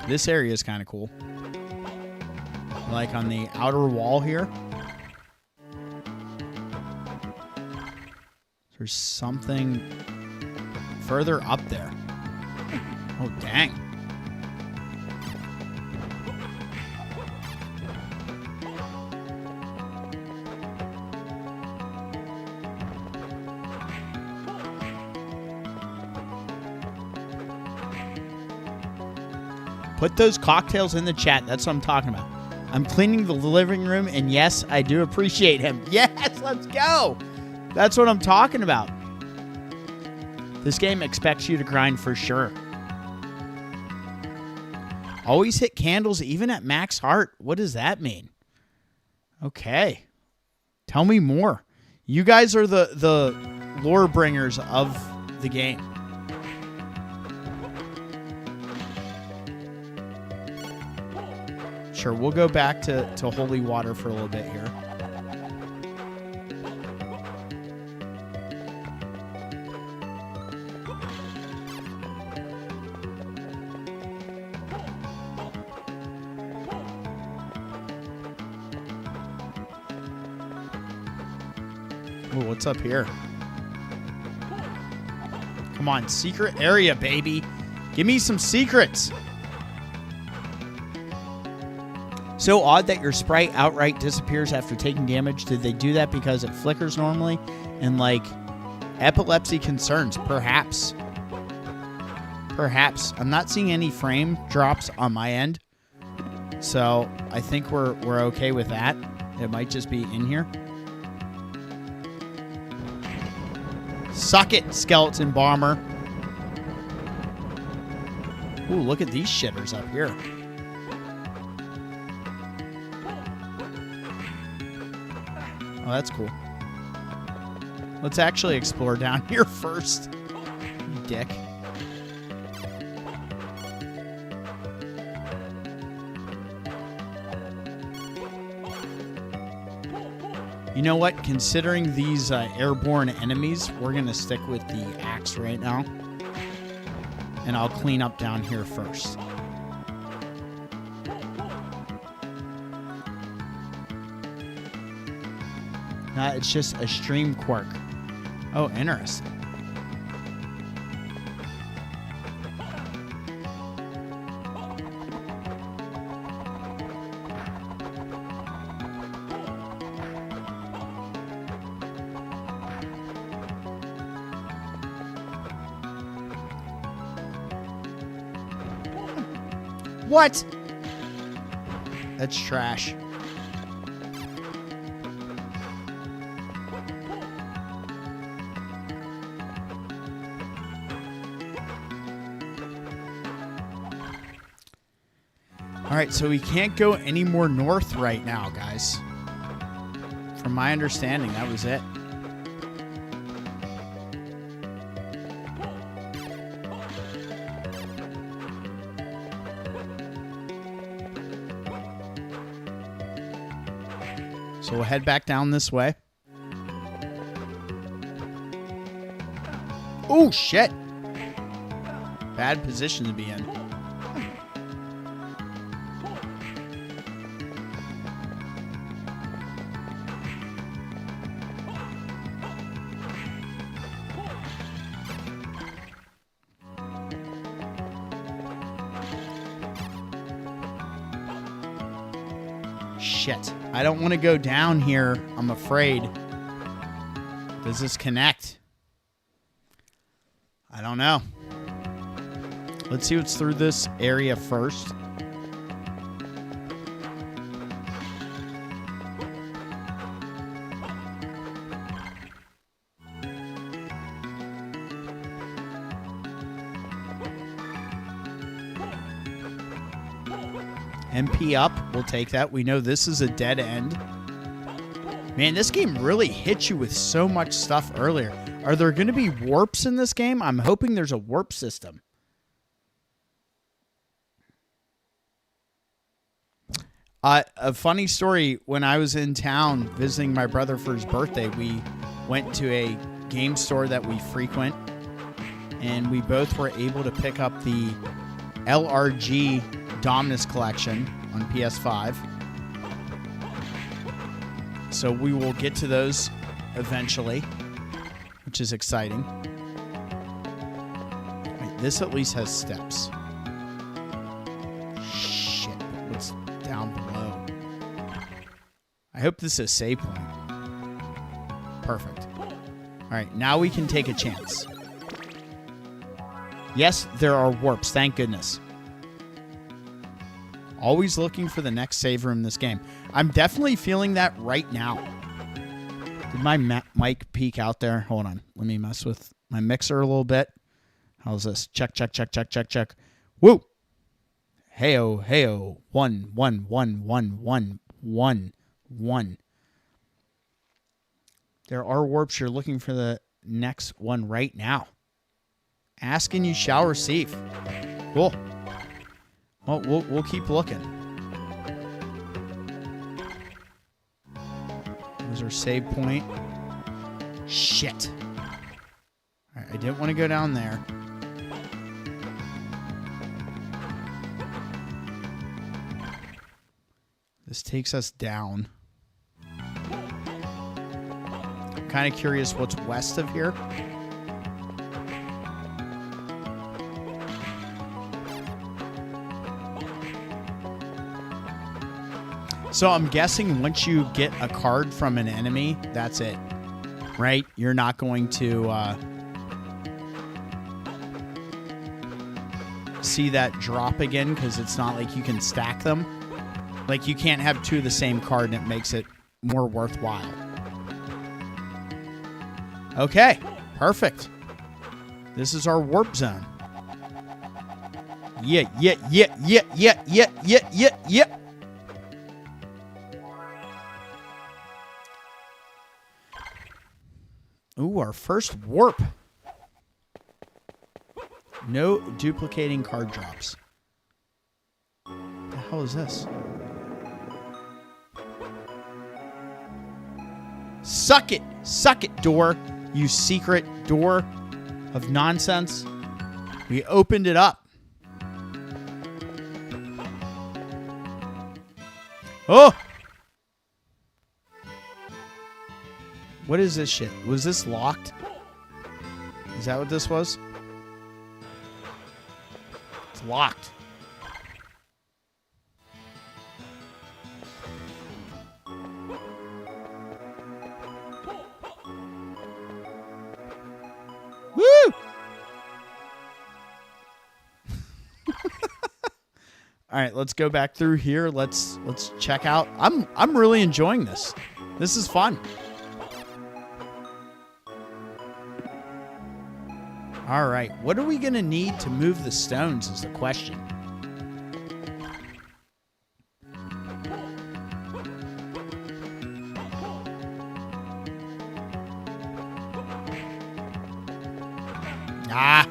This area is kind of cool. Like on the outer wall here. There's something further up there. Oh, dang. Put those cocktails in the chat. That's what I'm talking about. I'm cleaning the living room, and yes, I do appreciate him. Yes, let's go. That's what I'm talking about. This game expects you to grind for sure. Always hit candles even at max heart. What does that mean? Okay. Tell me more. You guys are the lore bringers of the game. Sure, we'll go back to holy water for a little bit here. Ooh, what's up here? Come on, secret area, baby. Give me some secrets. So odd that your sprite outright disappears after taking damage. Did they do that because it flickers normally? And like epilepsy concerns, perhaps. Perhaps. I'm not seeing any frame drops on my end. So I think we're okay with that. It might just be in here. Suck it, skeleton bomber. Ooh, look at these shitters up here. Oh, that's cool. Let's actually explore down here first. You dick. You know what? Considering these airborne enemies, we're going to stick with the axe right now. And I'll clean up down here first. It's just a stream quirk. Oh, interesting. What? That's trash. All right, so we can't go any more north right now, guys. From my understanding, that was it. So we'll head back down this way. Oh, shit. Bad position to be in. Shit. I don't want to go down here, I'm afraid. Does this connect? I don't know. Let's see what's through this area first. MP up. We'll take that. We know this is a dead end. Man, this game really hits you with so much stuff earlier. Are there going to be warps in this game? I'm hoping there's a warp system. A funny story, when I was in town visiting my brother for his birthday, we went to a game store that we frequent, and we both were able to pick up the LRG Dominus Collection on PS5. So we will get to those eventually, which is exciting. Wait, this at least has steps. Shit, what's down below? I hope this is a save point. Perfect. All right, now we can take a chance. Yes, there are warps, thank goodness. Always looking for the next save room in this game. I'm definitely feeling that right now. Did my mic peek out there? Hold on. Let me mess with my mixer a little bit. How's this? Check, check, check, check, check, check. Woo! Heyo, heyo. 1, 1, 1, 1, 1, 1, 1. There are warps. You're looking for the next one right now. Ask and you shall receive. Cool. Well, we'll keep looking. There's our save point. Shit. All right, I didn't want to go down there. This takes us down. I'm kind of curious what's west of here. So I'm guessing once you get a card from an enemy, that's it, right? You're not going to see that drop again because it's not like you can stack them. Like you can't have two of the same card and it makes it more worthwhile. Okay, perfect. This is our warp zone. Yeah. Ooh, our first warp. No duplicating card drops. What the hell is this? Suck it, door, you secret door of nonsense. We opened it up. Oh! What is this shit? Was this locked? Is that what this was? It's locked. Woo! All right, let's go back through here. Let's check out. I'm really enjoying this. This is fun. All right, what are we going to need to move the stones is the question. Ah.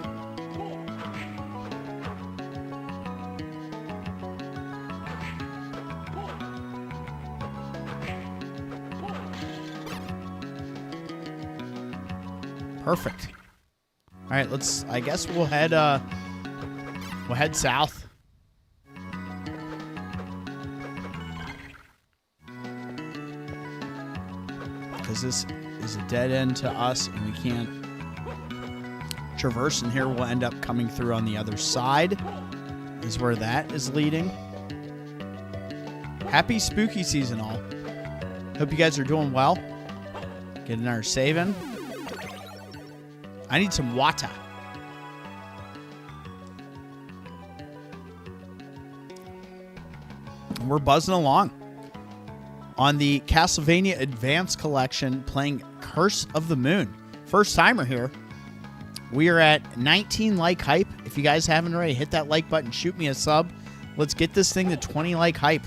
Perfect. All right, I guess we'll head south. Because this is a dead end to us and we can't traverse, and here we'll end up coming through on the other side is where that is leading. Happy spooky season all. Hope you guys are doing well. Getting our saving. I need some water. And we're buzzing along on the Castlevania Advance Collection, playing Curse of the Moon. First timer here. We are at 19 like hype. If you guys haven't already, hit that like button, shoot me a sub. Let's get this thing to 20 like hype.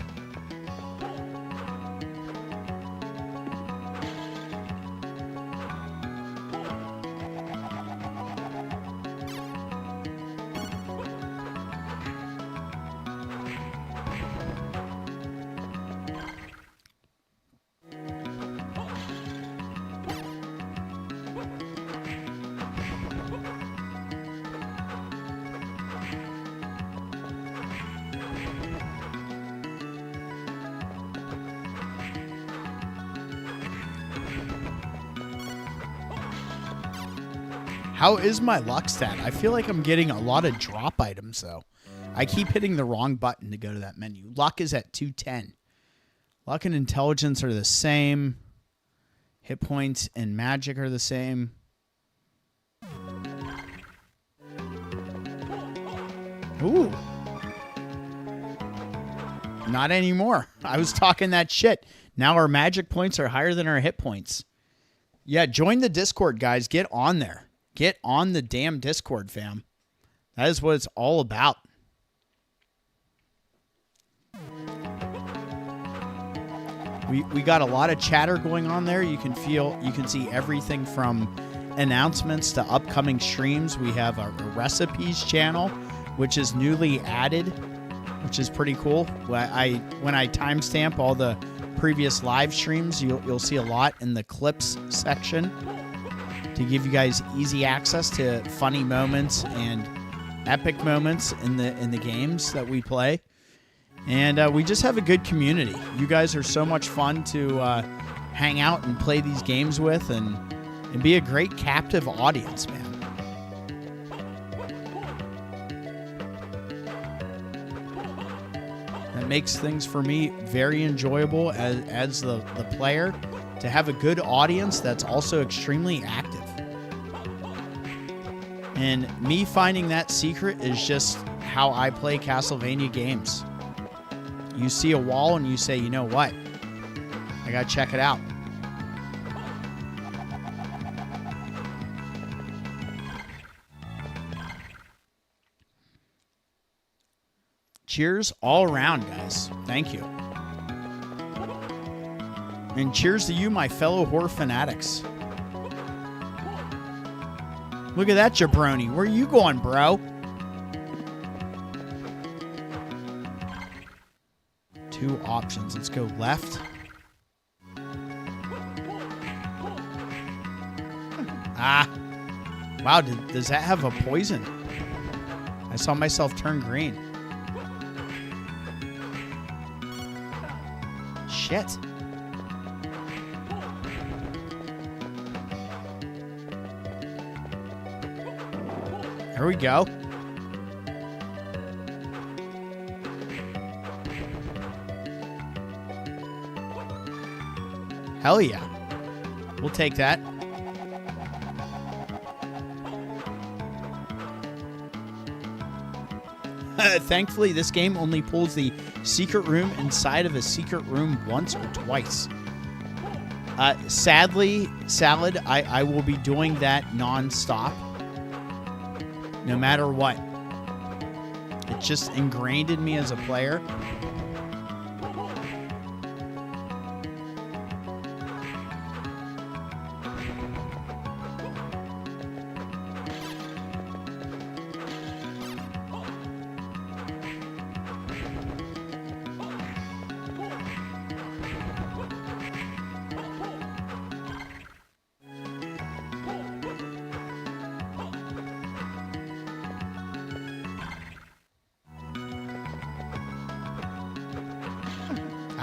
How is my luck stat? I feel like I'm getting a lot of drop items, though. I keep hitting the wrong button to go to that menu. Luck is at 210. Luck and intelligence are the same. Hit points and magic are the same. Ooh. Not anymore. I was talking that shit. Now our magic points are higher than our hit points. Yeah, join the Discord, guys. Get on there. Get on the damn Discord, fam. That is what it's all about. We got a lot of chatter going on there. You can see everything from announcements to upcoming streams. We have a recipes channel, which is newly added, which is pretty cool. When I timestamp all the previous live streams, you'll see a lot in the clips section to give you guys easy access to funny moments and epic moments in the games that we play. And we just have a good community. You guys are so much fun to hang out and play these games with and be a great captive audience, man. That makes things for me very enjoyable as the player, to have a good audience that's also extremely active. And me finding that secret is just how I play Castlevania games. You see a wall and you say, you know what? I gotta check it out. Cheers all around, guys. Thank you. And cheers to you, my fellow horror fanatics. Look at that jabroni. Where are you going, bro? Two options. Let's go left. Ah. Wow, does that have a poison? I saw myself turn green. Shit. There we go. Hell yeah. We'll take that. Thankfully, this game only pulls the secret room inside of a secret room once or twice. Sadly, Salad, I will be doing that non-stop. No matter what. It's just ingrained in me as a player.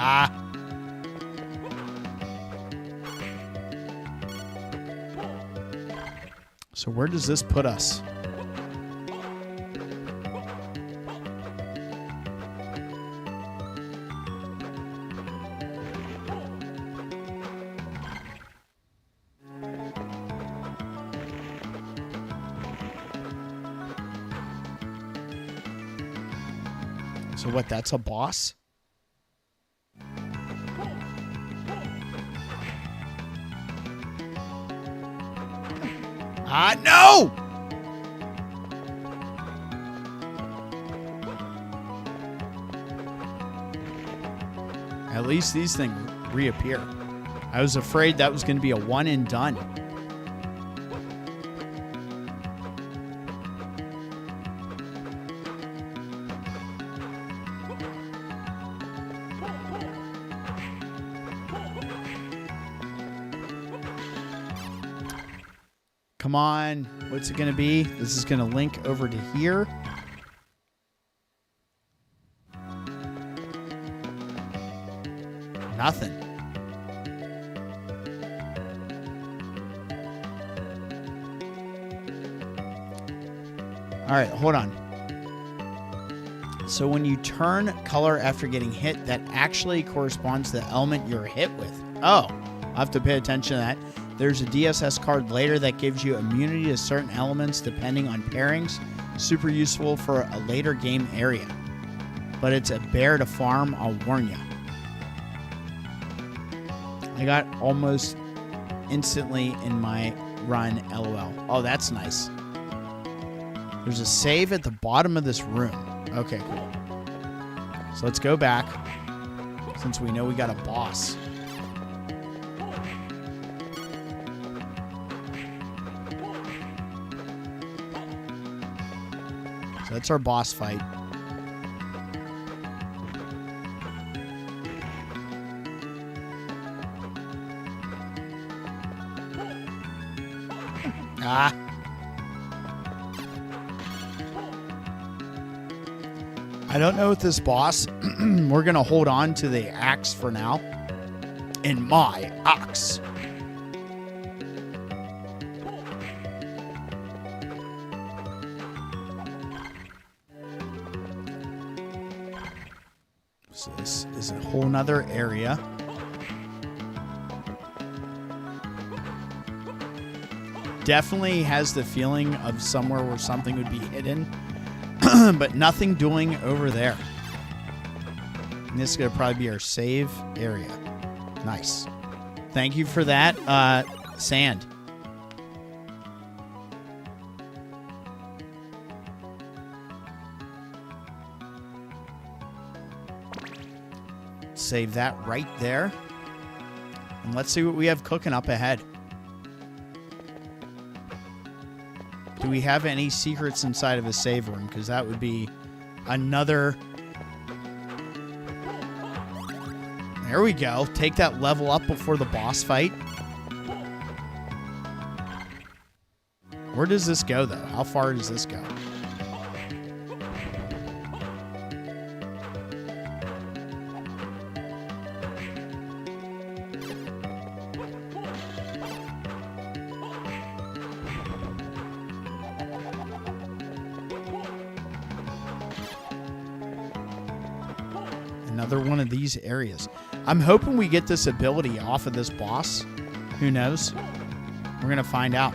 Ah. So where does this put us? So what, that's a boss? No! least these things reappear. I was afraid that was going to be a one and done. Come on. What's it going to be? This is going to link over to here. Nothing. All right, hold on. So when you turn color after getting hit, that actually corresponds to the element you're hit with. Oh, I'll have to pay attention to that. There's a DSS card later that gives you immunity to certain elements depending on pairings. Super useful for a later game area. But it's a bear to farm, I'll warn you. I got almost instantly in my run, LOL. Oh, that's nice. There's a save at the bottom of this room. Okay, cool. So let's go back, since we know we got a boss. So that's our boss fight. Ah. I don't know with this boss. We're going to hold on to the axe for now. In my axe. So this is a whole nother area. Definitely has the feeling of somewhere where something would be hidden, but nothing doing over there. And this is going to probably be our save area. Nice. Thank you for that, sand. Save that right there. And let's see what we have cooking up ahead. Do we have any secrets inside of a save room? Because that would be another... There we go. Take that level up before the boss fight. Where does this go, though? How far does this go? Another one of these areas. I'm hoping we get this ability off of this boss. Who knows? We're going to find out.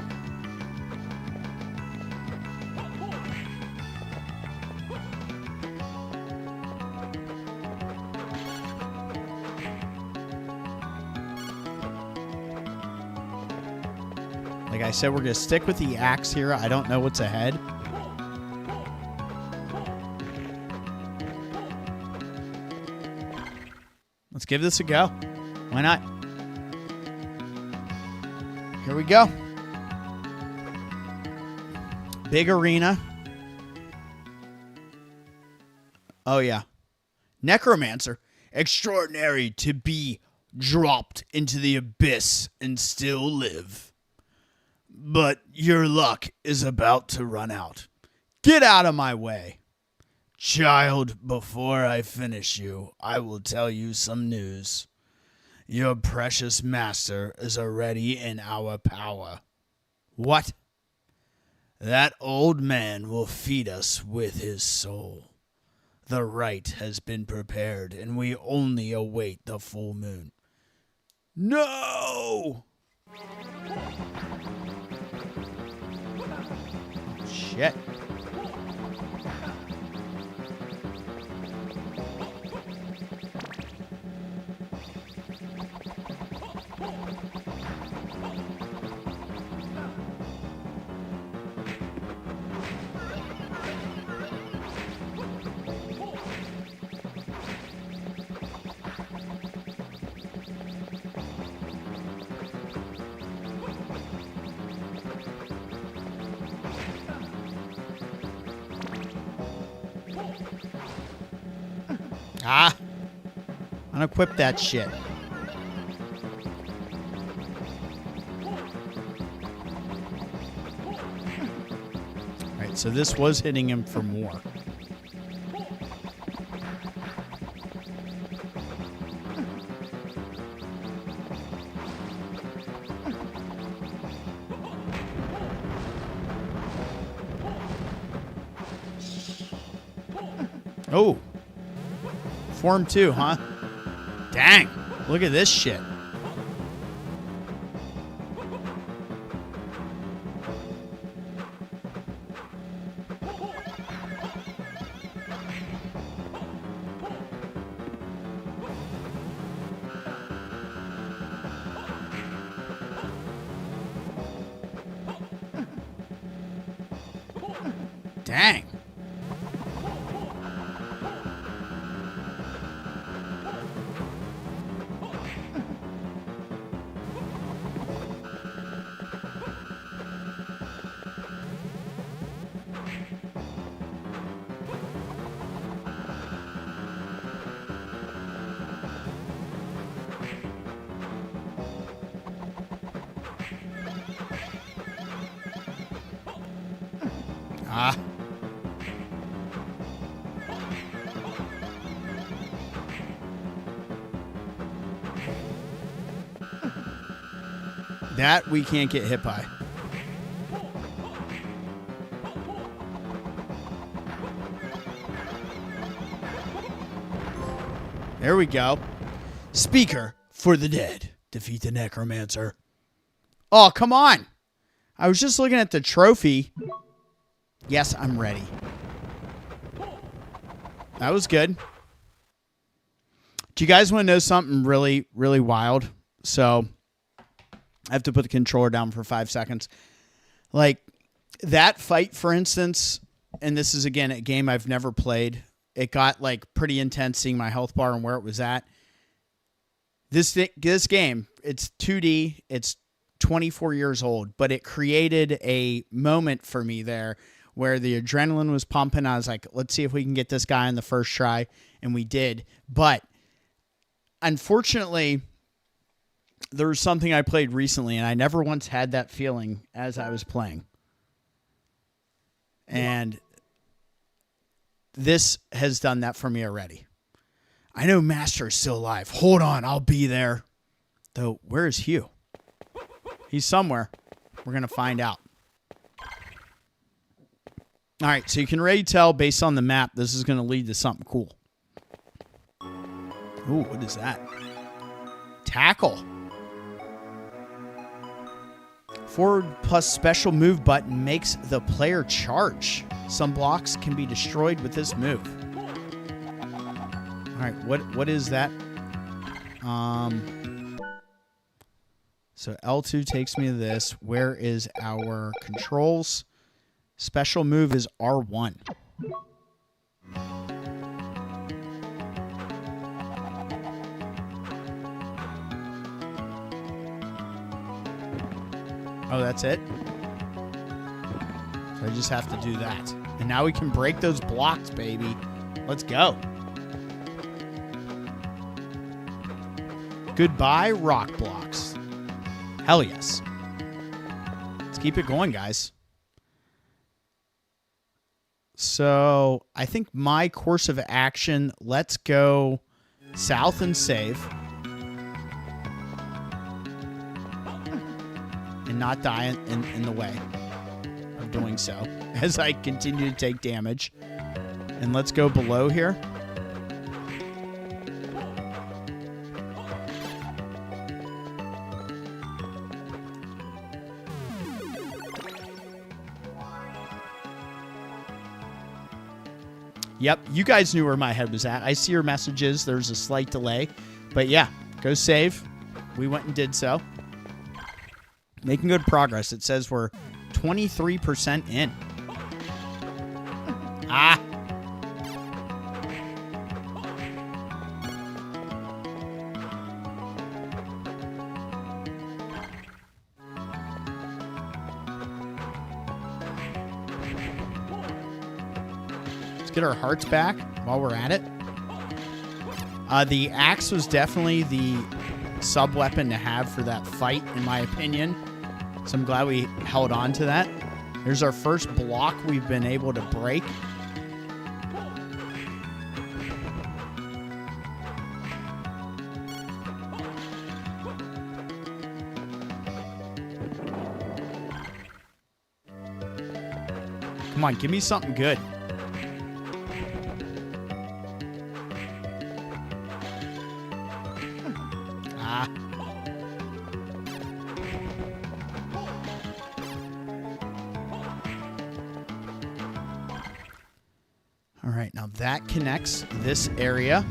Like I said, we're going to stick with the axe here. I don't know what's ahead. Let's give this a go. Why not? Here we go. Big arena. Oh, yeah. Necromancer. Extraordinary to be dropped into the abyss and still live. But your luck is about to run out. Get out of my way. Child, before I finish you, I will tell you some news. Your precious master is already in our power. What? That old man will feed us with his soul. The rite has been prepared, and we only await the full moon. No! Shit. Ah. Unequip that shit. Alright, so this was hitting him for more. Oh. Form 2, huh? Dang. Look at this shit. Dang. Ah. That we can't get hit by. There we go. Speaker for the dead. Defeat the Necromancer. Oh, come on. I was just looking at the trophy. Yes, I'm ready. That was good. Do you guys want to know something really, really wild? So I have to put the controller down for 5 seconds. Like that fight, for instance, and this is, again, a game I've never played. It got like pretty intense seeing my health bar and where it was at. This game, it's 2D. It's 24 years old, but it created a moment for me there where the adrenaline was pumping. I was like, let's see if we can get this guy on the first try. And we did. But unfortunately, there was something I played recently, and I never once had that feeling as I was playing. And this has done that for me already. I know Master is still alive. Hold on, I'll be there. Though, where is Hugh? He's somewhere. We're going to find out. All right, so you can already tell based on the map, this is going to lead to something cool. Ooh, what is that? Tackle. Forward plus special move button makes the player charge. Some blocks can be destroyed with this move. All right, what is that? So L2 takes me to this. Where is our controls? Special move is R1. Oh, that's it? So I just have to do that. And now we can break those blocks, baby. Let's go. Goodbye, rock blocks. Hell yes. Let's keep it going, guys. So I think my course of action, let's go south and save. And not die in the way of doing so as I continue to take damage. And let's go below here. Yep, you guys knew where my head was at. I see your messages. There's a slight delay. But yeah, go save. We went and did so. Making good progress. It says we're 23% in. Ah. Let's get our hearts back while we're at it. The axe was definitely the sub-weapon to have for that fight, in my opinion. So I'm glad we held on to that. Here's our first block we've been able to break. Come on, give me something good. Ah. All right, now that connects this area.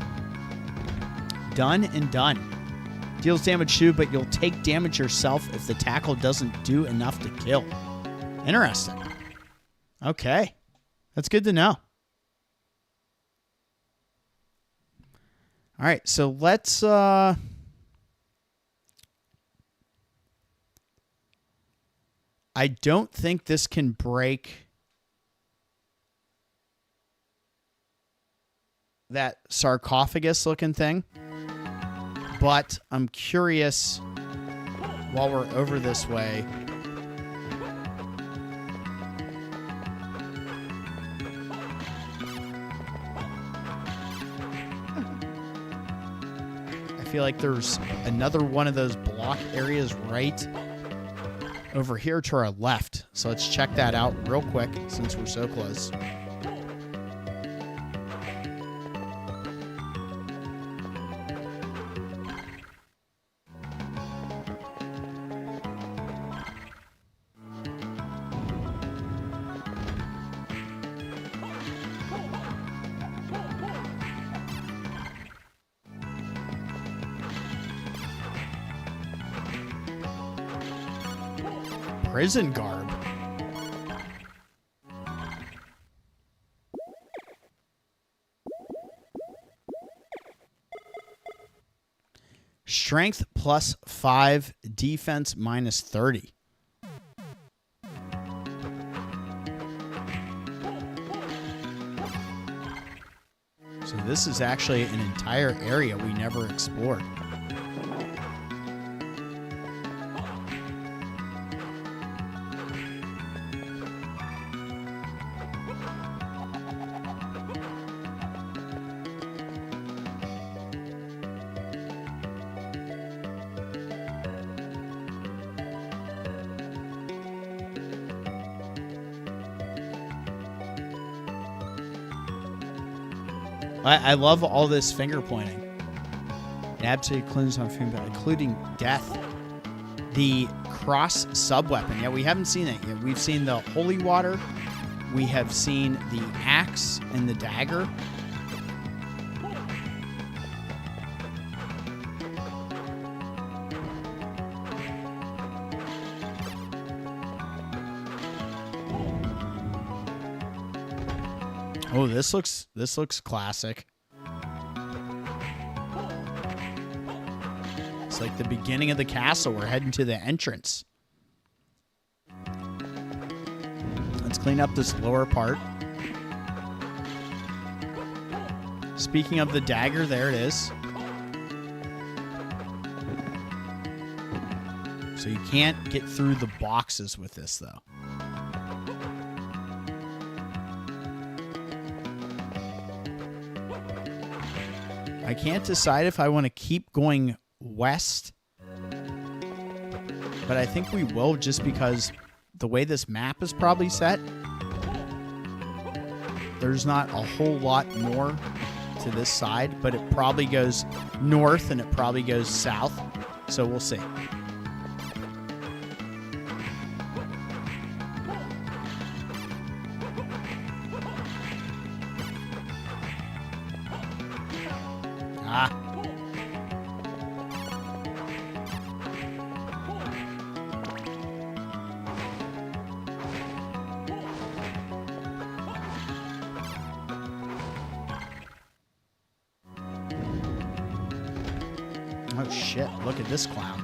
Done and done. Deals damage too, but you'll take damage yourself if the tackle doesn't do enough to kill. Interesting. Okay. That's good to know. All right, so let's I don't think this can break that sarcophagus looking thing, but I'm curious while we're over this way. I feel like there's another one of those block areas right over here to our left. So let's check that out real quick since we're so close. Prison Garb. Strength plus 5, defense minus 30. So this is actually an entire area we never explored. I love all this finger pointing. It absolutely cleans on finger, including death. The cross sub-weapon. Yeah, we haven't seen it yet. We've seen the holy water. We have seen the axe and the dagger. Oh, this looks classic. It's like the beginning of the castle. We're heading to the entrance. Let's clean up this lower part. Speaking of the dagger, there it is. So you can't get through the boxes with this, though. I can't decide if I want to keep going west, but I think we will just because the way this map is probably set, there's not a whole lot more to this side, but it probably goes north and it probably goes south, so we'll see. Oh shit, look at this clown.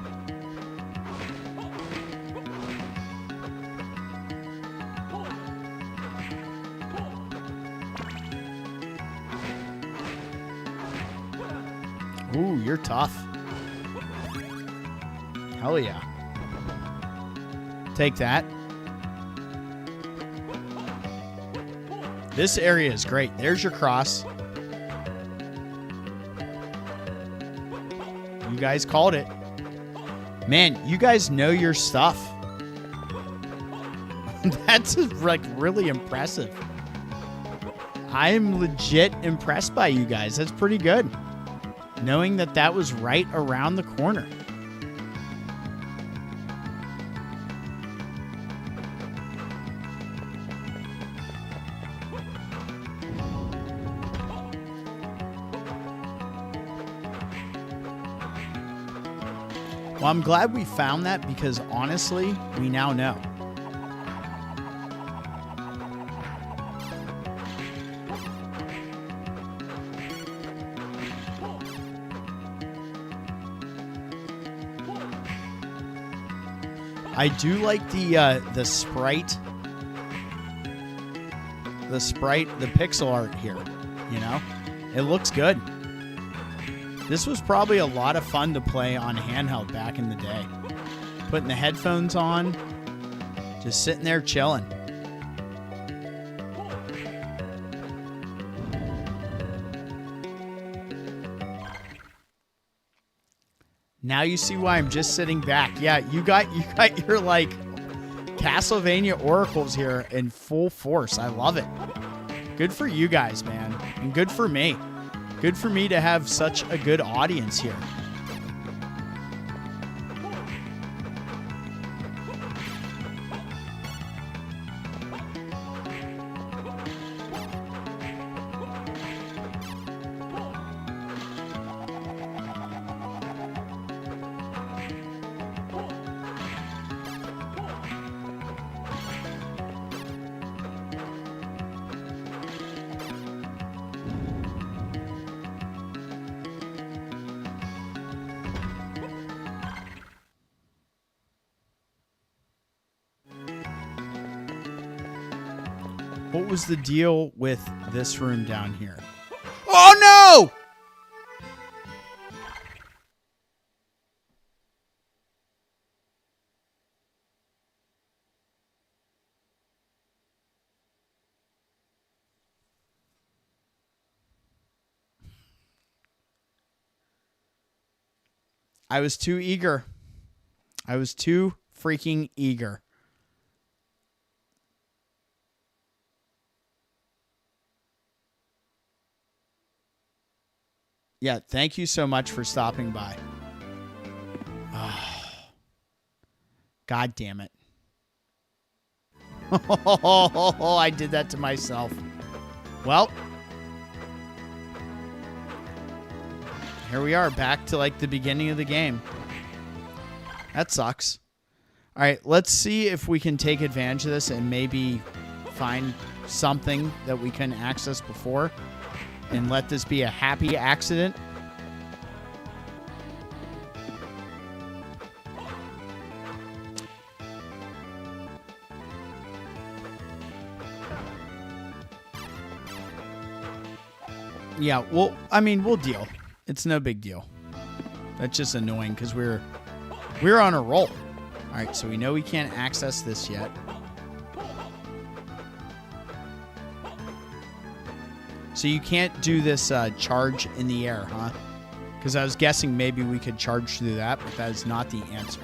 Ooh, you're tough. Hell yeah. Take that. This area is great. There's your cross. You guys called it. Man, you guys know your stuff. That's like really impressive. I'm legit impressed by you guys. That's pretty good. Knowing that that was right around the corner. Well, I'm glad we found that because honestly, we now know. I do like the sprite, the pixel art here. You know, it looks good. This was probably a lot of fun to play on handheld back in the day. Putting the headphones on, just sitting there chilling. Now you see why I'm just sitting back. Yeah, you got your like Castlevania oracles here in full force. I love it. Good for you guys, man. And good for me. Good for me to have such a good audience here. What was the deal with this room down here? Oh, no! I was too eager. I was too freaking eager. Yeah, thank you so much for stopping by. Oh, God damn it. Oh, I did that to myself. Well, here we are, back to like the beginning of the game. That sucks. All right, let's see if we can take advantage of this and maybe find something that we couldn't access before. And let this be a happy accident. Yeah, well, I mean, we'll deal. It's no big deal. That's just annoying because we're on a roll. All right, so we know we can't access this yet. So you can't do this charge in the air, huh? Because I was guessing maybe we could charge through that, but that is not the answer.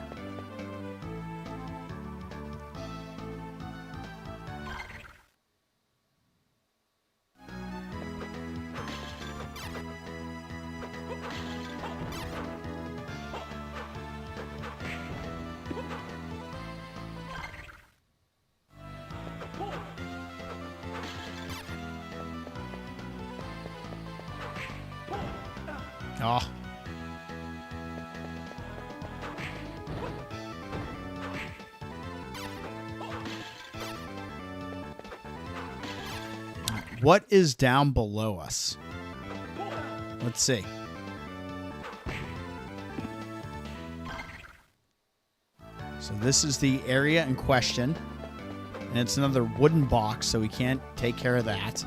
Oh. What is down below us? Let's see. So this is the area in question. And it's another wooden box, so we can't take care of that.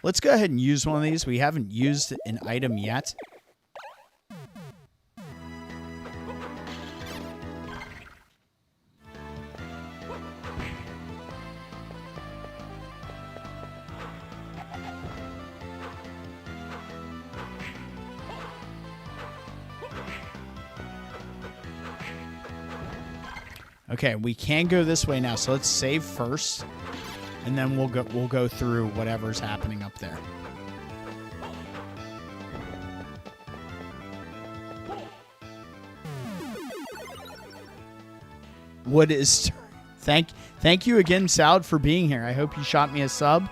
Let's go ahead and use one of these. We haven't used an item yet. Okay, we can go this way now, so let's save first, and then we'll go through whatever's happening up there. What is... Thank you again, Salad, for being here. I hope you shot me a sub.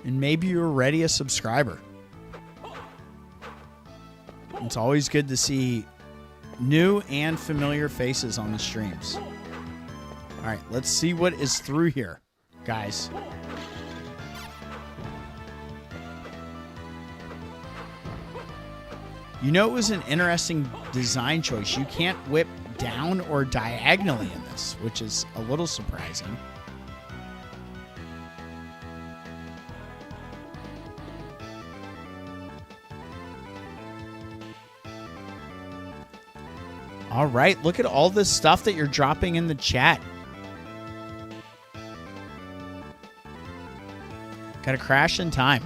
And maybe you're already a subscriber. It's always good to see new and familiar faces on the streams. All right, let's see what is through here, guys. You know, it was an interesting design choice. You can't whip down or diagonally in this, which is a little surprising. All right, look at all this stuff that you're dropping in the chat. Got to crash in time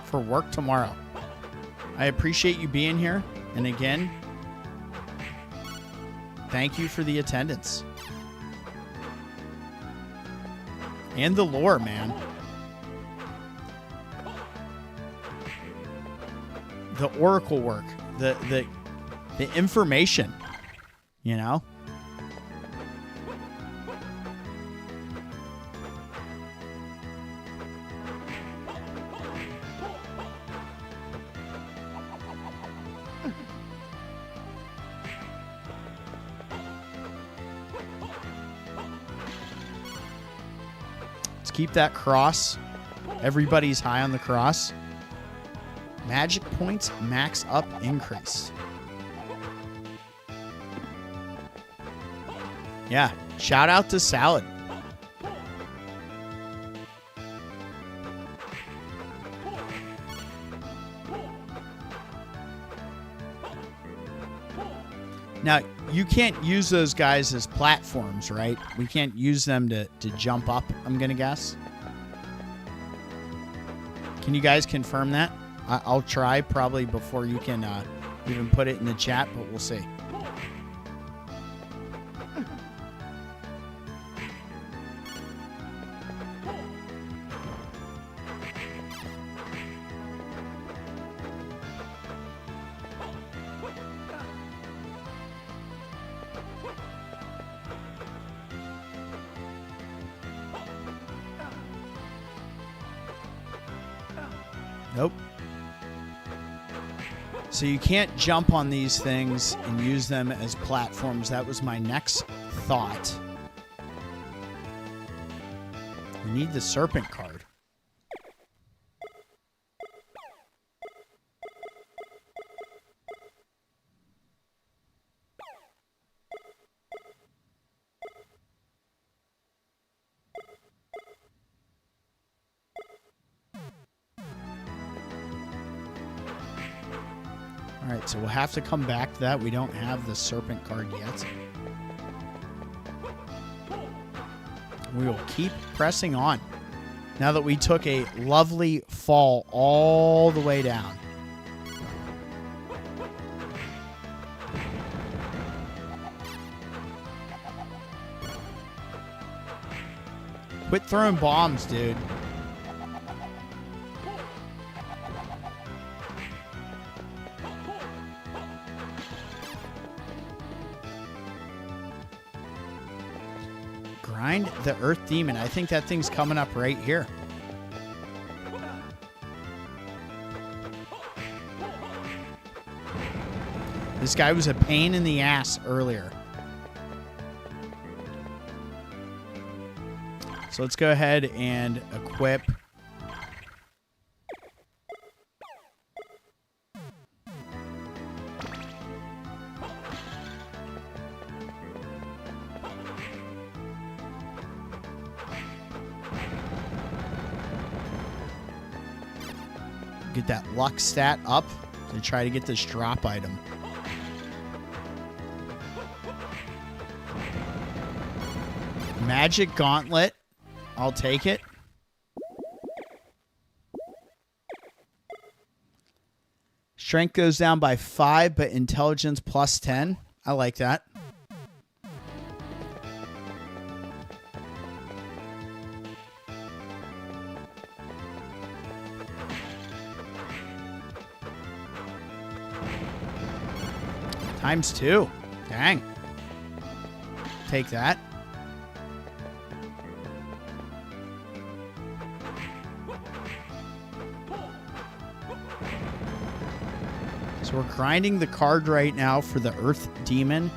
for work tomorrow. I appreciate you being here. And again, thank you for the attendance. And the lore, man. The oracle work. The information. You know? Let's keep that cross. Everybody's high on the cross. Magic points max up increase. Yeah, shout out to Salad. Now, you can't use those guys as platforms, right? We can't use them to jump up, I'm going to guess. Can you guys confirm that? I'll try probably before you can even put it in the chat, but we'll see. Nope. So you can't jump on these things and use them as platforms. That was my next thought. We need the Serpent card. Alright, so we'll have to come back to that. We don't have the Serpent card yet. We will keep pressing on. Now that we took a lovely fall all the way down. Quit throwing bombs, dude. Grind the Earth Demon. I think that thing's coming up right here. This guy was a pain in the ass earlier. So let's go ahead and equip. Get that luck stat up to try to get this drop item. Magic Gauntlet. I'll take it. Strength goes down by 5, but intelligence plus 10. I like that. ×2. Dang. Take that. So we're grinding the card right now for the Earth Demon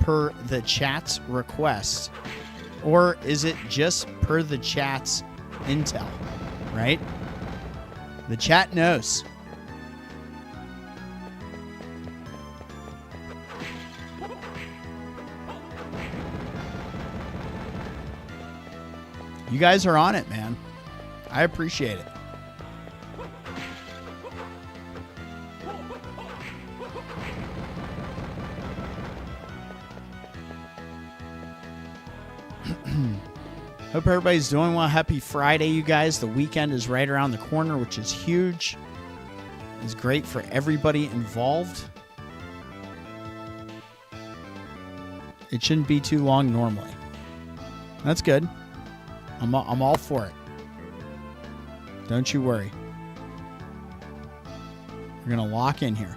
per the chat's request. Or is it just per the chat's intel, right? The chat knows. You guys are on it, man. I appreciate it. Hope everybody's doing well. Happy Friday, you guys. The weekend is right around the corner, which is huge. It's great for everybody involved. It shouldn't be too long normally. That's good. I'm all for it. Don't you worry. We're going to lock in here.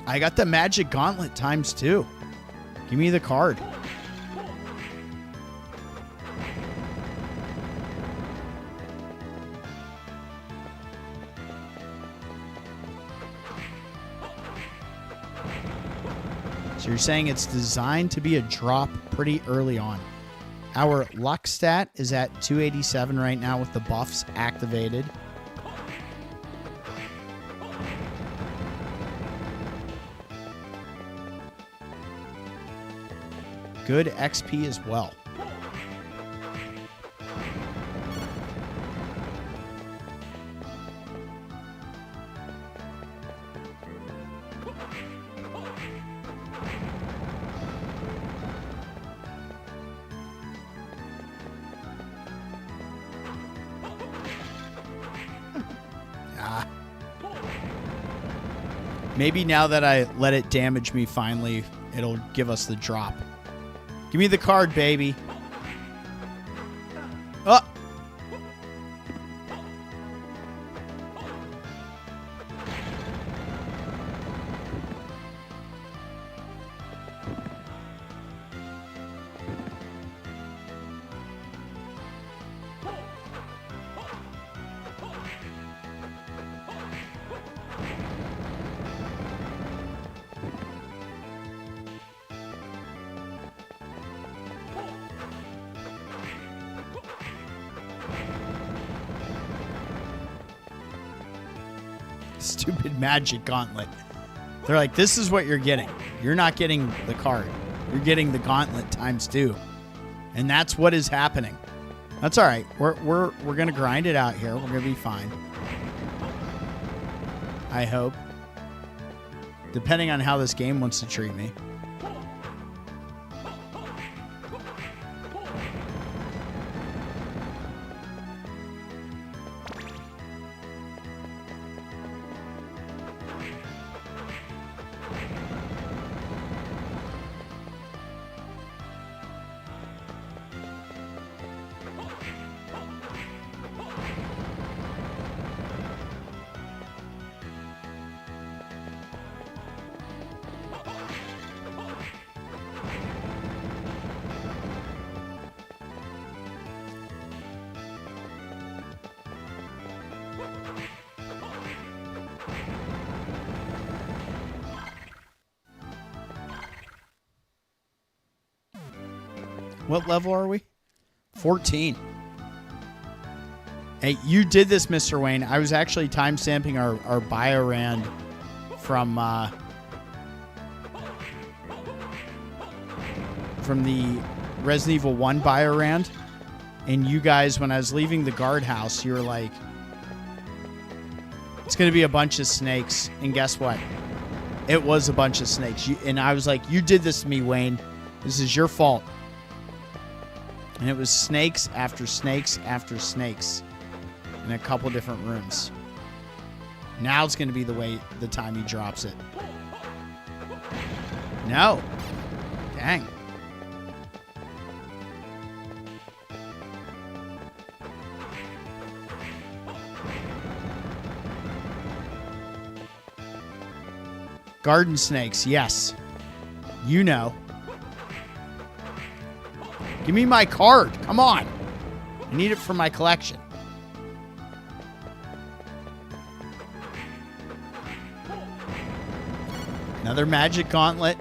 I got the Magic Gauntlet ×2. Give me the card. So you're saying it's designed to be a drop pretty early on. Our luck stat is at 287 right now with the buffs activated. Good XP as well. Maybe now that I let it damage me finally, it'll give us the drop. Give me the card, baby. Oh! Stupid Magic Gauntlet. They're like, this is what you're getting. You're not getting the card. You're getting the Gauntlet ×2. And that's what is happening. That's all right. We're going to grind it out here. We're going to be fine. I hope. Depending on how this game wants to treat me. What level are we? 14. Hey, you did this, Mr. Wayne. I was actually timestamping our Biorand from from the Resident Evil 1 Biorand. And you guys, when I was leaving the guardhouse, you were like, it's going to be a bunch of snakes. And guess what? It was a bunch of snakes. And I was like, you did this to me, Wayne. This is your fault. And it was snakes after snakes after snakes in a couple different rooms. Now it's going to be the time he drops it. No. Dang. Garden snakes, yes. You know. Give me my card. Come on. I need it for my collection. Another magic gauntlet.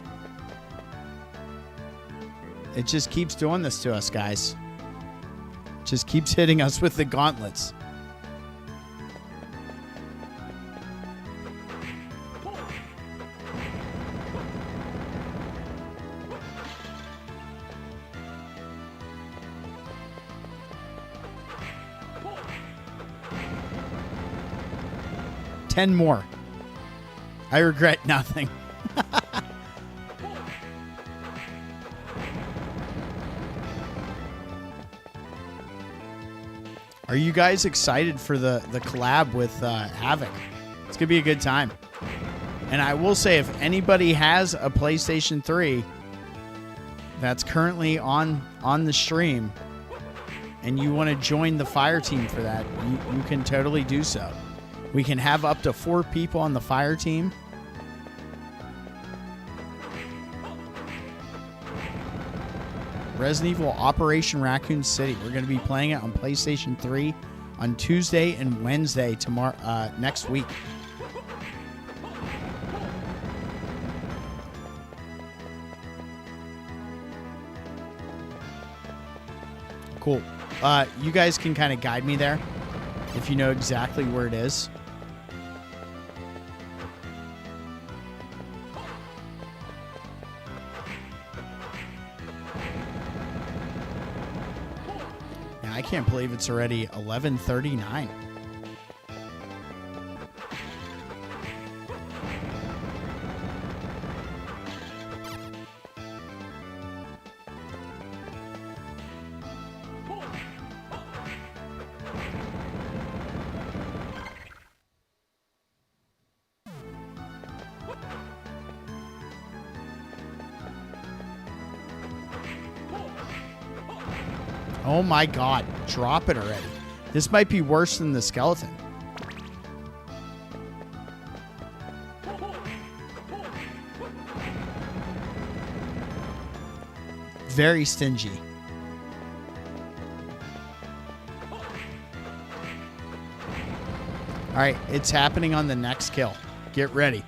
It just keeps doing this to us, guys. Just keeps hitting us with the gauntlets. Ten more. I regret nothing. Are you guys excited for the collab with Havoc? It's going to be a good time. And I will say, if anybody has a PlayStation 3 that's currently on the stream and you want to join the fire team for that, you can totally do so. We can have up to 4 people on the fire team. Resident Evil Operation Raccoon City. We're going to be playing it on PlayStation 3 on Tuesday and Wednesday next week. Cool. You guys can kind of guide me there if you know exactly where it is. I can't believe it's already 11:39. Oh my god, drop it already. This might be worse than the skeleton. Very stingy. Alright, it's happening on the next kill. Get ready.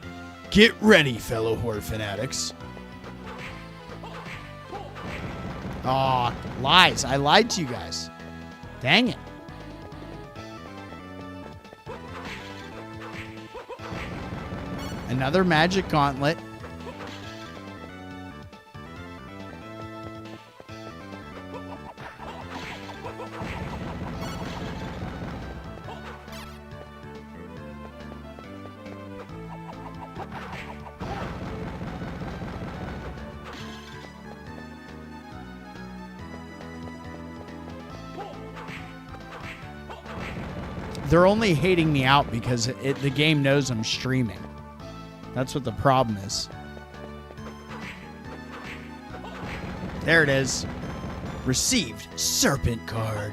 Get ready, fellow horror fanatics. Aw, lies. I lied to you guys. Dang it. Another magic gauntlet. They're only hating me out because the game knows I'm streaming. That's what the problem is. There it is. Received Serpent card.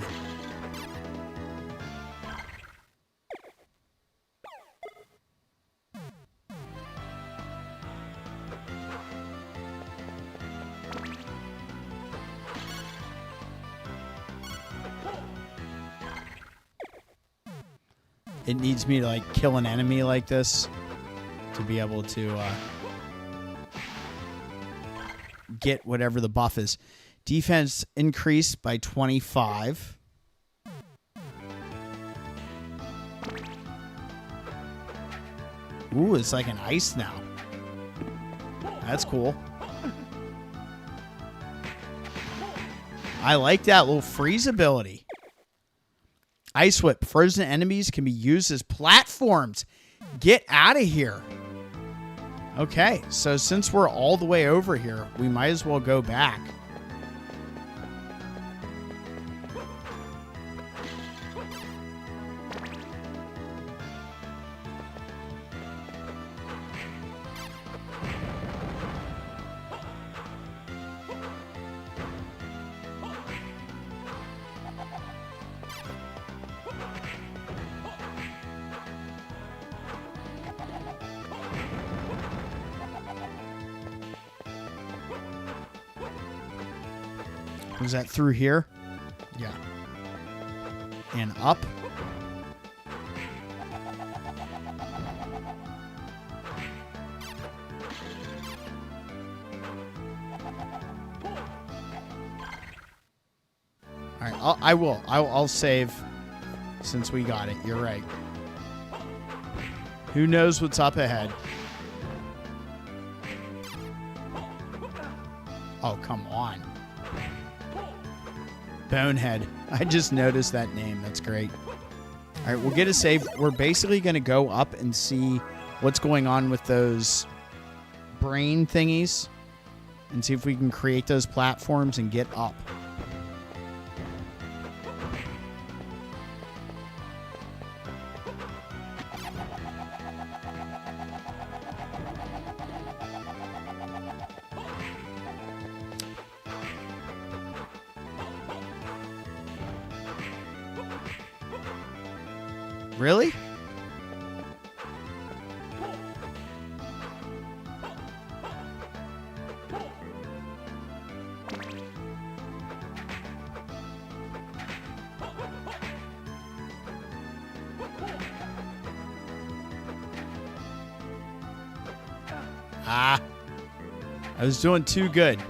It needs me to like kill an enemy like this to be able to get whatever the buff is. Defense increased by 25. Ooh, it's like an ice now. That's cool. I like that little freeze ability. Ice Whip. Frozen enemies can be used as platforms. Get out of here. Okay, so since we're all the way over here, we might as well go back. Was that through here? Yeah. And up. All right, I'll save since we got it. You're right. Who knows what's up ahead? Oh, come on. Bonehead. I just noticed that name. That's great. All right, we'll get a save. We're basically going to go up and see what's going on with those brain thingies and see if we can create those platforms and get up. Really? Ah. I was doing too good.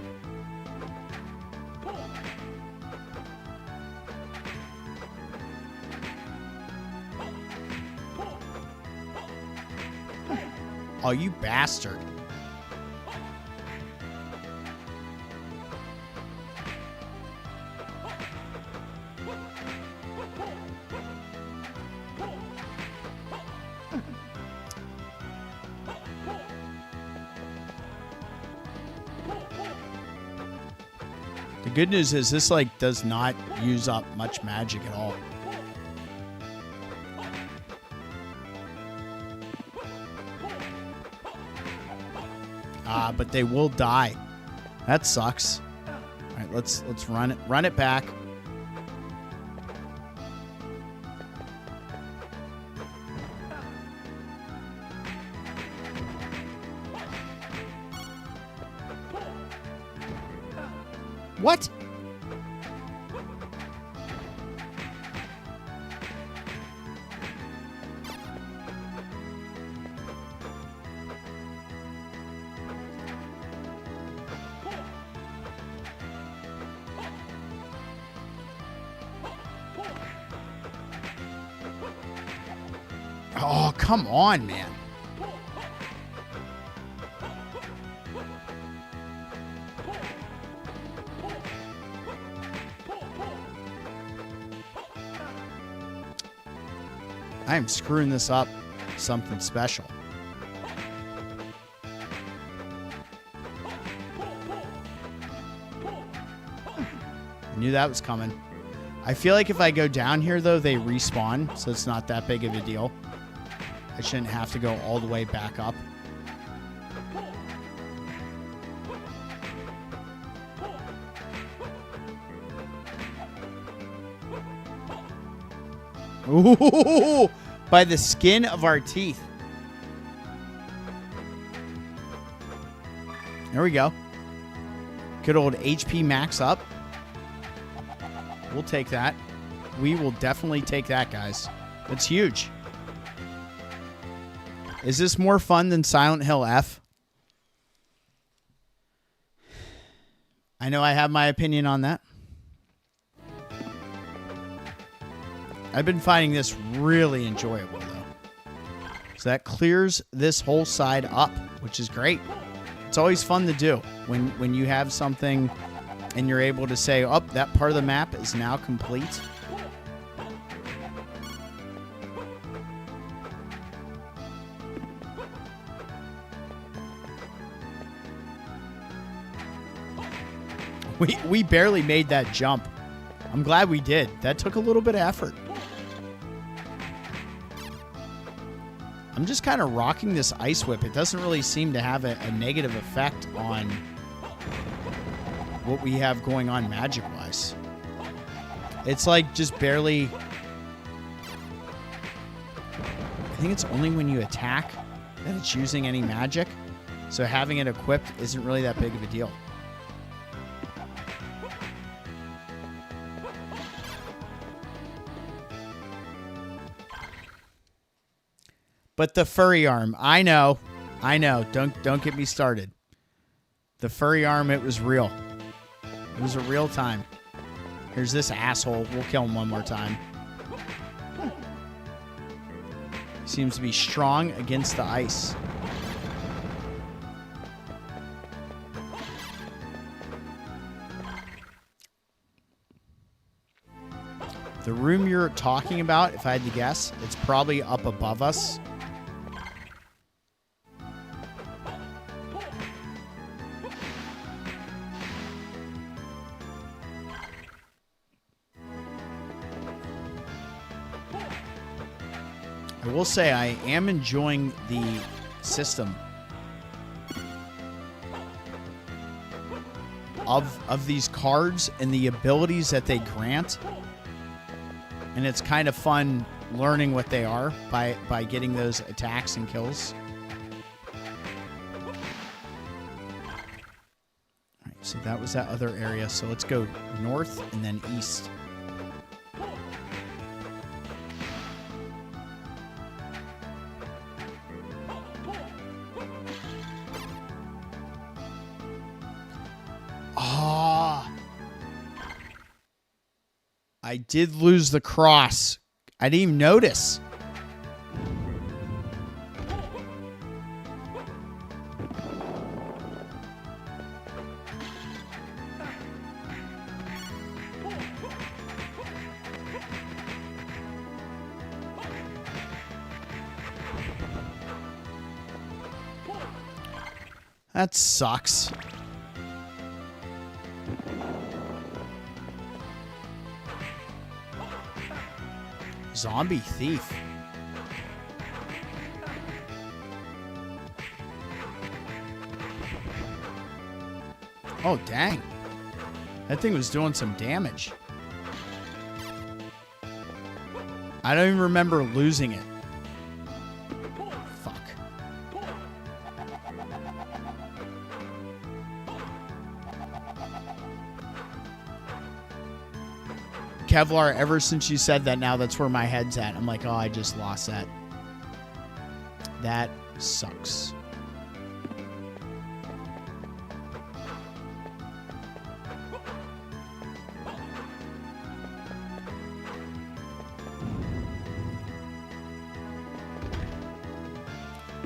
Oh, you bastard. The good news is this like does not use up much magic at all. But they will die. That sucks. All right, let's run it back. What? Oh, come on, man. I am screwing this up something special. I knew that was coming. I feel like if I go down here, though, they respawn, so it's not that big of a deal. I shouldn't have to go all the way back up. Ooh, by the skin of our teeth. There we go. Good old HP max up. We'll take that. We will definitely take that, guys. That's huge. Is this more fun than Silent Hill F? I know I have my opinion on that. I've been finding this really enjoyable, though. So that clears this whole side up, which is great. It's always fun to do when you have something and you're able to say, oh, that part of the map is now complete. We barely made that jump. I'm glad we did. That took a little bit of effort. I'm just kind of rocking this ice whip. It doesn't really seem to have a negative effect on what we have going on magic-wise. It's like just barely... I think it's only when you attack that it's using any magic. So having it equipped isn't really that big of a deal. But the furry arm, I know. Don't get me started. The furry arm, it was real. It was a real time. Here's this asshole. We'll kill him one more time. Seems to be strong against the ice. The room you're talking about, if I had to guess, it's probably up above us. I will say I am enjoying the system of these cards and the abilities that they grant. And it's kind of fun learning what they are by getting those attacks and kills. All right, so that was that other area. So let's go north and then east. I did lose the cross. I didn't even notice. That sucks. Zombie thief. Oh, dang. That thing was doing some damage. I don't even remember losing it. Fuck. Kevlar, ever since you said that, now that's where my head's at. I'm like, oh, I just lost that. That sucks.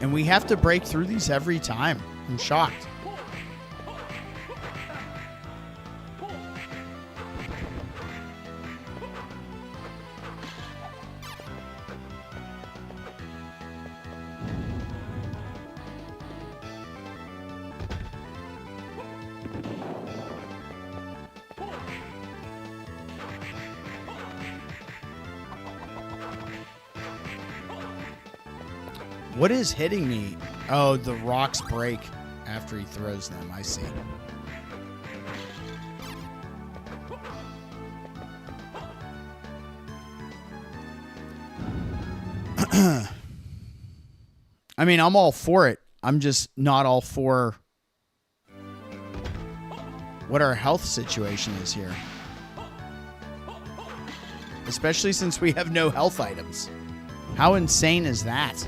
And we have to break through these every time. I'm shocked. What is hitting me? Oh, the rocks break after he throws them. I see. I mean, I'm all for it. I'm just not all for what our health situation is here. Especially since we have no health items. How insane is that?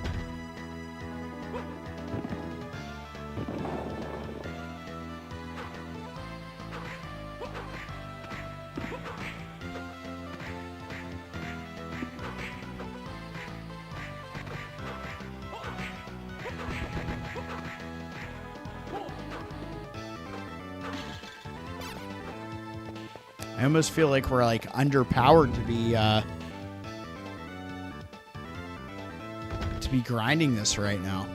I almost feel like we're like underpowered to be grinding this right now.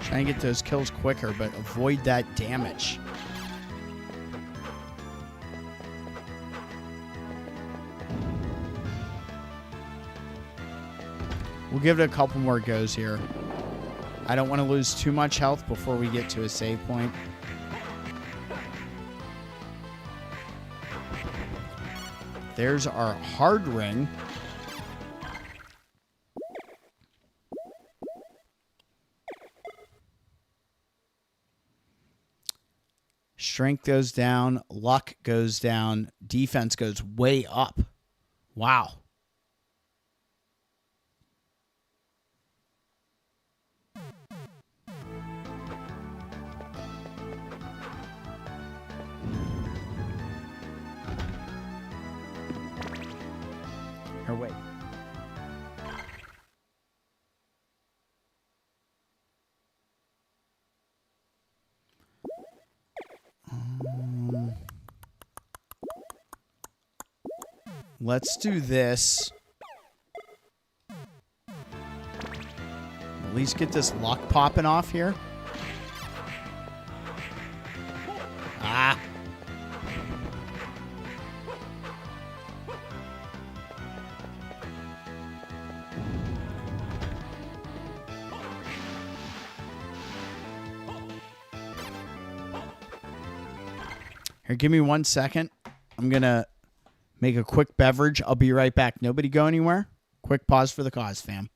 Trying to get those kills quicker, but avoid that damage. We'll give it a couple more goes here. I don't want to lose too much health before we get to a save point. There's our hard ring. Strength goes down, luck goes down, defense goes way up. Wow. Or wait. Let's do this. At least get this luck popping off here. Ah. Here, give me 1 second. I'm going to make a quick beverage. I'll be right back. Nobody go anywhere. Quick pause for the cause, fam.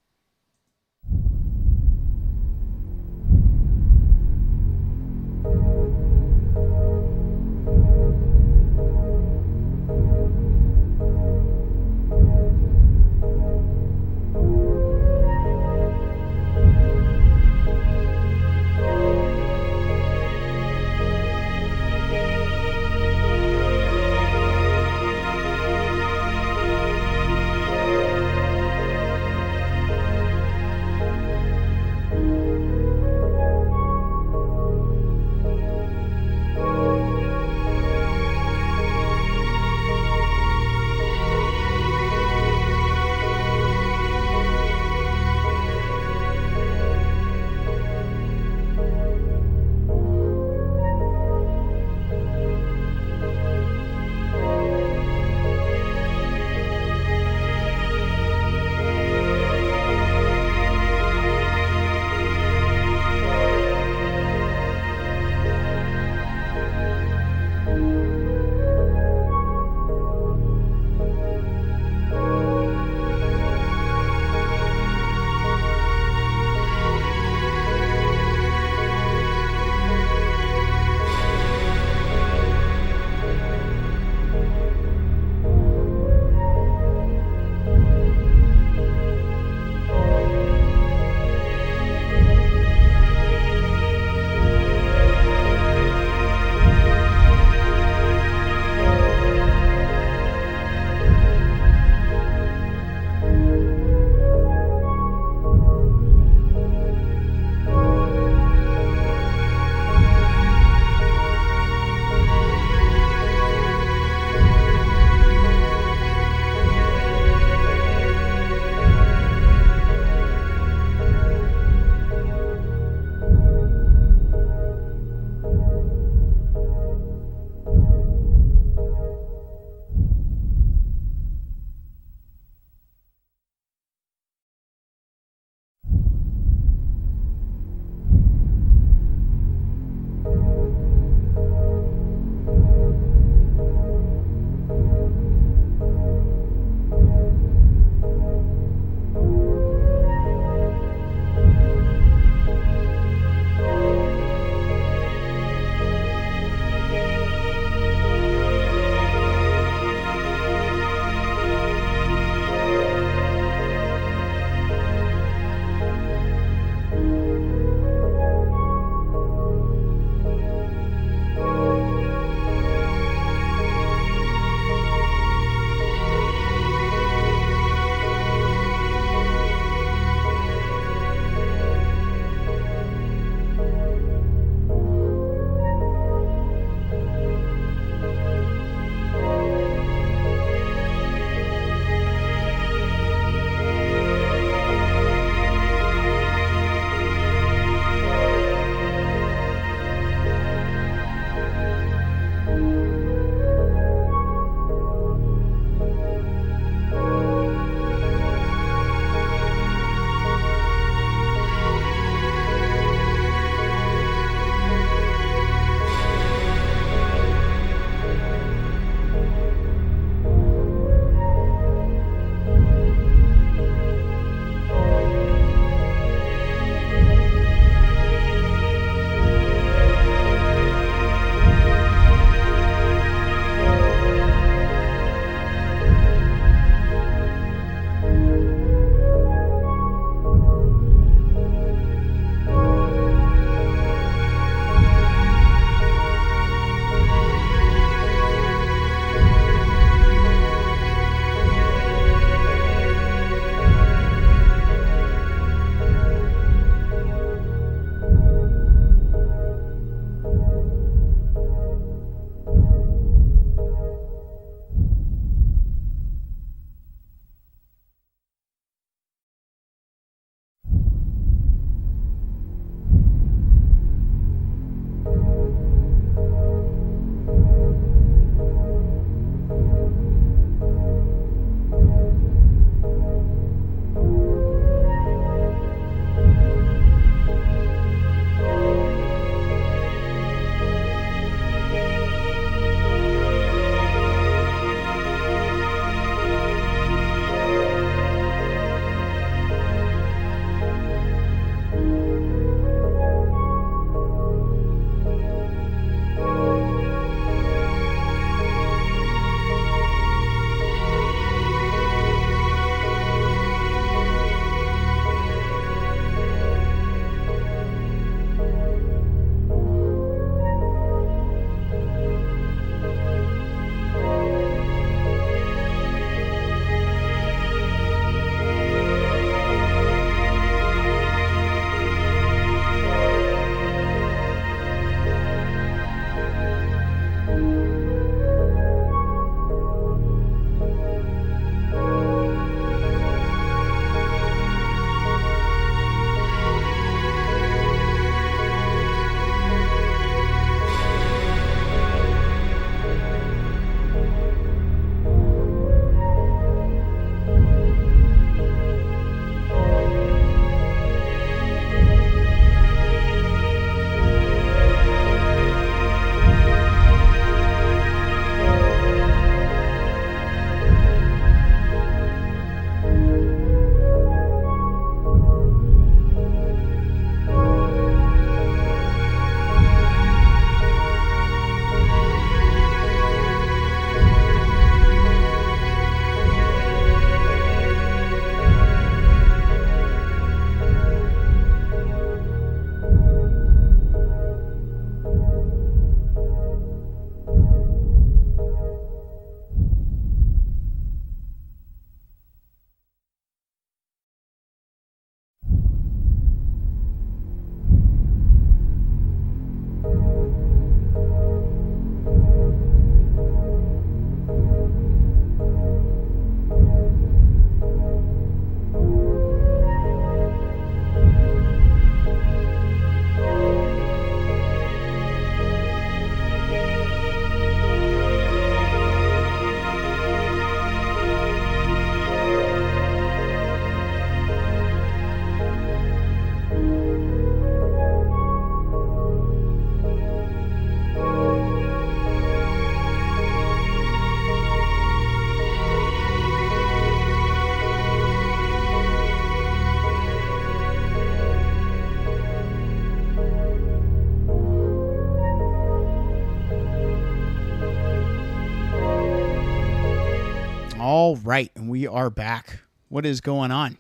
right, and we are back. What is going on?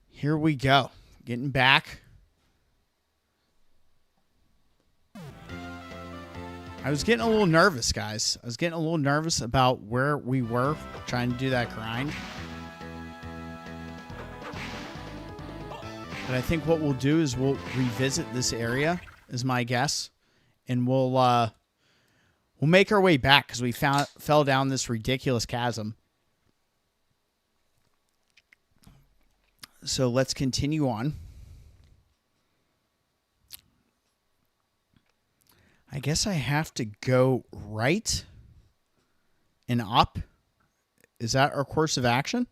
Here we go. Getting back. I was getting a little nervous, guys. I was getting a little nervous about where we were trying to do that grind. But I think what we'll do is we'll revisit this area, is my guess. And we'll make our way back because we fell down this ridiculous chasm. So let's continue on. I guess I have to go right and up. Is that our course of action?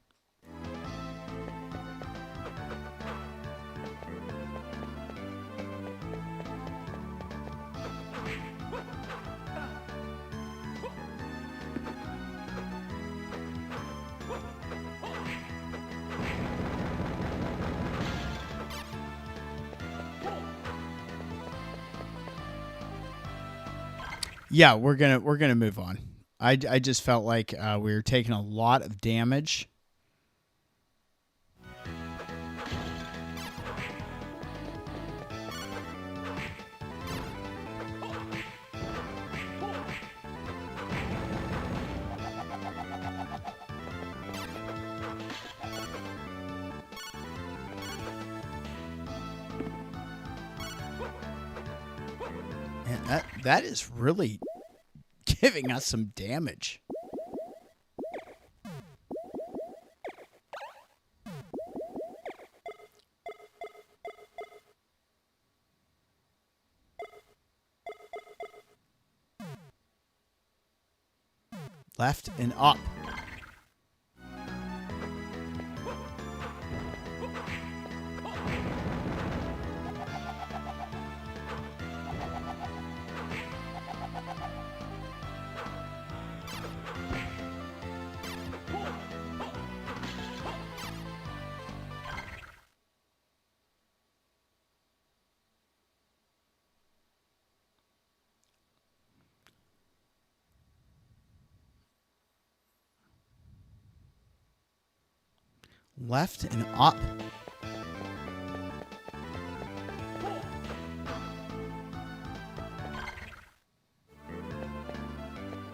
Yeah, we're gonna move on. I just felt like we were taking a lot of damage. And that is really giving us some damage. Left and up. Left and up.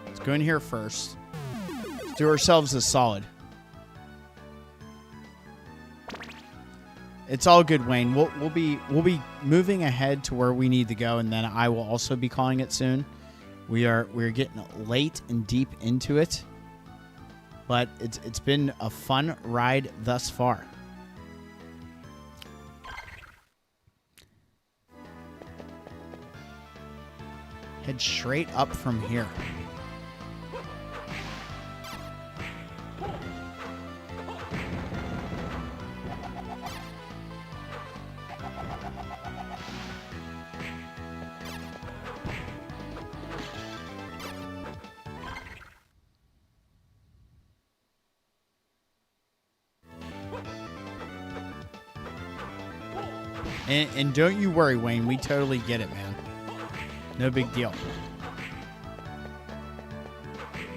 Let's go in here first. Let's do ourselves a solid. It's all good, Wayne. We'll be moving ahead to where we need to go, and then I will also be calling it soon. We're getting late and deep into it. But it's been a fun ride thus far. Head straight up from here. And don't you worry, Wayne. We totally get it, man. No big deal.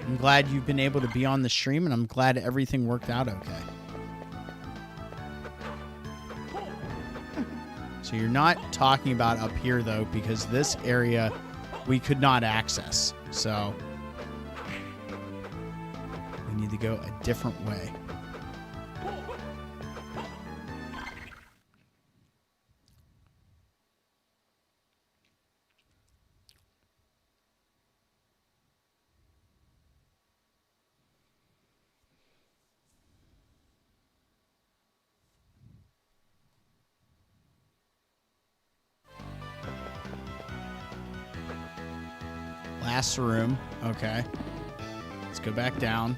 I'm glad you've been able to be on the stream, and I'm glad everything worked out okay. So you're not talking about up here, though, because this area we could not access. So we need to go a different way. Last room. Okay. Let's go back down.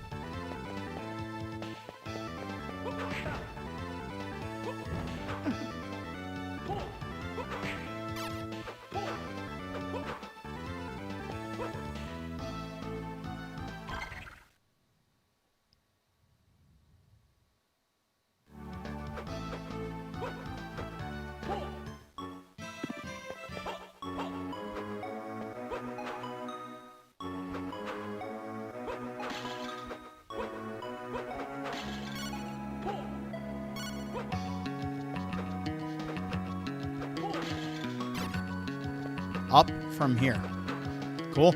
up from here. Cool.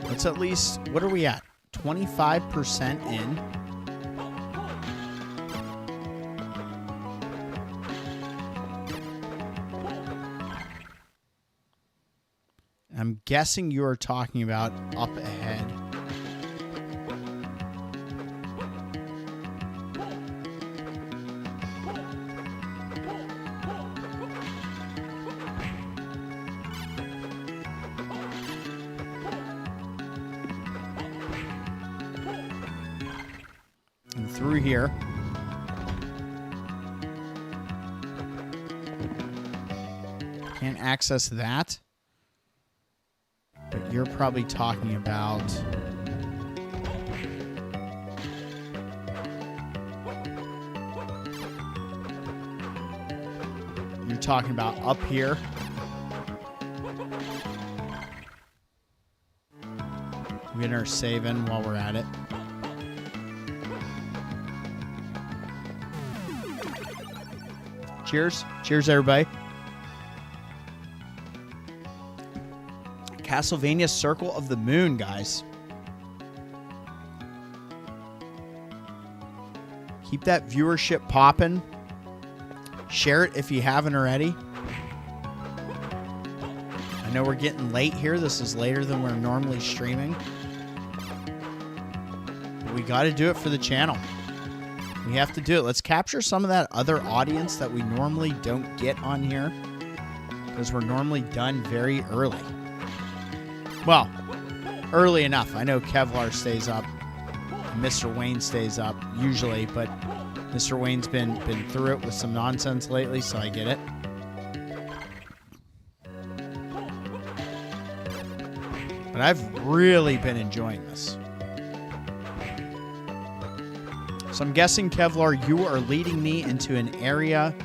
Let's at least, what are we at? 25% in. I'm guessing you are talking about up ahead. And through here. Can't access that. But you're probably talking about... You're talking about up here. We get our save in while we're at it. Cheers. Cheers, everybody. Castlevania Circle of the Moon, guys. Keep that viewership popping. Share it if you haven't already. I know we're getting late here. This is later than we're normally streaming. But we got to do it for the channel. We have to do it. Let's capture some of that other audience that we normally don't get on here, because we're normally done very early. Well, early enough. I know Kevlar stays up. Mr. Wayne stays up usually, but Mr. Wayne's been through it with some nonsense lately, so I get it. But I've really been enjoying this. So I'm guessing, Kevlar, you are leading me into an area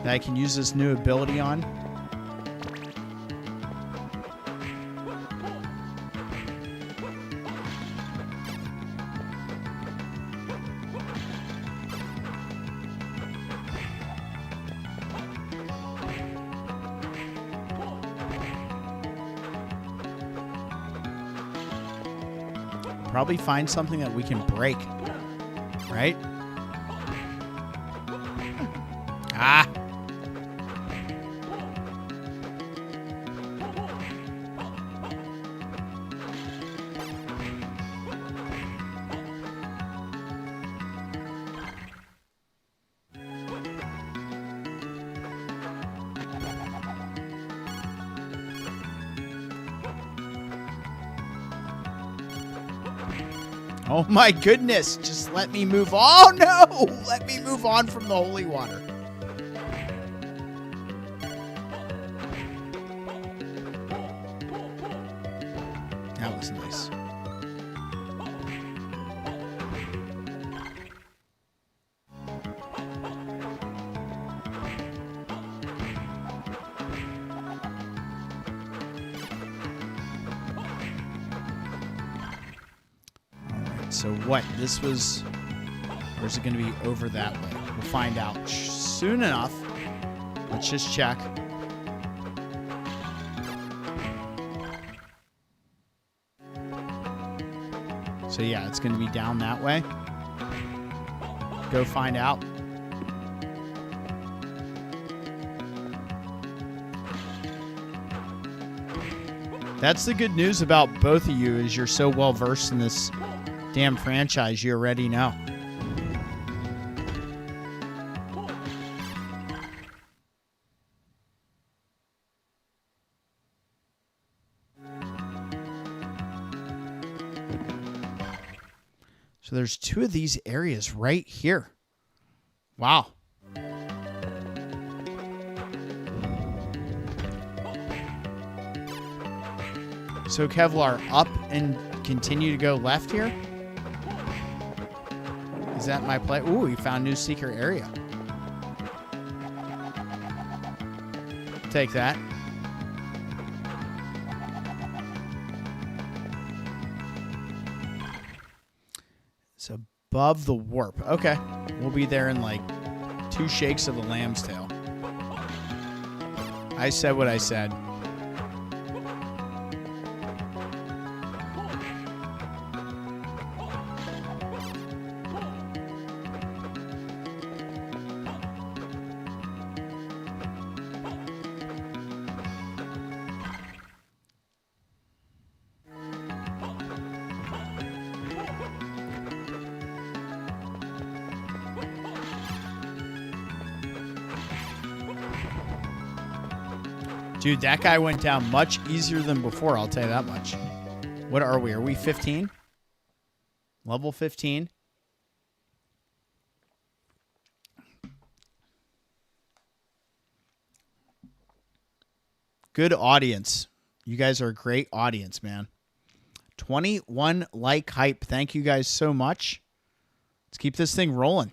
that I can use this new ability on. Probably find something that we can break, right? Ah! Oh my goodness, just let me move on. Oh no, let me move on from the holy water. That was nice. So what? This was... Or is it going to be over that way? We'll find out soon enough. Let's just check. So yeah, it's going to be down that way. Go find out. That's the good news about both of you, is you're so well versed in this damn franchise, you already know. So there's two of these areas right here. Wow. So Kevlar, up and continue to go left here? Is that my play? Ooh, we found new secret area. Take that. It's above the warp. Okay. We'll be there in like 2 shakes of the lamb's tail. I said what I said. Dude, that guy went down much easier than before, I'll tell you that much. What are we? Are we 15? Level 15? Good audience. You guys are a great audience, man. 21 like hype. Thank you guys so much. Let's keep this thing rolling.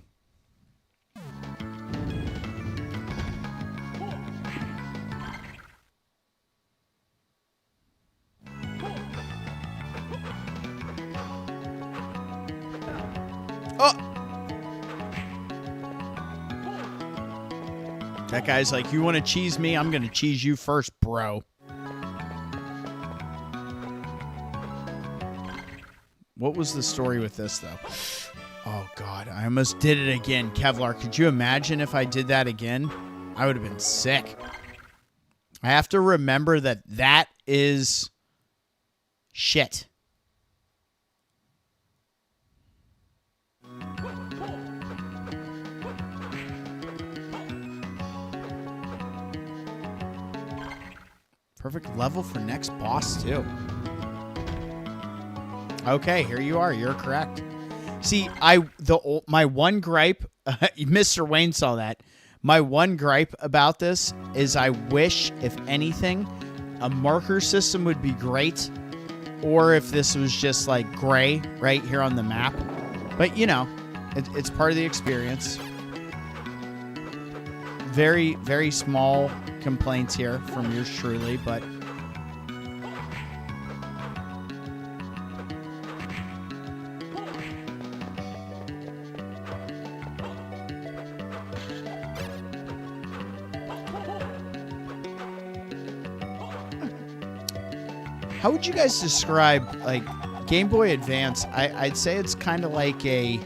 Oh! That guy's like, you want to cheese me? I'm going to cheese you first, bro. What was the story with this, though? Oh, God. I almost did it again. Kevlar, could you imagine if I did that again? I would have been sick. I have to remember that that is shit. Perfect level for next boss, too. Okay, here you are. You're correct. See, my one gripe, Mr. Wayne saw that. My one gripe about this is I wish, if anything, a marker system would be great, or if this was just like gray right here on the map. But, you know, it's part of the experience. Very, very small complaints here from yours truly, but how would you guys describe like Game Boy Advance? I'd say it's kind of like an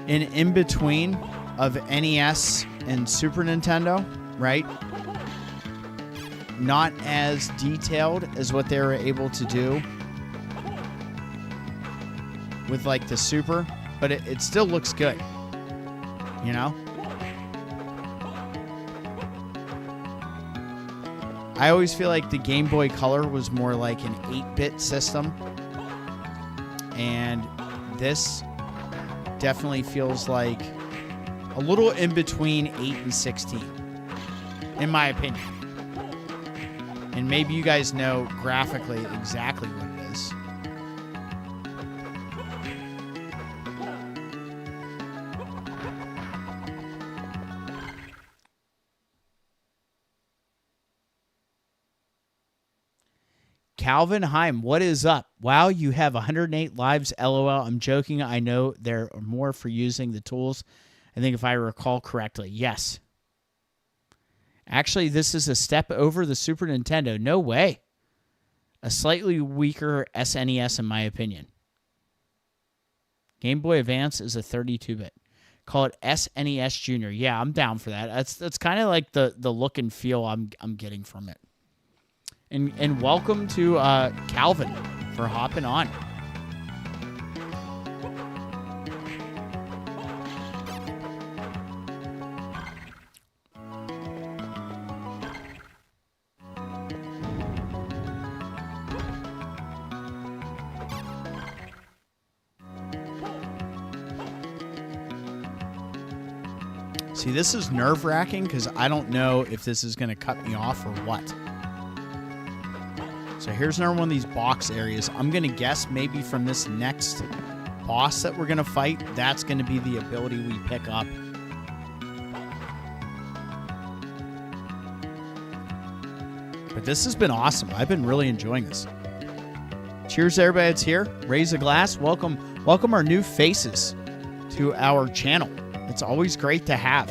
in-between of NES and Super Nintendo, right? Not as detailed as what they were able to do with like the Super, but it still looks good, you know? I always feel like the Game Boy Color was more like an 8-bit system, and this definitely feels like a little in between 8 and 16, in my opinion. And maybe you guys know graphically exactly what it is. Calvin Heim, what is up? Wow, you have 108 lives. LOL. I'm joking. I know there are more for using the tools. I think if I recall correctly, yes. Actually, this is a step over the Super Nintendo. No way. A slightly weaker SNES, in my opinion. Game Boy Advance is a 32-bit. Call it SNES Junior. Yeah, I'm down for that. That's kind of like the look and feel I'm getting from it. And welcome to Calvin for hopping on. See, this is nerve-wracking because I don't know if this is going to cut me off or what. So here's another one of these box areas. I'm going to guess maybe from this next boss that we're going to fight, that's going to be the ability we pick up. But this has been awesome. I've been really enjoying this. Cheers, everybody that's here. Raise a glass. Welcome our new faces to our channel. It's always great to have.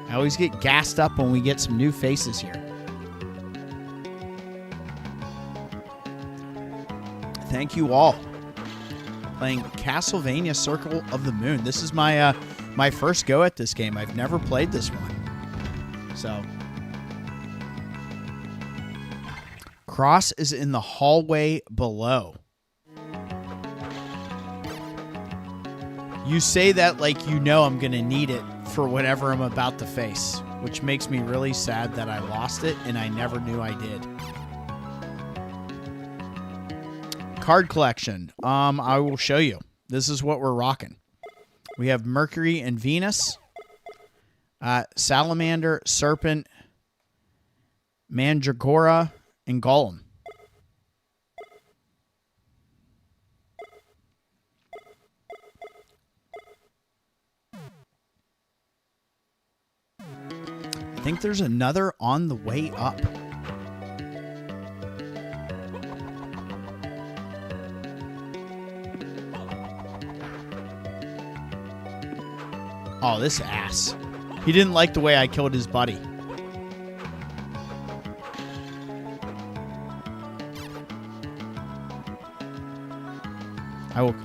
I always get gassed up when we get some new faces here. Thank you all. Playing Castlevania Circle of the Moon. This is my my first go at this game. I've never played this one. So, Cross is in the hallway below. You say that like you know I'm going to need it for whatever I'm about to face. which makes me really sad that I lost it and I never knew I did. Card collection. I will show you. This is what we're rocking. We have Mercury and Venus, Salamander, Serpent, Mandragora, and Golem. I think there's another on the way up. Oh, this ass. He didn't like the way I killed his buddy.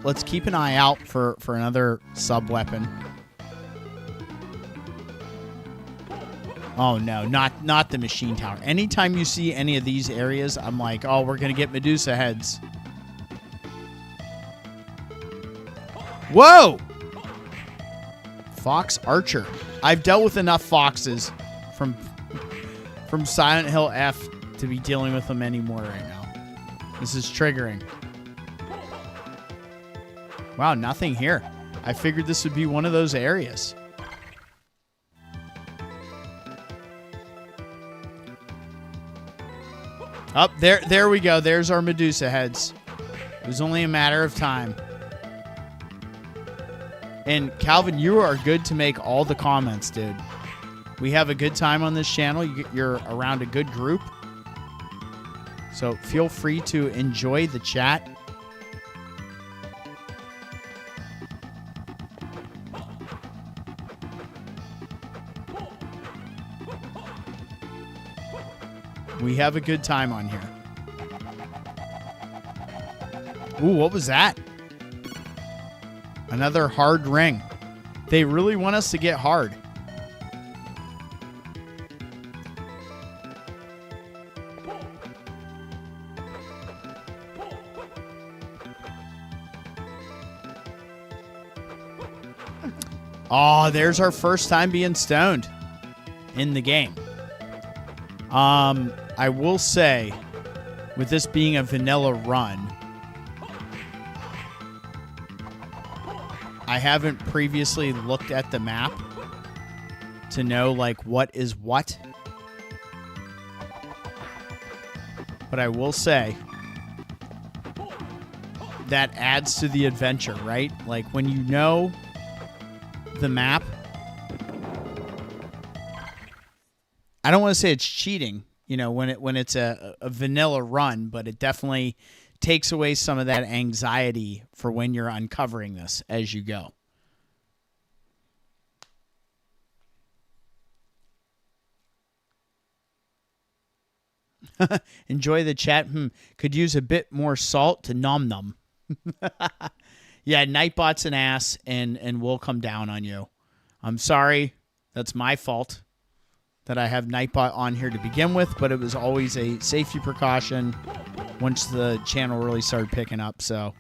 Let's keep an eye out for another sub-weapon. Oh, no, not the machine tower. Anytime you see any of these areas, I'm like, oh, we're going to get Medusa heads. Whoa! Fox Archer. I've dealt with enough foxes from Silent Hill F to be dealing with them anymore right now. This is triggering. Wow, nothing here. I figured this would be one of those areas. Up there we go. There's our Medusa heads. It was only a matter of time. And Calvin, you are good to make all the comments, dude. We have a good time on this channel. You're around a good group. So feel free to enjoy the chat. We have a good time on here. Ooh, what was that? Another hard ring. They really want us to get hard. Oh, there's our first time being stoned in the game. I will say, with this being a vanilla run, I haven't previously looked at the map to know, like, what is what. But I will say that adds to the adventure, right? Like, when you know the map, I don't want to say it's cheating, you know, when it's a vanilla run, but it definitely takes away some of that anxiety for when you're uncovering this as you go. Enjoy the chat. Could use a bit more salt to nom nom. Yeah, Nightbot's an ass, and we'll come down on you. I'm sorry. That's my fault that I have Nightbot on here to begin with, but it was always a safety precaution once the channel really started picking up, so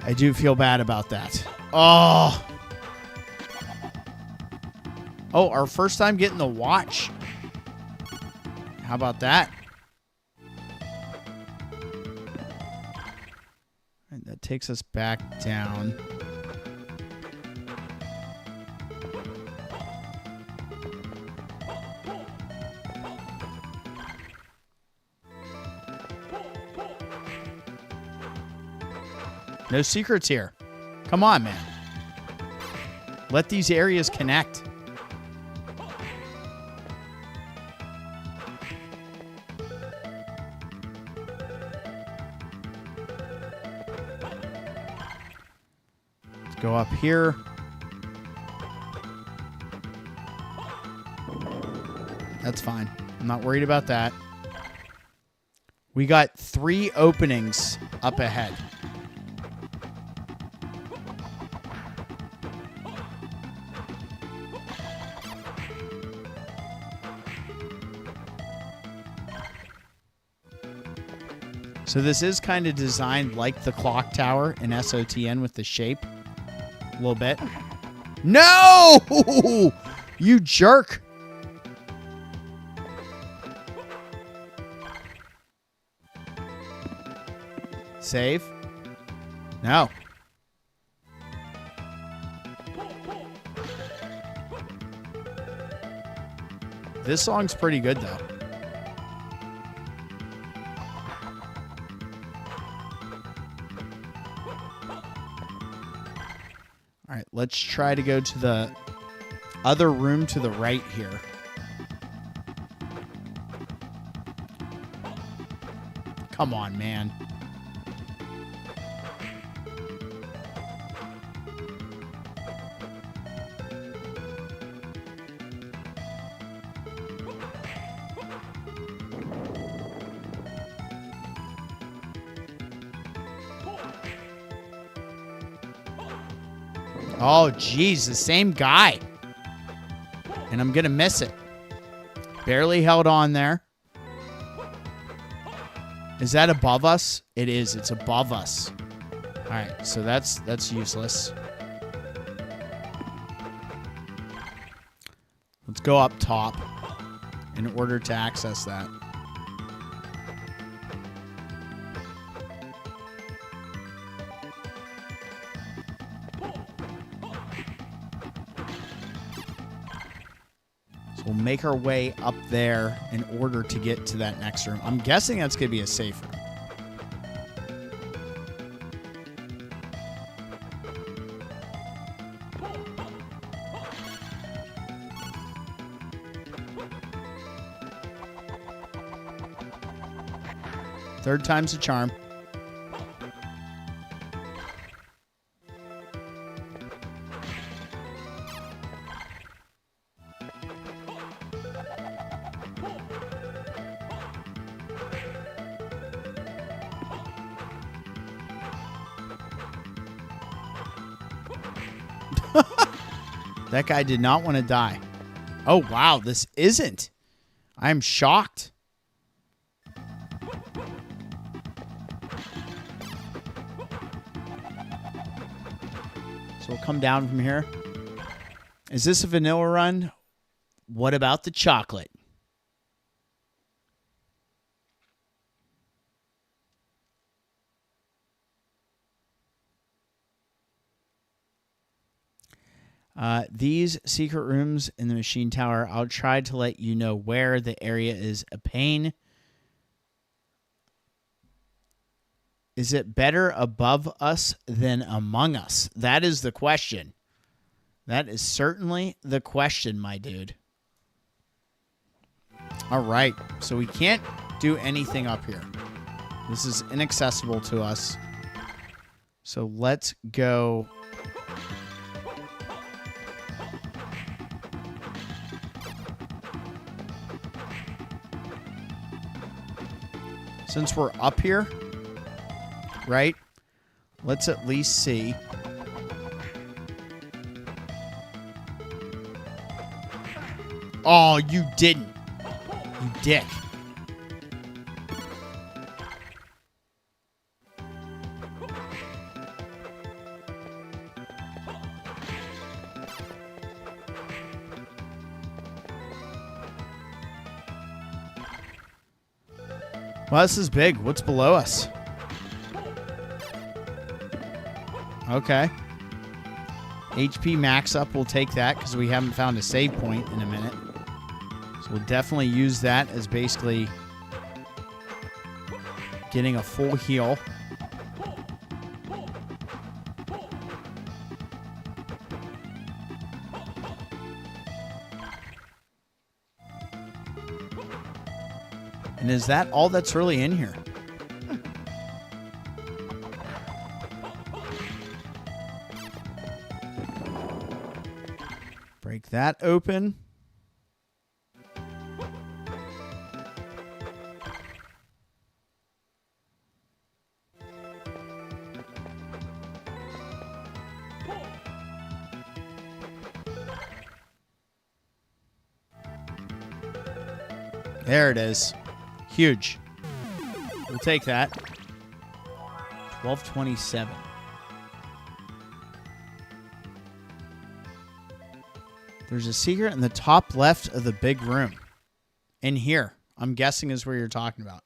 I do feel bad about that. Oh, our first time getting the watch. How about that? And that takes us back down. No secrets here. Come on, man. Let these areas connect. Let's go up here. That's fine. I'm not worried about that. We got 3 openings up ahead. So this is kind of designed like the clock tower in SOTN with the shape a little bit. No! You jerk. Save? No. This song's pretty good, though. All right, let's try to go to the other room to the right here. Come on, man. Oh, geez, the same guy. And I'm going to miss it. Barely held on there. Is that above us? It is. It's above us. All right, so that's useless. Let's go up top in order to access that. We'll make our way up there in order to get to that next room. I'm guessing that's going to be a safe room. Third time's a charm. That guy did not want to die. Oh, wow, this isn't. I'm shocked. So we'll come down from here. Is this a vanilla run? What about the chocolate? These secret rooms in the machine tower, I'll try to let you know where the area is a pain. Is it better above us than among us? That is the question. That is certainly the question, my dude. All right, so we can't do anything up here. This is inaccessible to us. So let's go... Since we're up here, right? Let's at least see. Oh, you didn't. You dick. Well, this is big. What's below us? Okay. HP max up. We'll take that because we haven't found a save point in a minute. So we'll definitely use that as basically getting a full heal. And is that all that's really in here? Break that open. There it is. Huge. We'll take that. 1227. There's a secret in the top left of the big room. In here. I'm guessing is where you're talking about.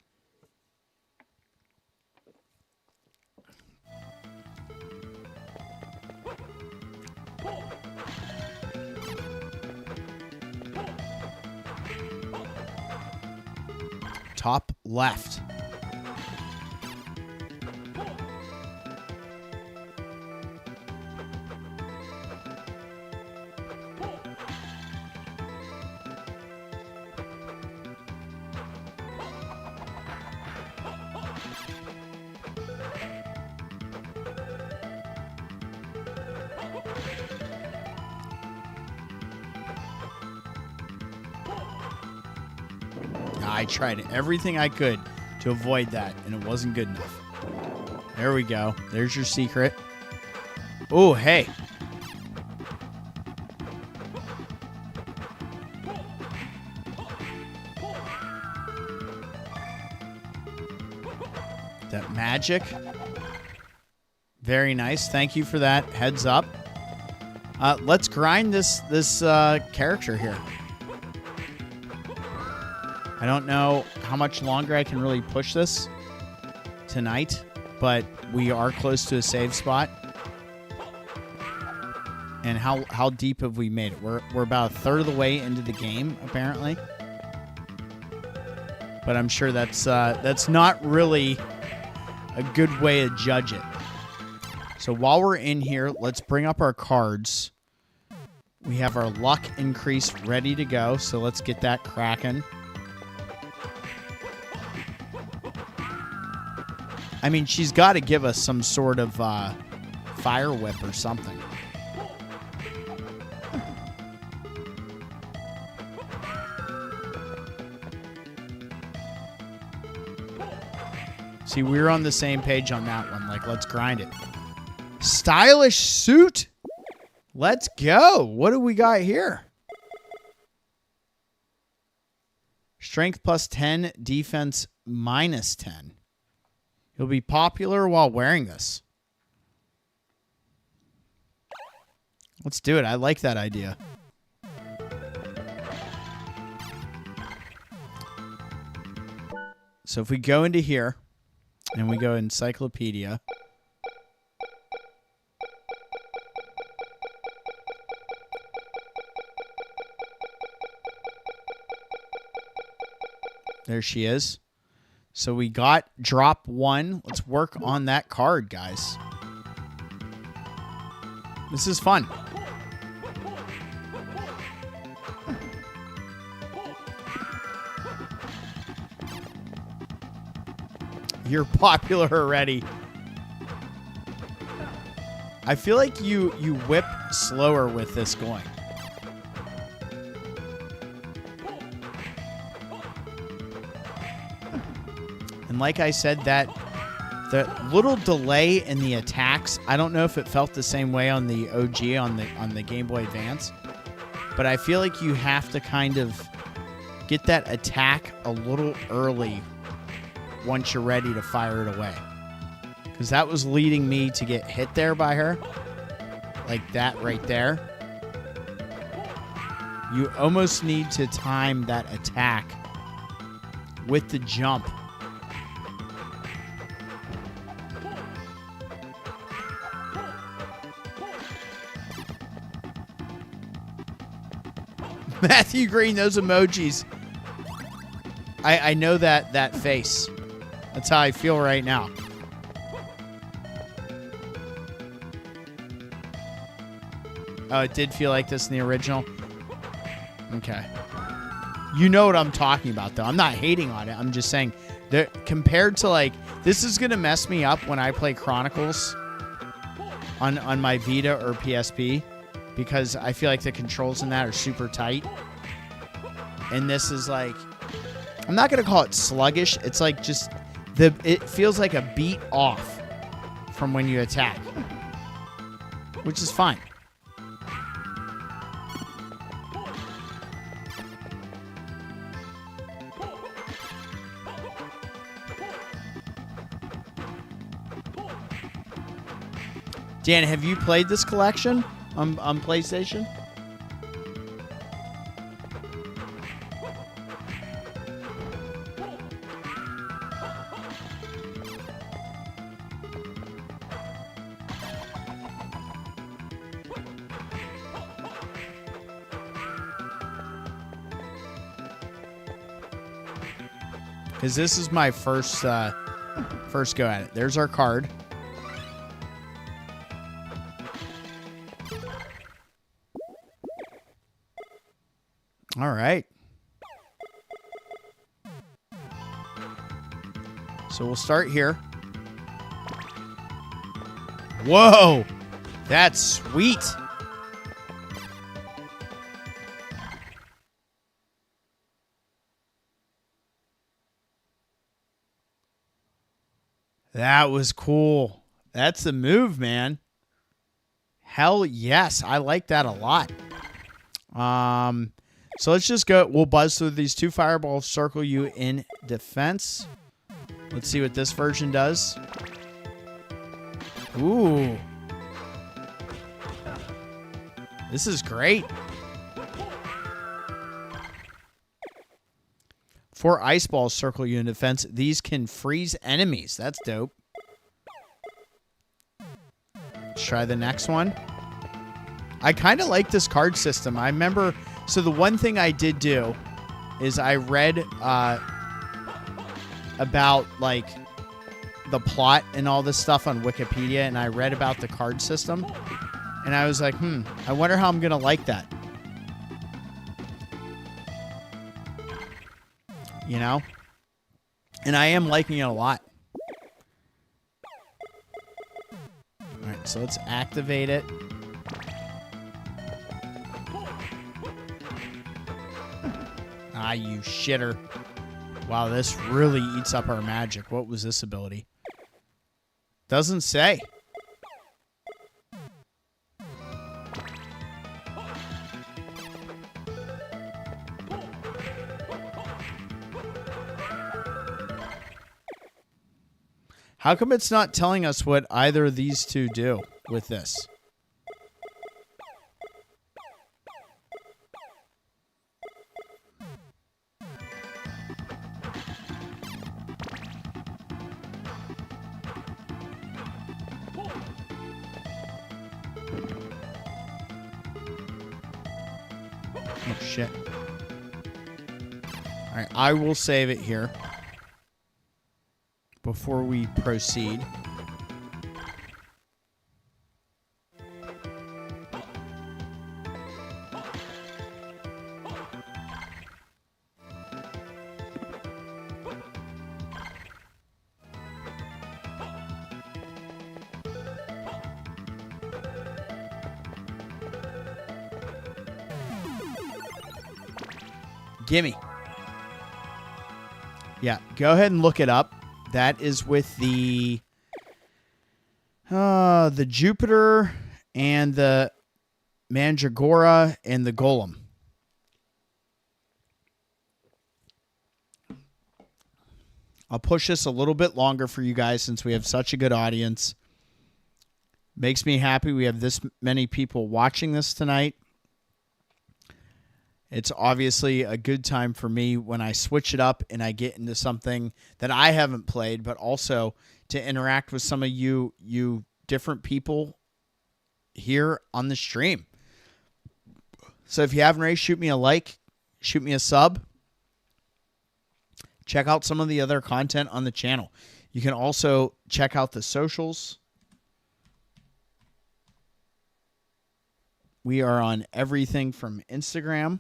Top left. I tried everything I could to avoid that, and it wasn't good enough. There we go. There's your secret. Oh, hey. That magic. Very nice. Thank you for that. Heads up. Let's grind this character here. I don't know how much longer I can really push this tonight, but we are close to a save spot. And how deep have we made it? We're about a third of the way into the game, apparently. But I'm sure that's not really a good way to judge it. So while we're in here, let's bring up our cards. We have our luck increase ready to go, so let's get that cracking. I mean, she's got to give us some sort of fire whip or something. See, we're on the same page on that one. Like, let's grind it. Stylish suit. Let's go. What do we got here? Strength plus 10, defense minus 10. He'll be popular while wearing this. Let's do it. I like that idea. So if we go into here and we go encyclopedia. There she is. So we got drop 1. Let's work on that card, guys. This is fun. You're popular already. I feel like you whip slower with this going. And like I said, that the little delay in the attacks, I don't know if it felt the same way on the OG on the Game Boy Advance, but I feel like you have to kind of get that attack a little early once you're ready to fire it away. Because that was leading me to get hit there by her. Like that right there. You almost need to time that attack with the jump. Matthew Green, those emojis. I know that face. That's how I feel right now. Oh, it did feel like this in the original? Okay. You know what I'm talking about, though. I'm not hating on it. I'm just saying, that compared to, like, this is going to mess me up when I play Chronicles on my Vita or PSP, because I feel like the controls in that are super tight. And this is like, I'm not going to call it sluggish. It's like just, it feels like a beat off from when you attack, which is fine. Dan, have you played this collection on PlayStation? Because this is my first first go at it. There's our card. All right. So we'll start here. Whoa! That's sweet. That was cool. That's the move, man. Hell yes. I like that a lot. So let's just go. We'll buzz through these 2 fireballs, circle you in defense. Let's see what this version does. Ooh. This is great. 4 ice balls circle you in defense. These can freeze enemies. That's dope. Let's try the next one. I kind of like this card system. I remember... So the one thing I did do is I read about, like, the plot and all this stuff on Wikipedia, and I read about the card system. And I was like, I wonder how I'm going to like that. You know? And I am liking it a lot. Alright, so let's activate it. Ah, you shitter. Wow, this really eats up our magic. What was this ability? Doesn't say. How come it's not telling us what either of these two do with this? Oh, shit. All right, I will save it here before we proceed. Gimme. Yeah, go ahead and look it up. That is with the Jupiter and the Mandragora and the Golem. I'll push this a little bit longer for you guys since we have such a good audience. Makes me happy we have this many people watching this tonight. It's obviously a good time for me when I switch it up and I get into something that I haven't played, but also to interact with some of you different people here on the stream. So if you haven't already, shoot me a like, shoot me a sub. Check out some of the other content on the channel. You can also check out the socials. We are on everything from Instagram,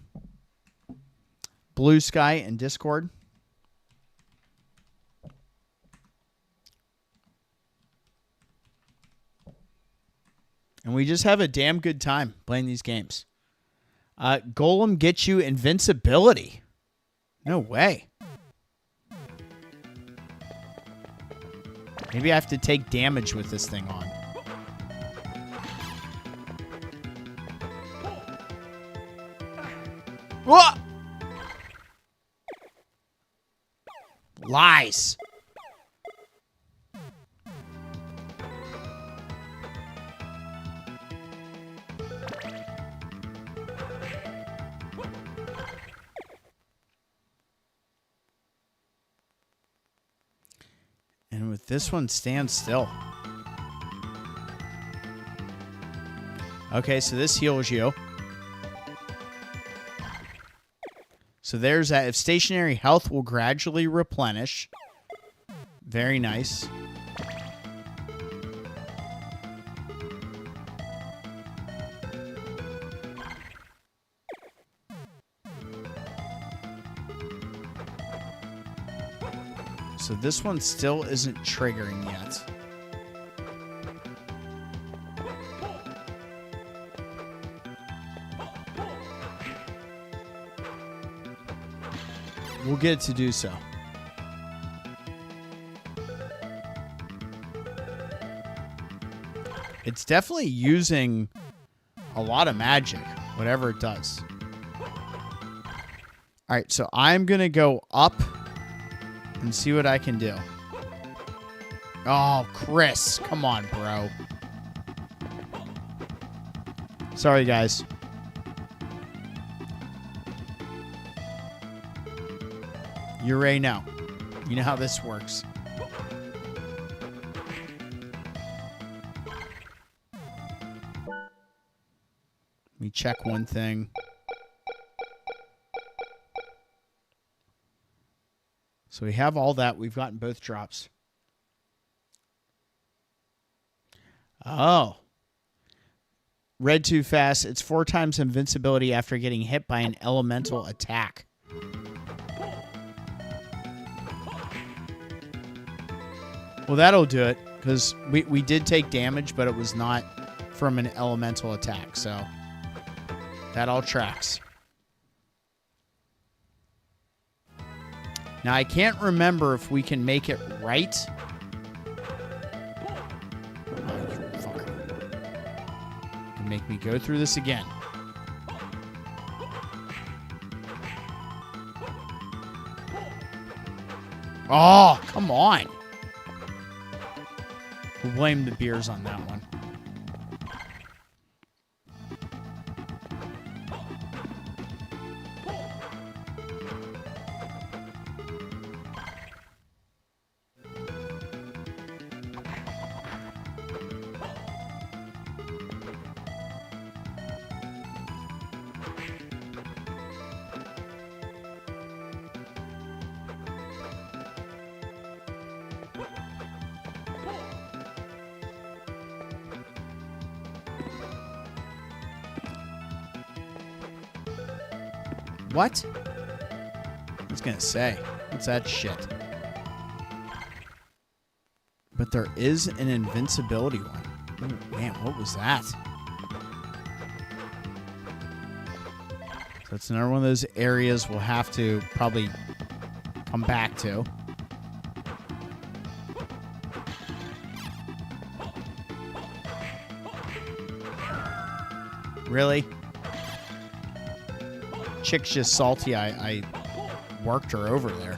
Blue Sky, and Discord. And we just have a damn good time playing these games. Golem gets you invincibility. No way. Maybe I have to take damage with this thing on. Whoa! Lies. And with this one, stand still. Okay, so this heals you. So there's that. If stationary health will gradually replenish. Very nice. So this one still isn't triggering yet. We'll get it to do so. It's definitely using a lot of magic, whatever it does. All right, so I'm going to go up and see what I can do. Oh, Chris. Come on, bro. Sorry, guys. You already know. You know how this works. Let me check one thing. So we have all that. We've gotten both drops. Oh. Read too fast. It's 4 times invincibility after getting hit by an elemental attack. Well, that'll do it, because we did take damage, but it was not from an elemental attack, so that all tracks. Now, I can't remember if we can make it right. Oh, you fucker. You make me go through this again. Oh, come on. We'll blame the beers on that one. What? I was gonna say, what's that shit? But there is an invincibility one. Oh, man, what was that? So that's another one of those areas we'll have to probably come back to. Really? Chick's just salty. I worked her over there.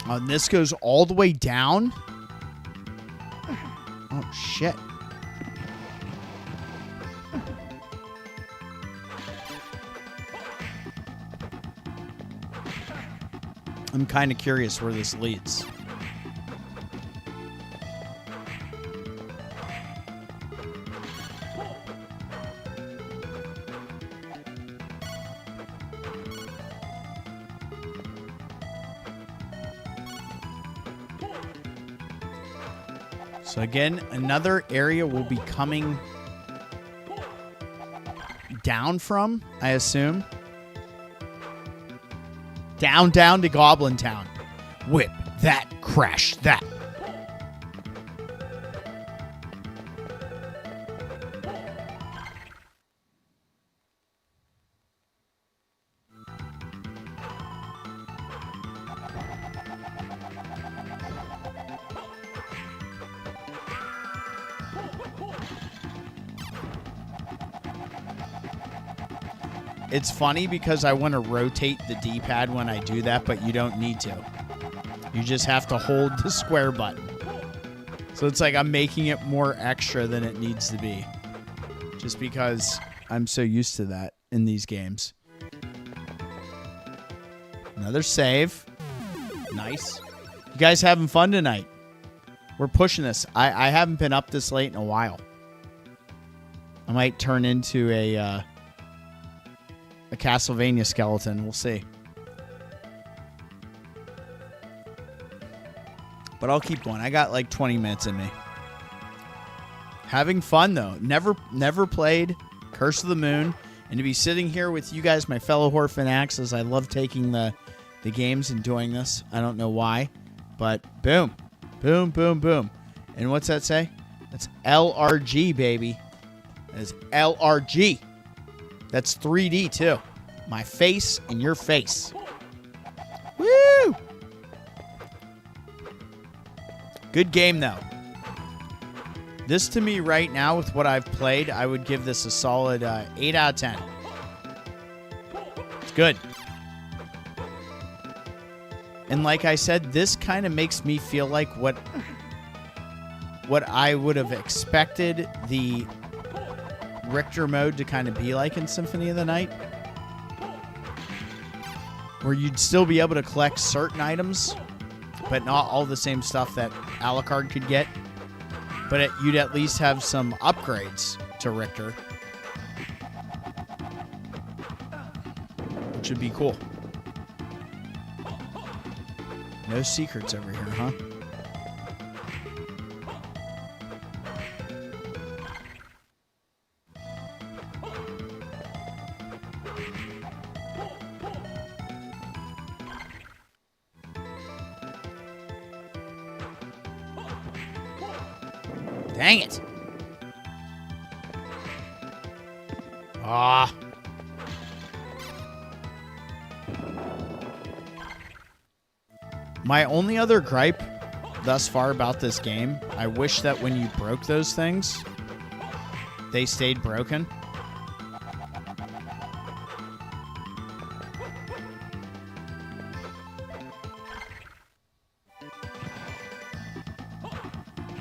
And this goes all the way down. Oh, shit. I'm kind of curious where this leads. So again, another area we'll be coming down from, I assume. Down to Goblin Town. Whip that, crash that. It's funny because I want to rotate the D-pad when I do that, but you don't need to. You just have to hold the square button. So it's like I'm making it more extra than it needs to be. Just because I'm so used to that in these games. Another save. Nice. You guys having fun tonight? We're pushing this. I haven't been up this late in a while. I might turn into a Castlevania skeleton. We'll see. But I'll keep going. I got like 20 minutes in me. Having fun, though. Never played Curse of the Moon. And to be sitting here with you guys, my fellow horror fanatics, I love taking the games and doing this. I don't know why. But boom. Boom, boom, boom. And what's that say? That's LRG, baby. That is LRG. That's 3D, too. My face in your face. Woo! Good game, though. This, to me, right now, with what I've played, I would give this a solid 8 out of 10. It's good. And like I said, this kind of makes me feel like what I would have expected the Richter mode to kind of be like in Symphony of the Night. Where you'd still be able to collect certain items, but not all the same stuff that Alucard could get. But you'd at least have some upgrades to Richter. Which would be cool. No secrets over here, huh? Dang it. Ah. My only other gripe thus far about this game, I wish that when you broke those things, they stayed broken.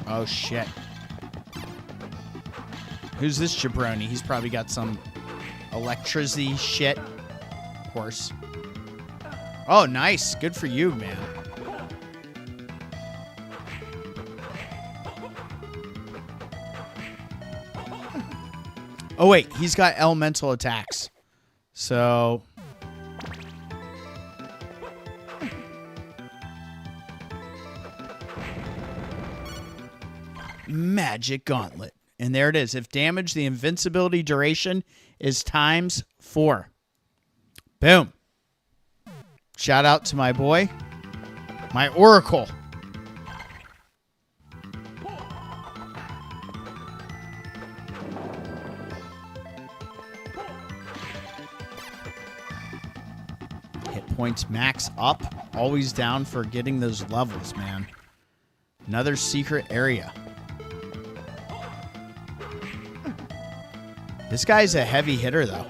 Oh, shit. Who's this jabroni? He's probably got some electricity shit. Of course. Oh, nice. Good for you, man. Oh, wait. He's got elemental attacks. So... Magic Gauntlet. And there it is. If damage, the invincibility duration is ×4. Boom. Shout out to my boy. My Oracle. Hit points max up. Always down for getting those levels, man. Another secret area. This guy's a heavy hitter, though.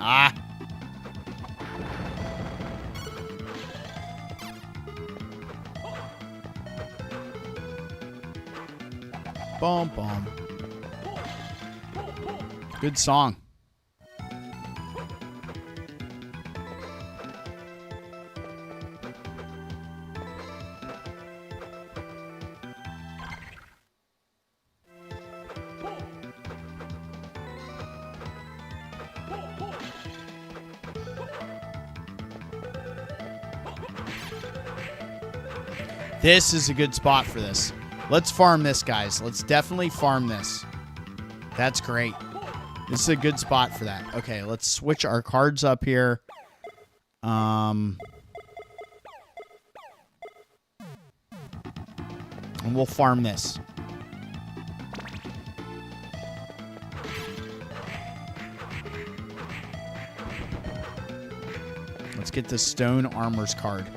Ah. Boom, boom. Good song. This is a good spot for this. Let's farm this, guys. Let's definitely farm this. That's great. This is a good spot for that. Okay, let's switch our cards up here. And we'll farm this. Let's get the Stone Armor's card.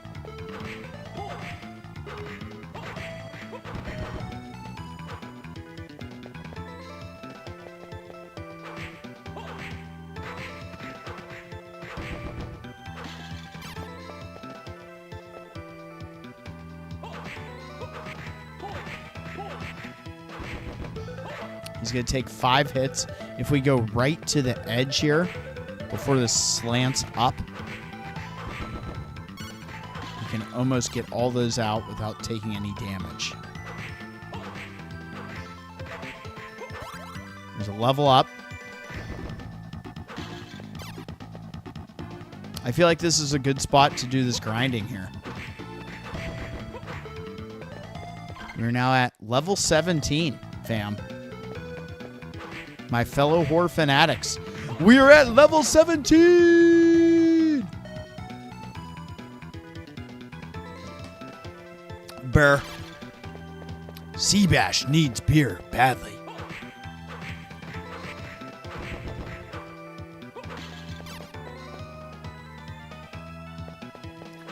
He's going to take 5 hits. If we go right to the edge here, before this slants up, we can almost get all those out without taking any damage. There's a level up. I feel like this is a good spot to do this grinding here. We're now at level 17, fam. My fellow horror fanatics, we are at level 17! Brr. Seabash needs beer badly.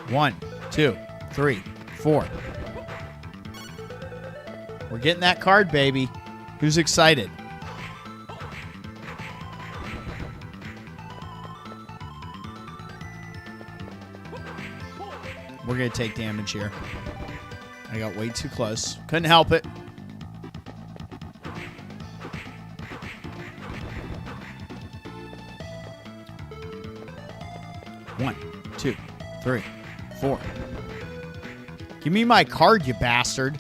One, 2, 3, 4. We're getting that card, baby. Who's excited? We're going to take damage here. I got way too close. Couldn't help it. One, 2, 3, 4. Give me my card, you bastard.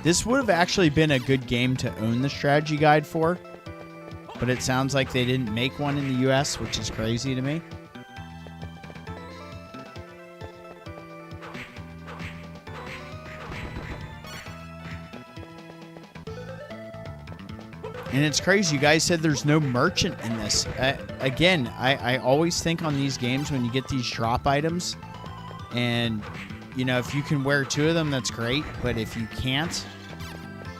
This would have actually been a good game to own the strategy guide for. But it sounds like they didn't make one in the US, which is crazy to me. And it's crazy. You guys said there's no merchant in this. Again, I always think on these games when you get these drop items, and, you know, if you can wear 2 of them, that's great. But if you can't,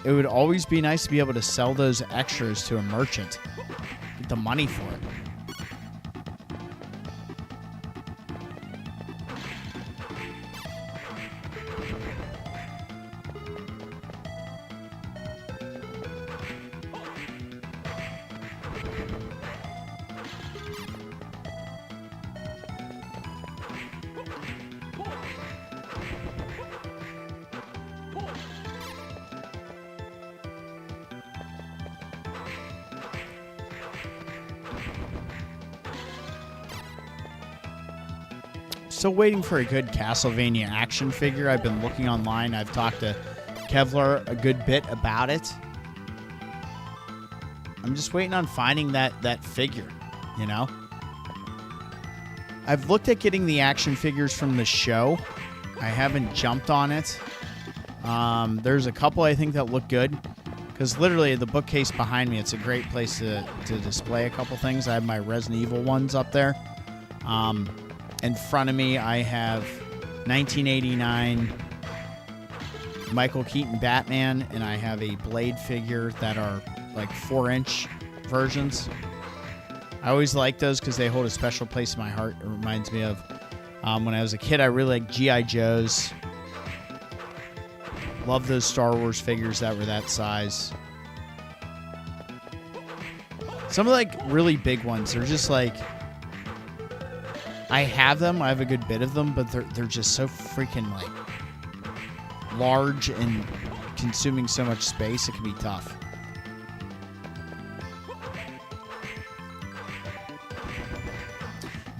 it would always be nice to be able to sell those extras to a merchant. Get the money for it. Still waiting for a good Castlevania action figure. I've been looking online. I've talked to Kevlar a good bit about it. I'm just waiting on finding that figure, you know? I've looked at getting the action figures from the show. I haven't jumped on it. There's a couple I think that look good. Because literally the bookcase behind me, it's a great place to display a couple things. I have my Resident Evil ones up there. In front of me, I have 1989 Michael Keaton Batman, and I have a Blade figure that are like 4-inch versions. I always like those because they hold a special place in my heart. It reminds me of when I was a kid, I really liked G.I. Joes. Love those Star Wars figures that were that size. Some of like really big ones, they're just like, I have them. I have a good bit of them, but they're just so freaking like large and consuming so much space. It can be tough.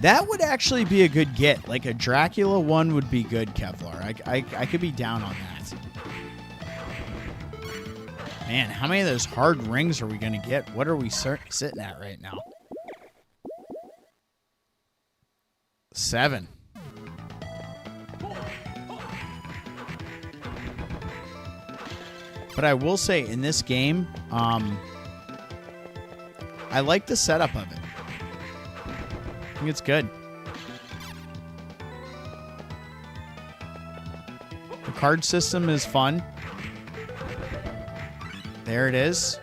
That would actually be a good get. Like a Dracula one would be good, Kevlar. I could be down on that. Man, how many of those hard rings are we going to get? What are we sitting at right now? 7. But I will say, in this game, I like the setup of it. I think it's good. The card system is fun. There it is.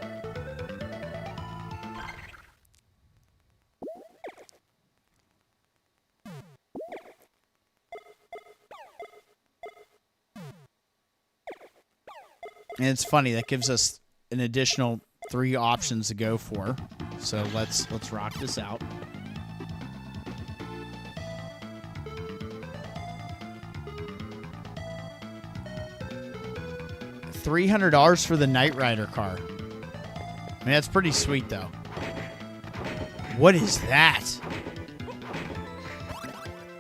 And it's funny, that gives us an additional 3 options to go for. So let's rock this out. $300 for the Knight Rider car. I mean, that's pretty sweet, though. What is that?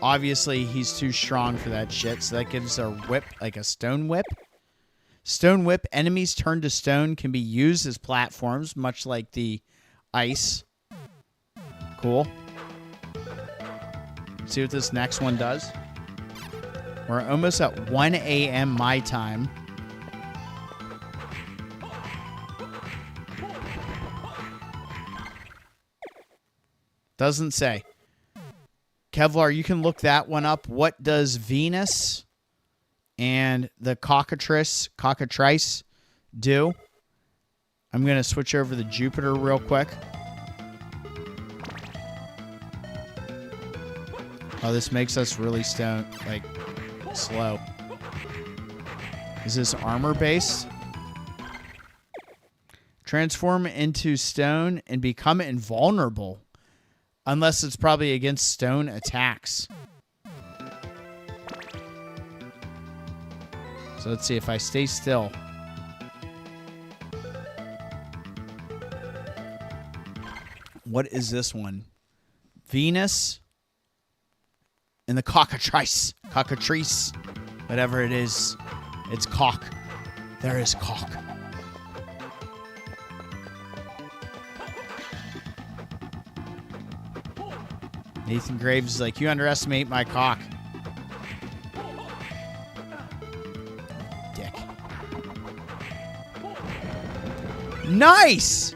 Obviously, he's too strong for that shit, so that gives a whip, like a stone whip. Stone whip. Enemies turned to stone can be used as platforms, much like the ice. Cool. Let's see what this next one does. We're almost at 1 a.m. my time. Doesn't say. Kevlar, you can look that one up. What does Venus and the Cockatrice do? I'm going to switch over to Jupiter real quick. Oh, this makes us really slow. Is this armor based? Transform into stone and become invulnerable. Unless it's probably against stone attacks. So let's see if I stay still. What is this one? Venus and the Cockatrice. Cockatrice. Whatever it is. It's cock. There is cock. Nathan Graves is like, you underestimate my cock. Dick. Nice!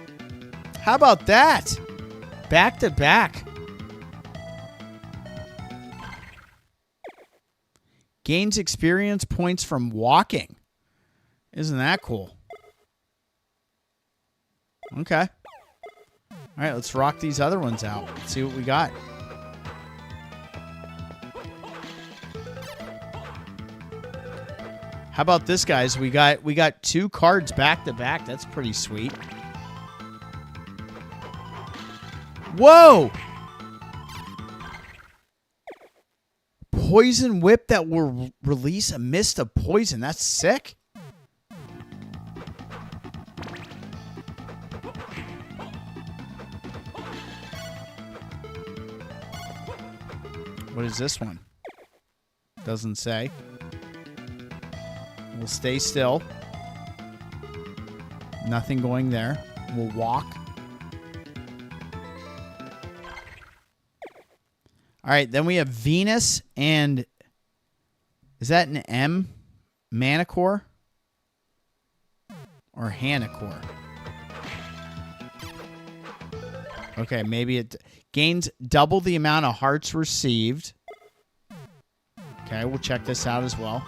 How about that? Back to back. Gains experience points from walking. Isn't that cool? Okay. All right, let's rock these other ones out. Let's see what we got. How about this, guys? We got 2 cards back to back. That's pretty sweet. Whoa! Poison whip that will release a mist of poison. That's sick. What is this one? Doesn't say. We'll stay still. Nothing going there. We'll walk. All right, then we have Venus and... Is that an M? Manticore? Or Hanacore? Okay, maybe it gains double the amount of hearts received. Okay, we'll check this out as well.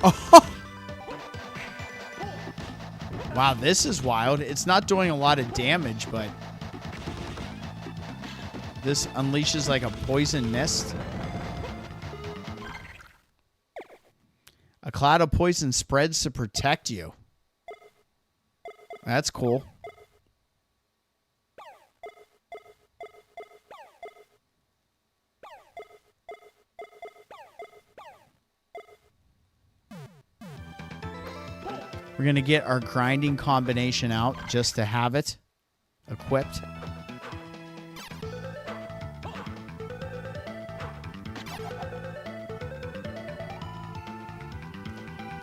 Oh. Wow, this is wild. It's not doing a lot of damage, but this unleashes like a poison mist. A cloud of poison spreads to protect you. That's cool. We're going to get our grinding combination out just to have it equipped.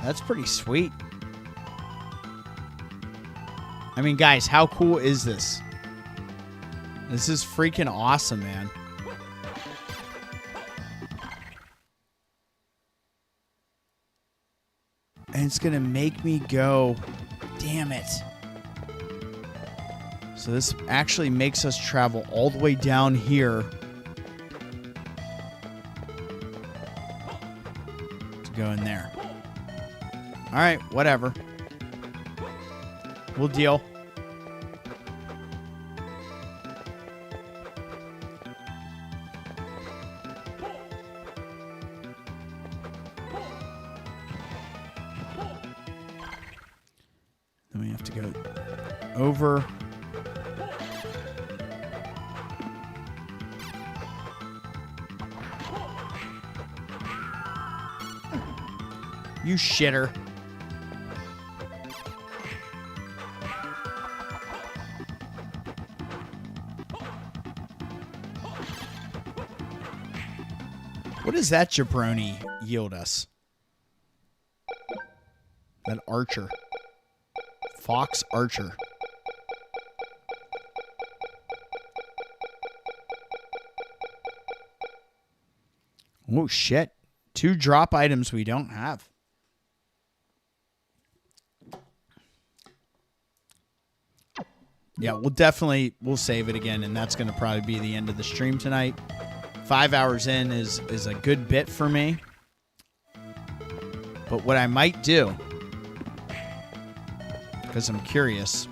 That's pretty sweet. I mean, guys, how cool is this? This is freaking awesome, man. And it's going to make me go. Damn it. So this actually makes us travel all the way down here to go in there. All right, whatever. We'll deal. Then we have to go over. You shitter. What does that jabroni yield us? That archer. Fox archer. Oh, shit. 2 drop items we don't have. Yeah, we'll save it again, and that's going to probably be the end of the stream tonight. 5 hours in is a good bit for me. But what I might do, because I'm curious,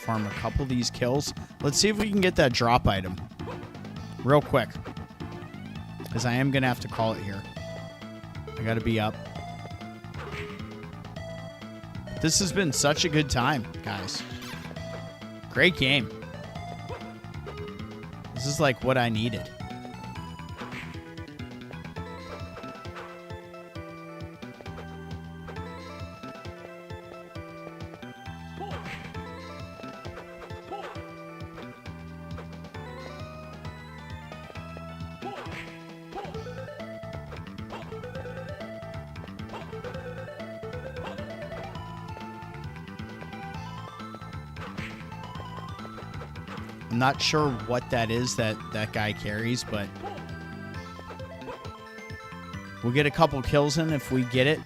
farm a couple of these kills. Let's see if we can get that drop item real quick, because I am going to have to call it here. I got to be up. This has been such a good time, guys. Great game. This is like what I needed. I'm not sure what that is that guy carries, but we'll get a couple kills in if we get it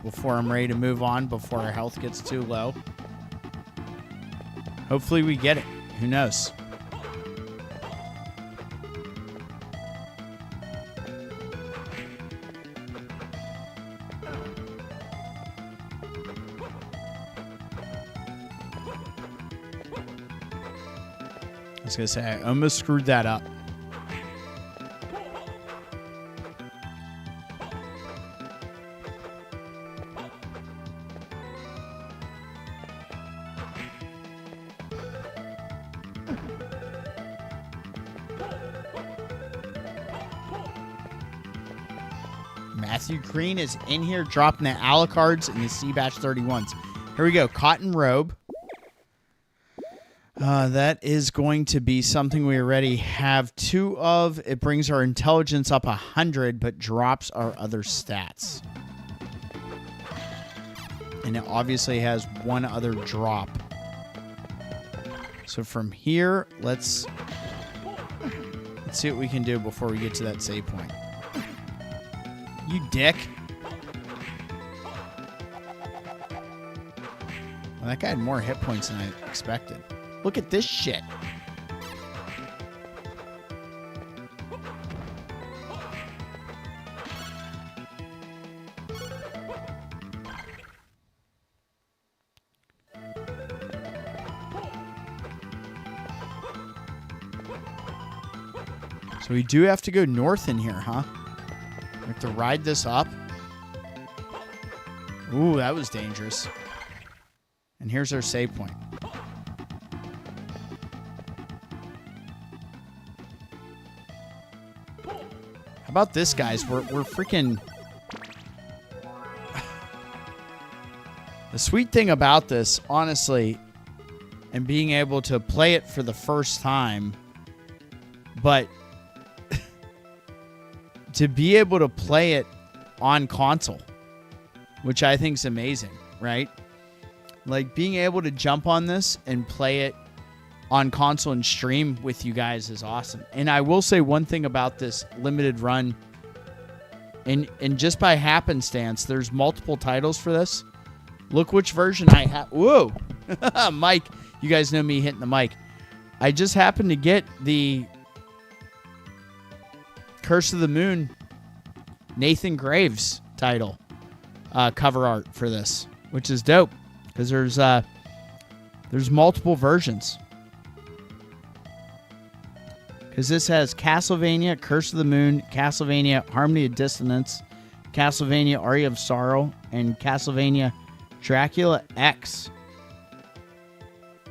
before I'm ready to move on, before our health gets too low. Hopefully we get it. Who knows? I was going to say, I almost screwed that up. Matthew Green is in here dropping the Alucards and the Sea-Batch 31s. Here we go. Cotton Robe. That is going to be something we already have 2 of. It brings our intelligence up 100, but drops our other stats. And it obviously has 1 other drop. So from here, let's see what we can do before we get to that save point. You dick. Well, that guy had more hit points than I expected. Look at this shit. So we do have to go north in here, huh? We have to ride this up. Ooh, that was dangerous. And here's our save point. How about this, guys? We're freaking The sweet thing about this, honestly, and being able to play it for the first time, but to be able to play it on console, which I think is amazing, right? Like, being able to jump on this and play it on console and stream with you guys is awesome. And I will say one thing about this limited run, and just by happenstance, there's multiple titles for this. Look which version I have. Whoa! Mike, you guys know me hitting the mic. I just happened to get the Curse of the Moon Nathan Graves title cover art for this, which is dope because there's multiple versions. Because this has Castlevania, Curse of the Moon, Castlevania, Harmony of Dissonance, Castlevania, Aria of Sorrow, and Castlevania, Dracula X.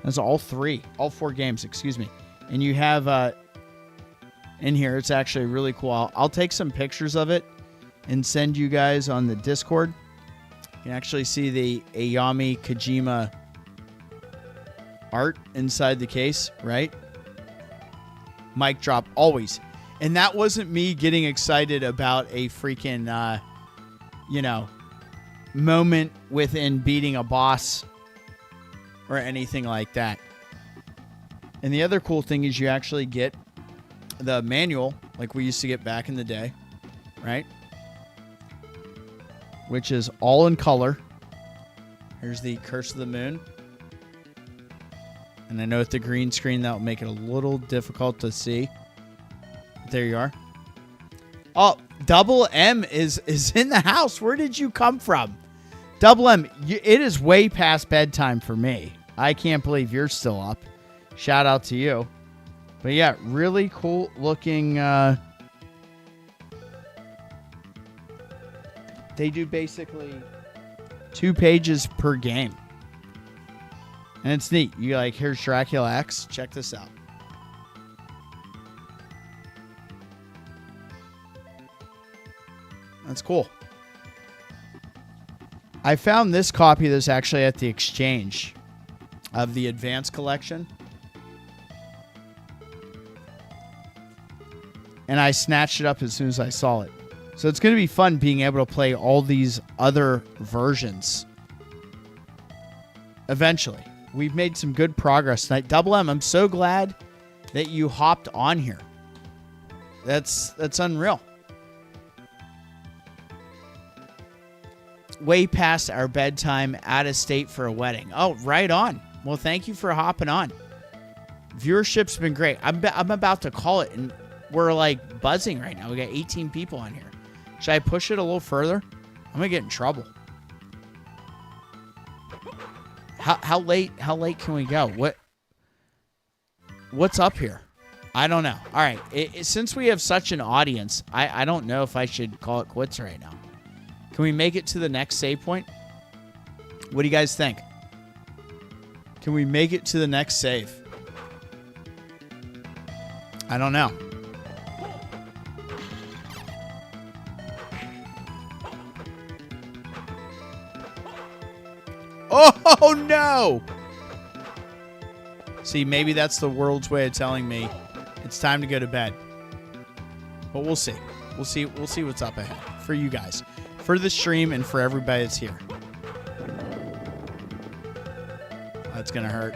That's all four games, excuse me. And you have in here, it's actually really cool. I'll take some pictures of it and send you guys on the Discord. You can actually see the Ayami Kojima art inside the case, right? Mic drop always. And that wasn't me getting excited about a freaking, moment within beating a boss or anything like that. And the other cool thing is you actually get the manual like we used to get back in the day, right? Which is all in color. Here's the Curse of the Moon. And I know with the green screen that will make it a little difficult to see. There you are. Oh, Double M is in the house. Where did you come from? Double M, it is way past bedtime for me. I can't believe you're still up. Shout out to you. But yeah, really cool looking. They do basically 2 pages per game. And it's neat. You like, here's Dracula X. Check this out. That's cool. I found this copy that's actually at the exchange of the Advanced Collection. And I snatched it up as soon as I saw it. So it's going to be fun being able to play all these other versions eventually. We've made some good progress tonight. Double M, I'm so glad that you hopped on here. That's unreal. Way past our bedtime, out of state for a wedding. Oh, right on. Well, thank you for hopping on. Viewership's been great. I'm about to call it, and we're like buzzing right now. We got 18 people on here. Should I push it a little further? I'm gonna get in trouble. How late can we go? What's up here? I don't know. All right. Since we have such an audience, I don't know if I should call it quits right now. Can we make it to the next save point? What do you guys think? Can we make it to the next save? I don't know. Oh, no! See, maybe that's the world's way of telling me it's time to go to bed. But we'll see. We'll see what's up ahead for you guys, for the stream, and for everybody that's here. That's going to hurt.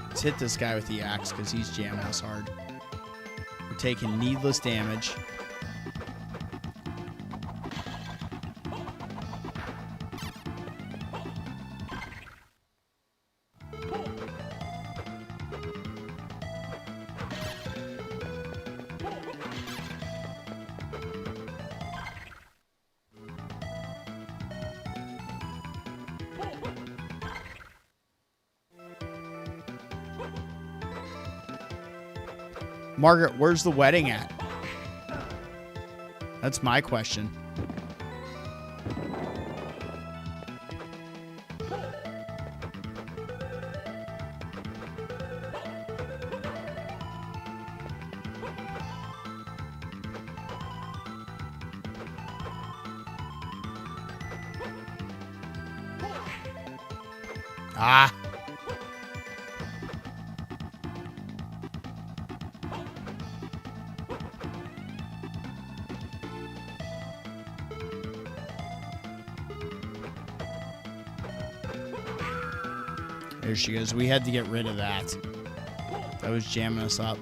Let's hit this guy with the axe because he's jamming us hard. We're taking needless damage. Margaret, where's the wedding at? That's my question. Ah. There she goes. We had to get rid of that. That was jamming us up.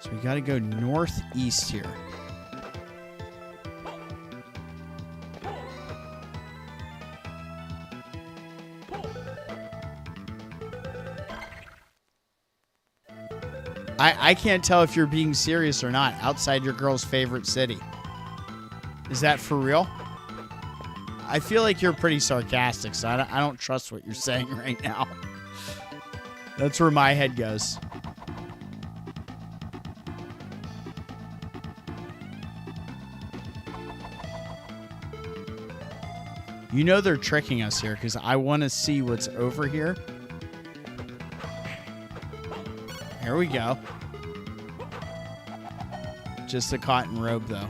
So we got to go northeast here. I can't tell if you're being serious or not. Outside your girl's favorite city. Is that for real? I feel like you're pretty sarcastic, so I don't trust what you're saying right now. That's where my head goes. You know they're tricking us here because I want to see what's over here. Here we go. Just a cotton robe, though.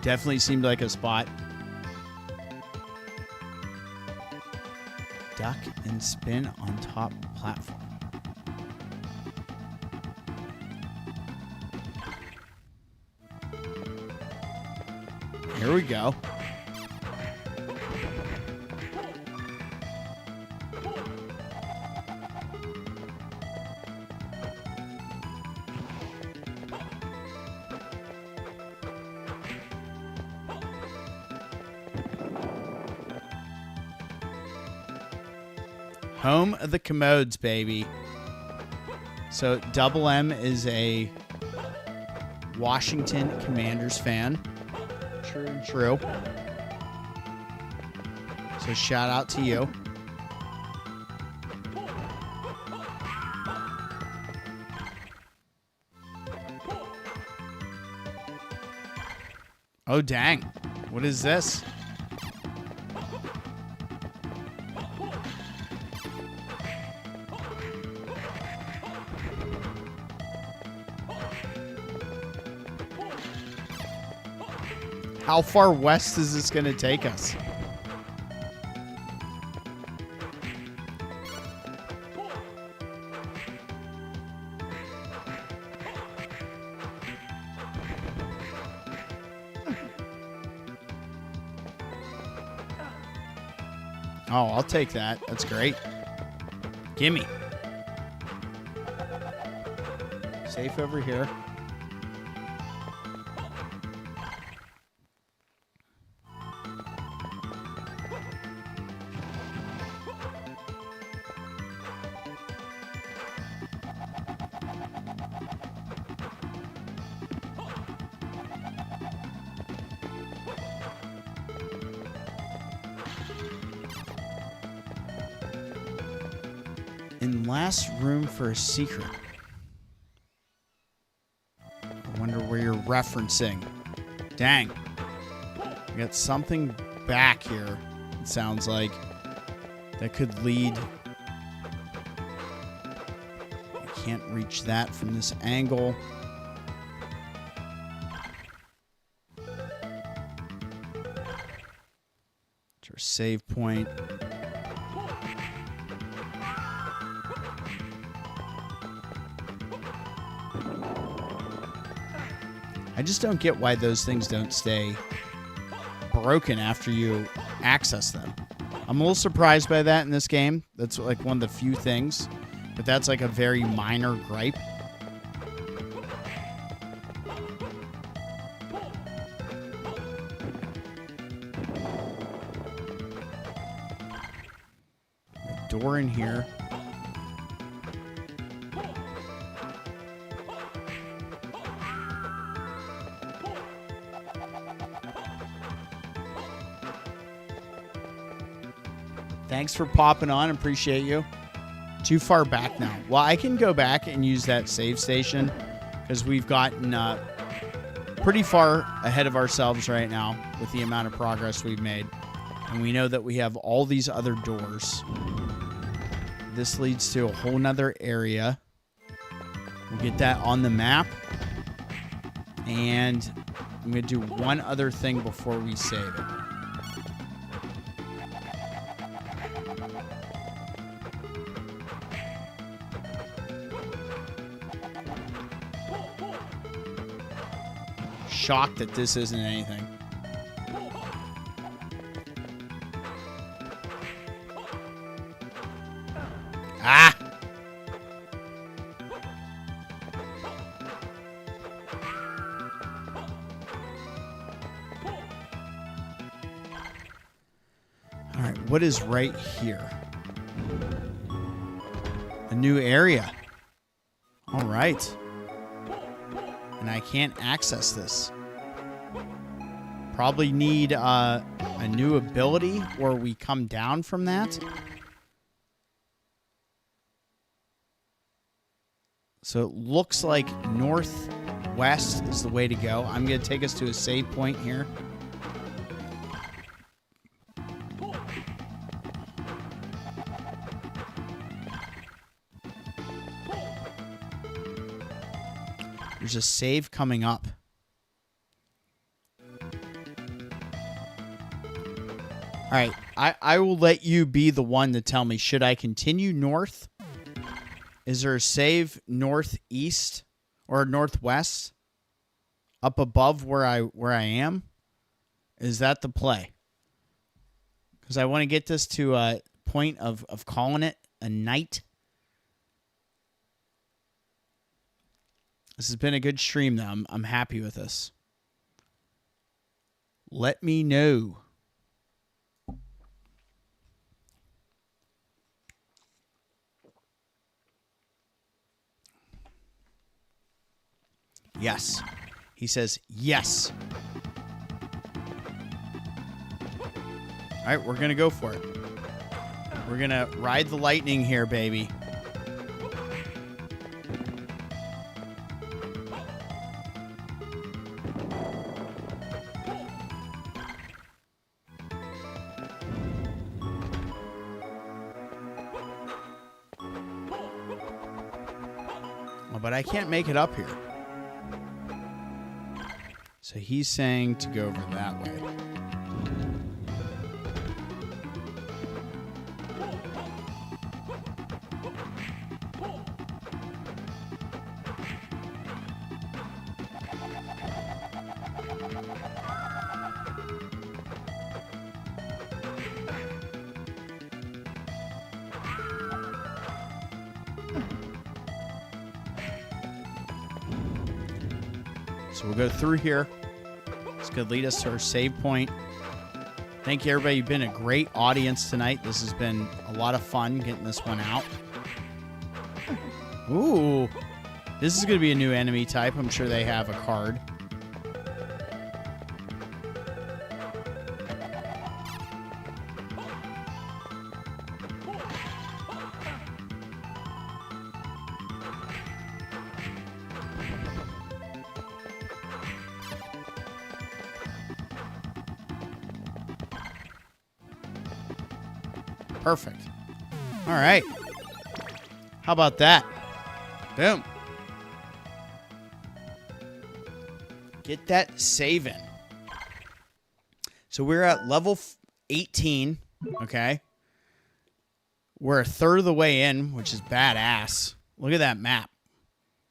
Definitely seemed like a spot. Duck and spin on top platform. Here we go. Home of the commodes, baby. So Double M is a Washington Commanders fan. True and true. So shout out to you. Oh, dang. What is this? How far west is this going to take us? Oh, I'll take that. That's great. Gimme. Safe over here. In last room for a secret. I wonder where you're referencing. Dang. We got something back here, it sounds like, that could lead. I can't reach that from this angle. It's our save point. I just don't get why those things don't stay broken after you access them. I'm a little surprised by that in this game. That's like one of the few things, but that's like a very minor gripe. A door in here. Thanks for popping on. Appreciate you. Too far back now. Well, I can go back and use that save station because we've gotten pretty far ahead of ourselves right now with the amount of progress we've made. And we know that we have all these other doors. This leads to a whole nother area. We'll get that on the map. And I'm going to do one other thing before we save it. Shocked that this isn't anything. Ah! All right, what is right here? A new area. All right. And I can't access this. Probably need a new ability or we come down from that. So it looks like northwest is the way to go. I'm going to take us to a save point here. There's a save coming up. All right, I will let you be the one to tell me. Should I continue north? Is there a save northeast or northwest up above where I am? Is that the play? Because I want to get this to a point of calling it a night. This has been a good stream, though. I'm happy with this. Let me know. Yes. He says yes. All right, we're going to go for it. We're going to ride the lightning here, baby. But I can't make it up here. So he's saying to go over that way. So we'll go through here. This could lead us to our save point. Thank you, everybody. You've been a great audience tonight. This has been a lot of fun getting this one out. Ooh. This is going to be a new enemy type. I'm sure they have a card. Perfect. All right. How about that? Boom. Get that save in. So we're at level 18. Okay. We're a third of the way in, which is badass. Look at that map.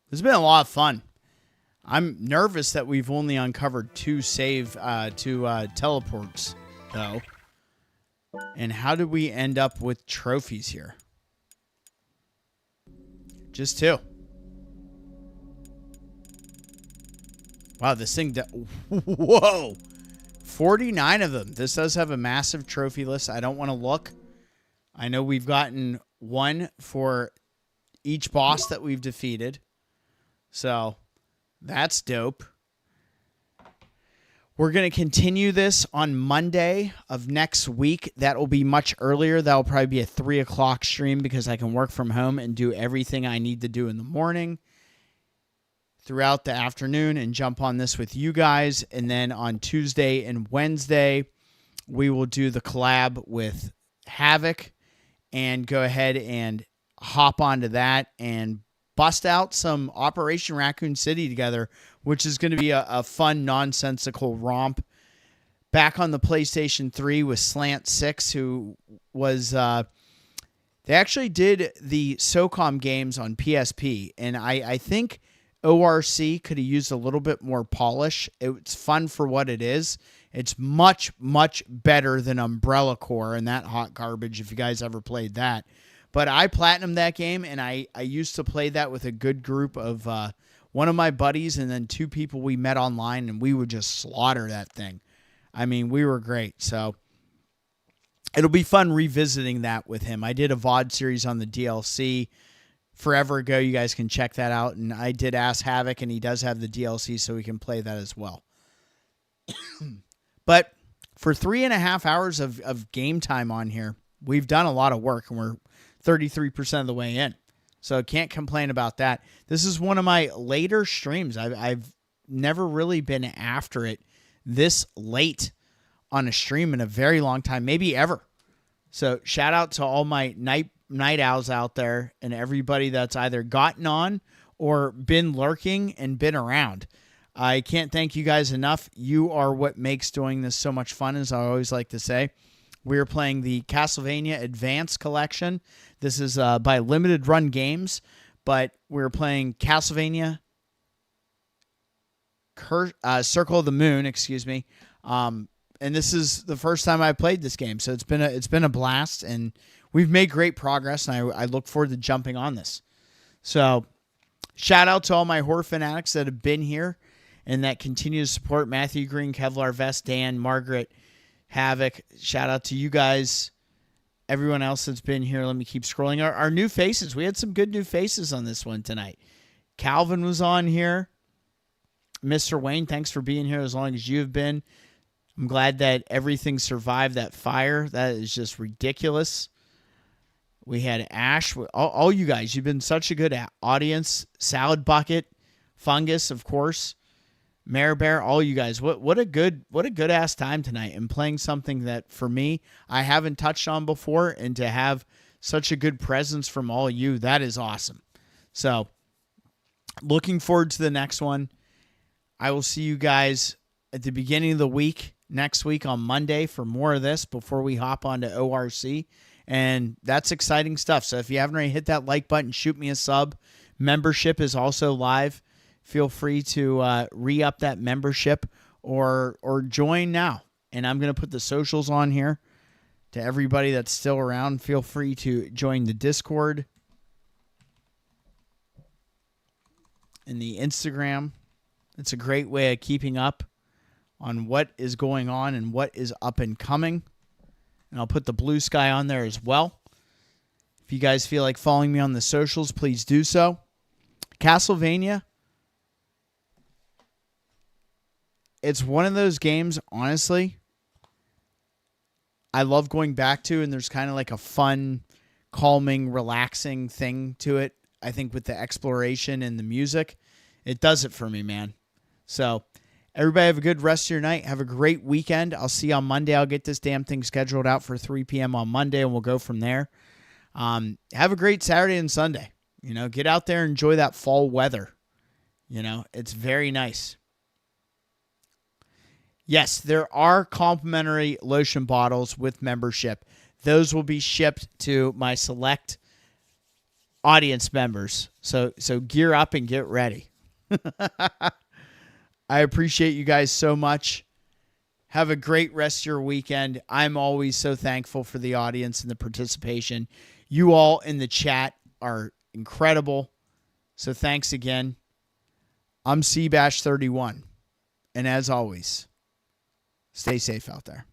This has been a lot of fun. I'm nervous that we've only uncovered two teleports, though. And how did we end up with trophies here? Just two. Wow, this thing... Whoa! 49 of them. This does have a massive trophy list. I don't want to look. I know we've gotten one for each boss that we've defeated. So, that's dope. We're going to continue this on Monday of next week. That will be much earlier. That will probably be a 3 o'clock stream because I can work from home and do everything I need to do in the morning throughout the afternoon and jump on this with you guys. And then on Tuesday and Wednesday, we will do the collab with Havoc and go ahead and hop onto that and bust out some Operation Raccoon City together, which is going to be a fun, nonsensical romp. Back on the PlayStation 3 with Slant 6, who was... they actually did the SOCOM games on PSP, and I think ORC could have used a little bit more polish. It's fun for what it is. It's much, much better than Umbrella Corps and that hot garbage, if you guys ever played that. But I platinumed that game, and I used to play that with a good group of one of my buddies and then 2 people we met online, and we would just slaughter that thing. I mean, we were great. So it'll be fun revisiting that with him. I did a VOD series on the DLC forever ago. You guys can check that out. And I did ask Havoc, and he does have the DLC, so we can play that as well. But for 3.5 hours of game time on here, we've done a lot of work, and we're 33% of the way in. So can't complain about that. This is one of my later streams. I've never really been after it this late on a stream in a very long time, maybe ever. So shout out to all my night owls out there and everybody that's either gotten on or been lurking and been around. I can't thank you guys enough. You are what makes doing this so much fun, as I always like to say. We're playing the Castlevania Advance Collection. This is by Limited Run Games, but we're playing Castlevania Circle of the Moon, excuse me. And this is the first time I played this game, so it's been a blast, and we've made great progress, and I look forward to jumping on this. So shout out to all my horror fanatics that have been here and that continue to support Matthew Green, Kevlar Vest, Dan, Margaret, Havoc. Shout out to you guys. Everyone else that's been here. Let me keep scrolling. Our new faces. We had some good new faces on this one tonight. Calvin was on here. Mr. Wayne, thanks for being here as long as you've been. I'm glad that everything survived that fire. That is just ridiculous. We had Ash. All you guys, you've been such a good audience. Salad Bucket, Fungus, of course. Mare Bear, all you guys, what a good ass time tonight, and playing something that for me I haven't touched on before, and to have such a good presence from all of you, that is awesome. So looking forward to the next one. I will see you guys at the beginning of the week next week on Monday for more of this before we hop on to ORC, and that's exciting stuff. So if you haven't already hit that like button, shoot me a sub. Membership is also live. Feel free to re-up that membership or join now. And I'm going to put the socials on here to everybody that's still around. Feel free to join the Discord and the Instagram. It's a great way of keeping up on what is going on and what is up and coming. And I'll put the Blue Sky on there as well. If you guys feel like following me on the socials, please do so. Castlevania. It's one of those games, honestly, I love going back to, and there's kind of like a fun, calming, relaxing thing to it. I think with the exploration and the music, it does it for me, man. So everybody have a good rest of your night. Have a great weekend. I'll see you on Monday. I'll get this damn thing scheduled out for 3 p.m. on Monday, and we'll go from there. Have a great Saturday and Sunday. You know, get out there and enjoy that fall weather. You know, it's very nice. Yes, there are complimentary lotion bottles with membership. Those will be shipped to my select audience members. So gear up and get ready. I appreciate you guys so much. Have a great rest of your weekend. I'm always so thankful for the audience and the participation. You all in the chat are incredible. So thanks again. I'm Seabash31. And as always, stay safe out there.